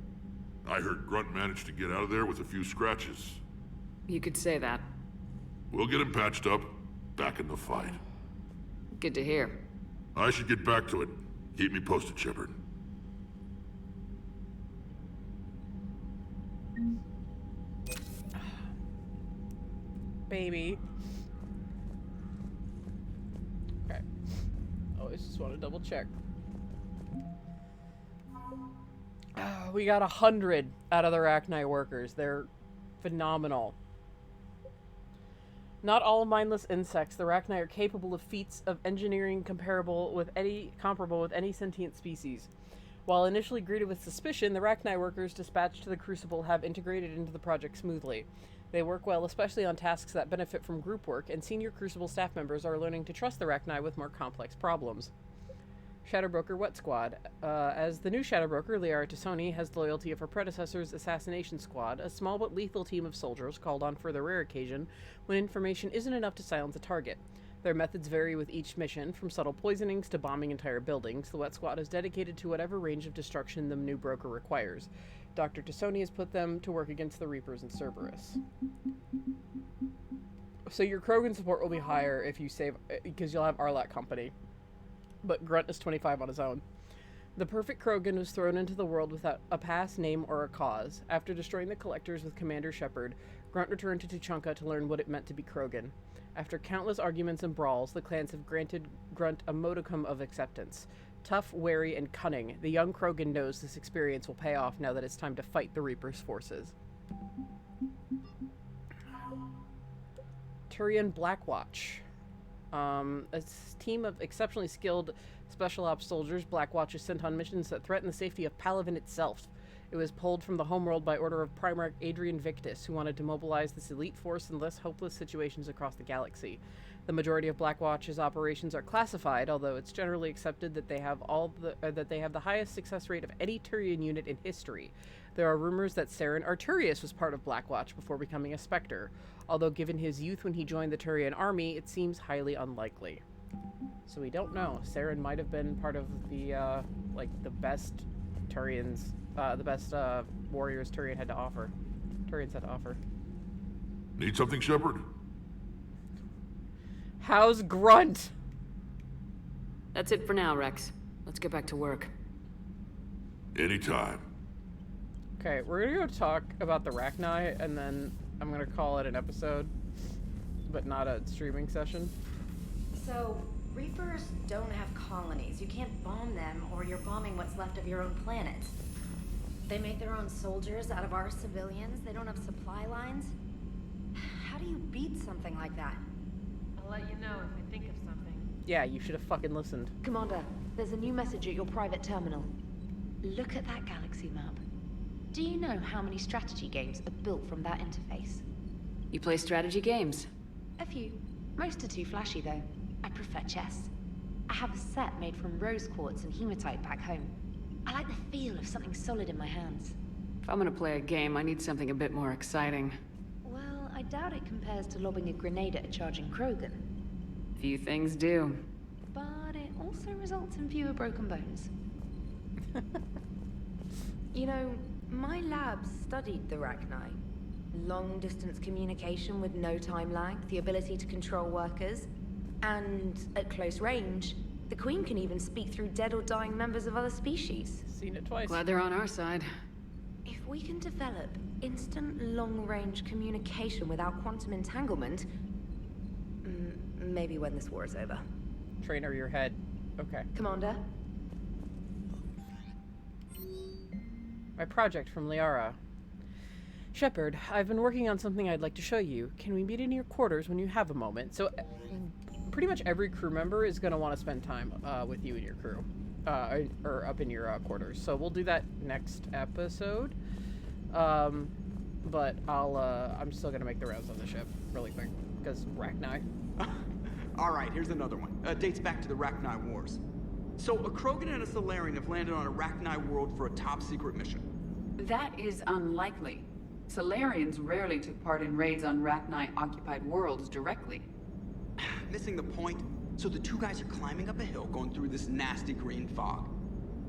[SPEAKER 16] I heard Grunt managed to get out of there with a few scratches.
[SPEAKER 2] You could say that.
[SPEAKER 16] We'll get him patched up, back in the fight.
[SPEAKER 2] Good to hear.
[SPEAKER 16] I should get back to it. Keep me posted, Shepard.
[SPEAKER 1] Baby. Okay. Always just want to double check. We got 100 out of the Arachnite workers. They're phenomenal. Not all mindless insects, the Arachnite are capable of feats of engineering comparable with any sentient species. While initially greeted with suspicion, the Arachnite workers dispatched to the Crucible have integrated into the project smoothly. They work well, especially on tasks that benefit from group work, and senior Crucible staff members are learning to trust the Arachnite with more complex problems. Shadowbroker Wet Squad. As the new Shadowbroker, Liara Tassoni has the loyalty of her predecessor's Assassination Squad, a small but lethal team of soldiers called on for the rare occasion when information isn't enough to silence a target. Their methods vary with each mission, from subtle poisonings to bombing entire buildings. The Wet Squad is dedicated to whatever range of destruction the new broker requires. Dr. Tassoni has put them to work against the Reapers in Cerberus. So your Krogan support will be higher if you save, because you'll have Arlat company. But Grunt is 25 on his own. The perfect Krogan was thrown into the world without a past, name, or a cause. After destroying the Collectors with Commander Shepard, Grunt returned to Tuchanka to learn what it meant to be Krogan. After countless arguments and brawls, the clans have granted Grunt a modicum of acceptance. Tough, wary, and cunning, the young Krogan knows this experience will pay off now that it's time to fight the Reaper's forces. Turian Blackwatch. A team of exceptionally skilled special ops soldiers, Blackwatch is sent on missions that threaten the safety of Palaven itself. It was pulled from the homeworld by order of Primarch Adrian Victus, who wanted to mobilize this elite force in less hopeless situations across the galaxy. The majority of Blackwatch's operations are classified, although it's generally accepted that they have the highest success rate of any Turian unit in history. There are rumors that Saren Arturius was part of Blackwatch before becoming a Spectre, although given his youth when he joined the Turian army, it seems highly unlikely. So we don't know. Saren might have been part of the the best Turians, the best warriors Turians had to offer.
[SPEAKER 16] Need something, Shepard?
[SPEAKER 1] How's Grunt?
[SPEAKER 2] That's it for now, Rex. Let's get back to work.
[SPEAKER 16] Anytime.
[SPEAKER 1] Okay, we're gonna go talk about the Arachnite, and then I'm gonna call it an episode, but not a streaming session.
[SPEAKER 13] So, Reapers don't have colonies. You can't bomb them, or you're bombing what's left of your own planet. They make their own soldiers out of our civilians. They don't have supply lines. How do you beat something like that?
[SPEAKER 15] I'll let you know if I think of something.
[SPEAKER 1] Yeah, you should have fucking listened.
[SPEAKER 19] Commander, there's a new message at your private terminal. Look at that galaxy map. Do you know how many strategy games are built from that interface?
[SPEAKER 2] You play strategy games?
[SPEAKER 19] A few. Most are too flashy, though. I prefer chess. I have a set made from rose quartz and hematite back home. I like the feel of something solid in my hands.
[SPEAKER 2] If I'm gonna play a game, I need something a bit more exciting.
[SPEAKER 19] Well, I doubt it compares to lobbing a grenade at a charging Krogan.
[SPEAKER 2] Few things do.
[SPEAKER 19] But it also results in fewer broken bones.
[SPEAKER 11] You know, my lab studied the Rachni. Long-distance communication with no time lag, the ability to control workers, and at close range, the Queen can even speak through dead or dying members of other species.
[SPEAKER 1] Seen it twice.
[SPEAKER 2] Glad they're on our side.
[SPEAKER 11] If we can develop instant long-range communication without quantum entanglement, maybe when this war is over.
[SPEAKER 1] Trainer your head. Okay.
[SPEAKER 11] Commander?
[SPEAKER 1] My project from Liara. Shepard, I've been working on something I'd like to show you. Can we meet in your quarters when you have a moment? So, pretty much every crew member is going to want to spend time with you and your crew. Or up in your quarters. So we'll do that next episode. But I'm still going to make the rounds on the ship really quick. Because Rachni.
[SPEAKER 17] Alright, here's another one. Dates back to the Rachni Wars. So, a Krogan and a Salarian have landed on a Rachni world for a top-secret mission.
[SPEAKER 3] That is unlikely. Salarians rarely took part in raids on Rachni-occupied worlds directly.
[SPEAKER 17] Missing the point? So the two guys are climbing up a hill going through this nasty green fog.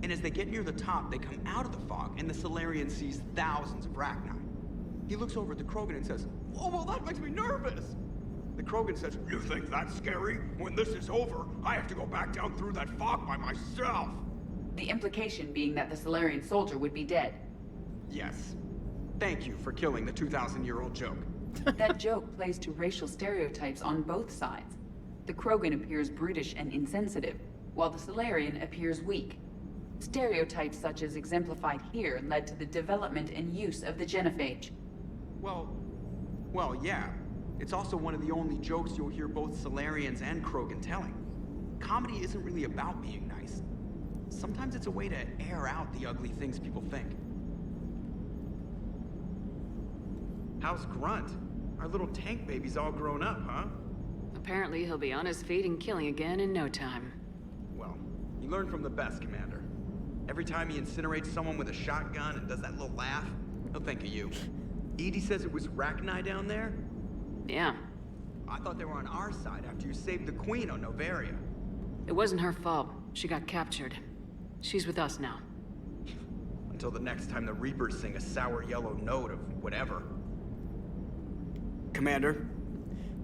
[SPEAKER 17] And as they get near the top, they come out of the fog, and the Salarian sees thousands of Rachni. He looks over at the Krogan and says, "Oh, well, that makes me nervous!" The Krogan says, "You think that's scary? When this is over, I have to go back down through that fog by myself!"
[SPEAKER 3] The implication being that the Salarian soldier would be dead.
[SPEAKER 17] Yes. Thank you for killing the 2,000-year-old joke.
[SPEAKER 3] That joke plays to racial stereotypes on both sides. The Krogan appears brutish and insensitive, while the Salarian appears weak. Stereotypes such as exemplified here led to the development and use of the genophage.
[SPEAKER 17] Well, yeah. It's also one of the only jokes you'll hear both Salarians and Krogan telling. Comedy isn't really about being nice. Sometimes it's a way to air out the ugly things people think. How's Grunt? Our little tank baby's all grown up, huh?
[SPEAKER 2] Apparently he'll be on his feet and killing again in no time.
[SPEAKER 17] Well, you learn from the best, Commander. Every time he incinerates someone with a shotgun and does that little laugh, he'll think of you. Edie says it was Rachni down there?
[SPEAKER 2] Yeah.
[SPEAKER 17] I thought they were on our side after you saved the Queen on Novaria.
[SPEAKER 2] It wasn't her fault. She got captured. She's with us now.
[SPEAKER 17] Until the next time the Reapers sing a sour yellow note of whatever. Commander?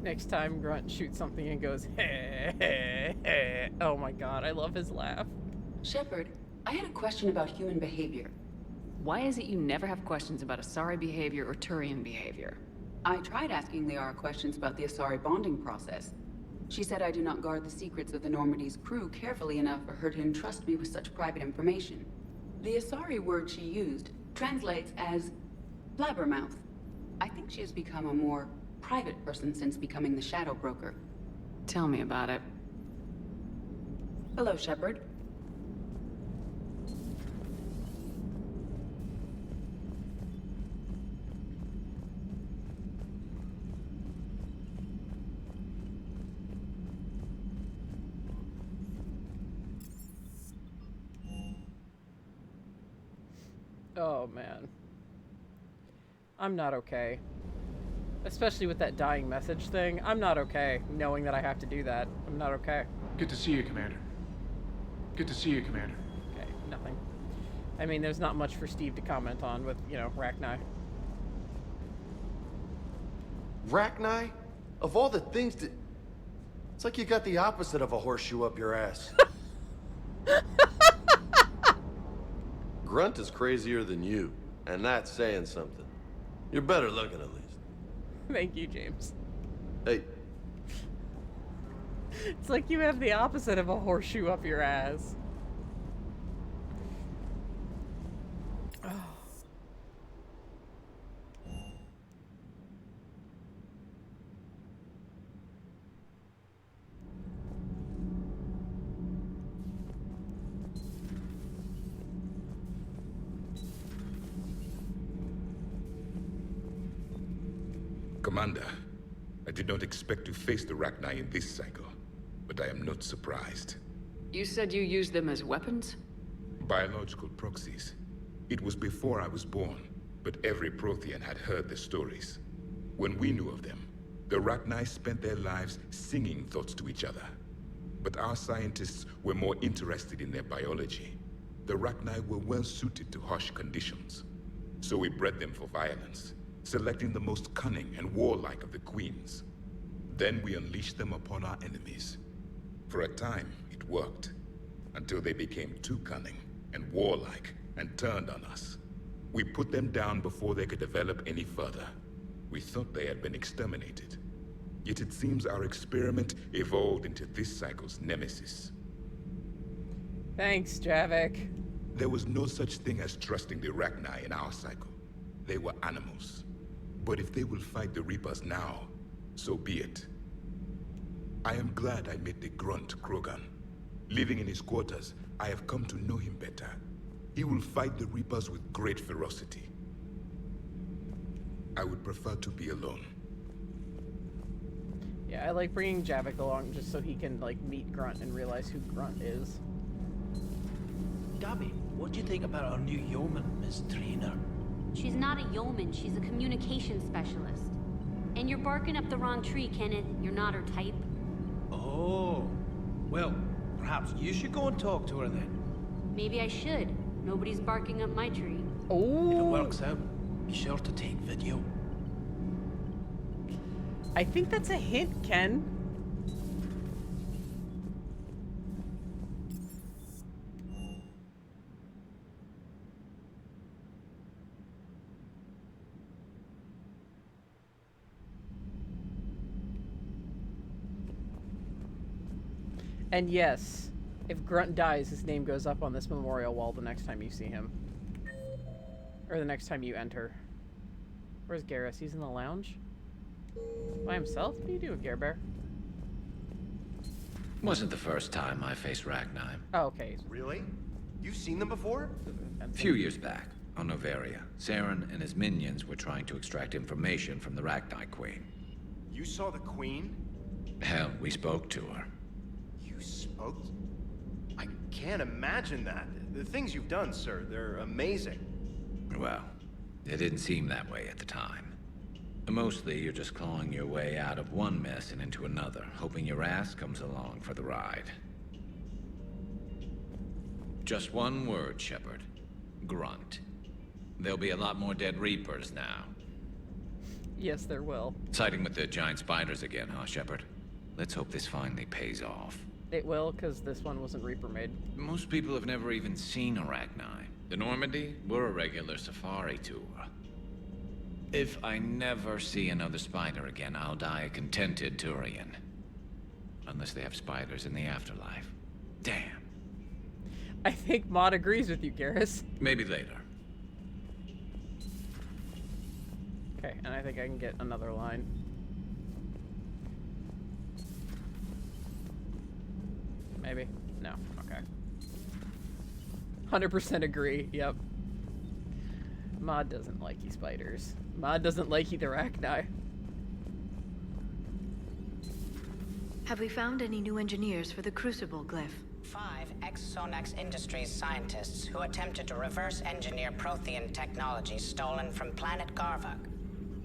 [SPEAKER 1] Next time Grunt shoots something and goes, hey, hey, hey. Oh my god, I love his laugh.
[SPEAKER 3] Shepard, I had a question about human behavior.
[SPEAKER 2] Why is it you never have questions about Asari behavior or Turian behavior?
[SPEAKER 3] I tried asking Liara questions about the Asari bonding process. She said I do not guard the secrets of the Normandy's crew carefully enough for her to entrust me with such private information. The Asari word she used translates as blabbermouth. I think she has become a more private person since becoming the Shadow Broker.
[SPEAKER 2] Tell me about it.
[SPEAKER 3] Hello, Shepard.
[SPEAKER 1] Oh man. I'm not okay. Especially with that dying message thing. I'm not okay knowing that I have to do that. I'm not okay.
[SPEAKER 5] Good to see you, Commander. Good to see you, Commander.
[SPEAKER 1] Okay, nothing. I mean, there's not much for Steve to comment on with, you know, Rachni.
[SPEAKER 9] Rachni? Of all the things that... It's like you got the opposite of a horseshoe up your ass. Grunt is crazier than you, and that's saying something. You're better looking, at least.
[SPEAKER 1] Thank you, James.
[SPEAKER 9] Hey.
[SPEAKER 1] It's like you have the opposite of a horseshoe up your ass. Oh.
[SPEAKER 7] Commander, I did not expect to face the Rachni in this cycle, but I am not surprised.
[SPEAKER 2] You said you used them as weapons?
[SPEAKER 7] Biological proxies. It was before I was born, but every Prothean had heard the stories. When we knew of them, the Rachni spent their lives singing thoughts to each other. But our scientists were more interested in their biology. the Rachni were well suited to harsh conditions. So we bred them for violence, selecting the most cunning and warlike of the queens. Then we unleashed them upon our enemies. For a time, it worked, until they became too cunning and warlike and turned on us. We put them down before they could develop any further. We thought they had been exterminated. Yet it seems our experiment evolved into this cycle's nemesis.
[SPEAKER 1] Thanks, Javik.
[SPEAKER 7] There was no such thing as trusting the Rachni in our cycle. They were animals. But if they will fight the Reapers now, so be it. I am glad I met the grunt Krogan. Living in his quarters, I have come to know him better. He will fight the Reapers with great ferocity. I would prefer to be alone.
[SPEAKER 1] Yeah, I like bringing Javik along just so he can, like, meet Grunt and realize who Grunt is.
[SPEAKER 12] Gabby, what do you think about our new yeoman, Miss Trainer?
[SPEAKER 20] She's not a yeoman, she's a communication specialist. And you're barking up the wrong tree, Kenneth. You're not her type.
[SPEAKER 12] Oh. Well, perhaps you should go and talk to her then.
[SPEAKER 20] Maybe I should. Nobody's barking up my tree.
[SPEAKER 1] Oh.
[SPEAKER 12] If it works out, be sure to take video.
[SPEAKER 1] I think that's a hint, Ken. And yes, if Grunt dies, his name goes up on this memorial wall the next time you see him. Or the next time you enter. Where's Garrus? He's in the lounge? By himself? What do you do with Gare Bear?
[SPEAKER 23] Wasn't the first time I faced Rachni.
[SPEAKER 1] Oh, okay.
[SPEAKER 14] Really? You've seen them before?
[SPEAKER 23] A few years back, on Noveria, Saren and his minions were trying to extract information from the Rachni Queen.
[SPEAKER 14] You saw the Queen?
[SPEAKER 23] Hell, we spoke to her.
[SPEAKER 14] You spoke? I can't imagine that. The things you've done, sir, they're amazing.
[SPEAKER 23] Well, it didn't seem that way at the time. Mostly, you're just clawing your way out of one mess and into another, hoping your ass comes along for the ride. Just one word, Shepard. Grunt. There'll be a lot more dead Reapers now.
[SPEAKER 1] Yes, there will.
[SPEAKER 23] Siding with the giant spiders again, huh, Shepard? Let's hope this finally pays off.
[SPEAKER 1] It will, because this one wasn't Reaper made.
[SPEAKER 23] Most people have never even seen Arachni. The Normandy, we're a regular safari tour. If I never see another spider again, I'll die a contented Turian. Unless they have spiders in the afterlife. Damn.
[SPEAKER 1] I think Maud agrees with you, Garrus.
[SPEAKER 23] Maybe later.
[SPEAKER 1] Okay, and I think I can get another line. Maybe? No. Okay. 100% agree. Yep. Maud doesn't like you spiders. Maud doesn't like you the Rachni.
[SPEAKER 19] Have we found any new engineers for the Crucible glyph?
[SPEAKER 22] 5 ex-Sonax Industries scientists who attempted to reverse engineer Prothean technology stolen from planet Garvug.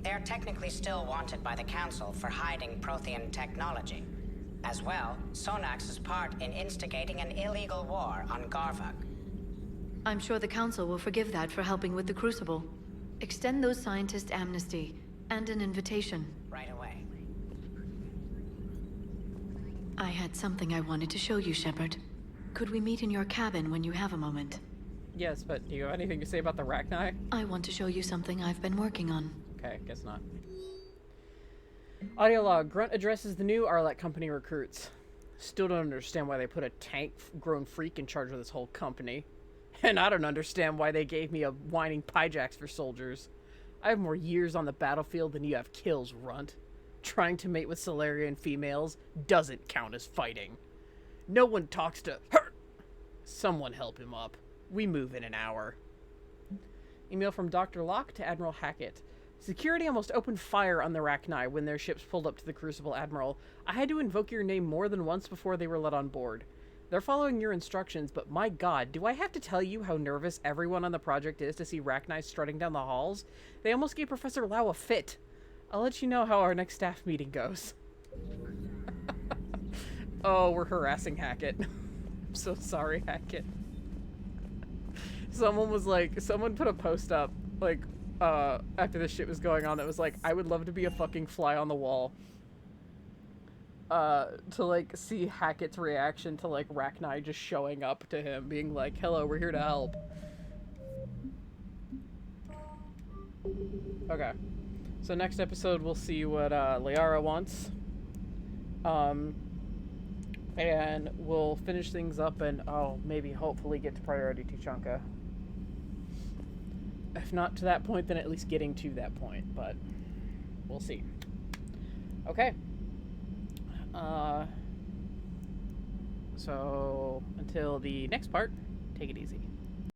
[SPEAKER 22] They are technically still wanted by the Council for hiding Prothean technology. As well, Sonax's part in instigating an illegal war on Garvug.
[SPEAKER 19] I'm sure the Council will forgive that for helping with the Crucible. Extend those scientists amnesty and an invitation.
[SPEAKER 22] Right away.
[SPEAKER 19] I had something I wanted to show you, Shepard. Could we meet in your cabin when you have a moment?
[SPEAKER 1] Yes, but do you have anything to say about the Rachni?
[SPEAKER 19] I want to show you something I've been working on.
[SPEAKER 1] Okay, guess not. Audio log. Grunt addresses the new Arlec company recruits. Still don't understand why they put a tank-grown freak in charge of this whole company. And I don't understand why they gave me a whining Pyjax for soldiers. I have more years on the battlefield than you have kills, Runt. Trying to mate with Solarian females doesn't count as fighting. No one talks to her. Someone help him up. We move in an hour. Email from Dr. Locke to Admiral Hackett. Security almost opened fire on the Rachni when their ships pulled up to the Crucible, Admiral. I had to invoke your name more than once before they were let on board. They're following your instructions, but my god, do I have to tell you how nervous everyone on the project is to see Rachni strutting down the halls? They almost gave Professor Lau a fit. I'll let you know how our next staff meeting goes. Oh, we're harassing Hackett. I'm so sorry, Hackett. someone was like, someone put a post up, like, after this shit was going on that was like, I would love to be a fucking fly on the wall. To, like, see Hackett's reaction to, like, Rachni just showing up to him, being like, hello, we're here to help. Okay. So next episode, we'll see what, Liara wants. And we'll finish things up and, maybe hopefully get to Priority Tuchanka. If not to that point, then at least getting to that point, but we'll see. Okay. So, until the next part, take it easy.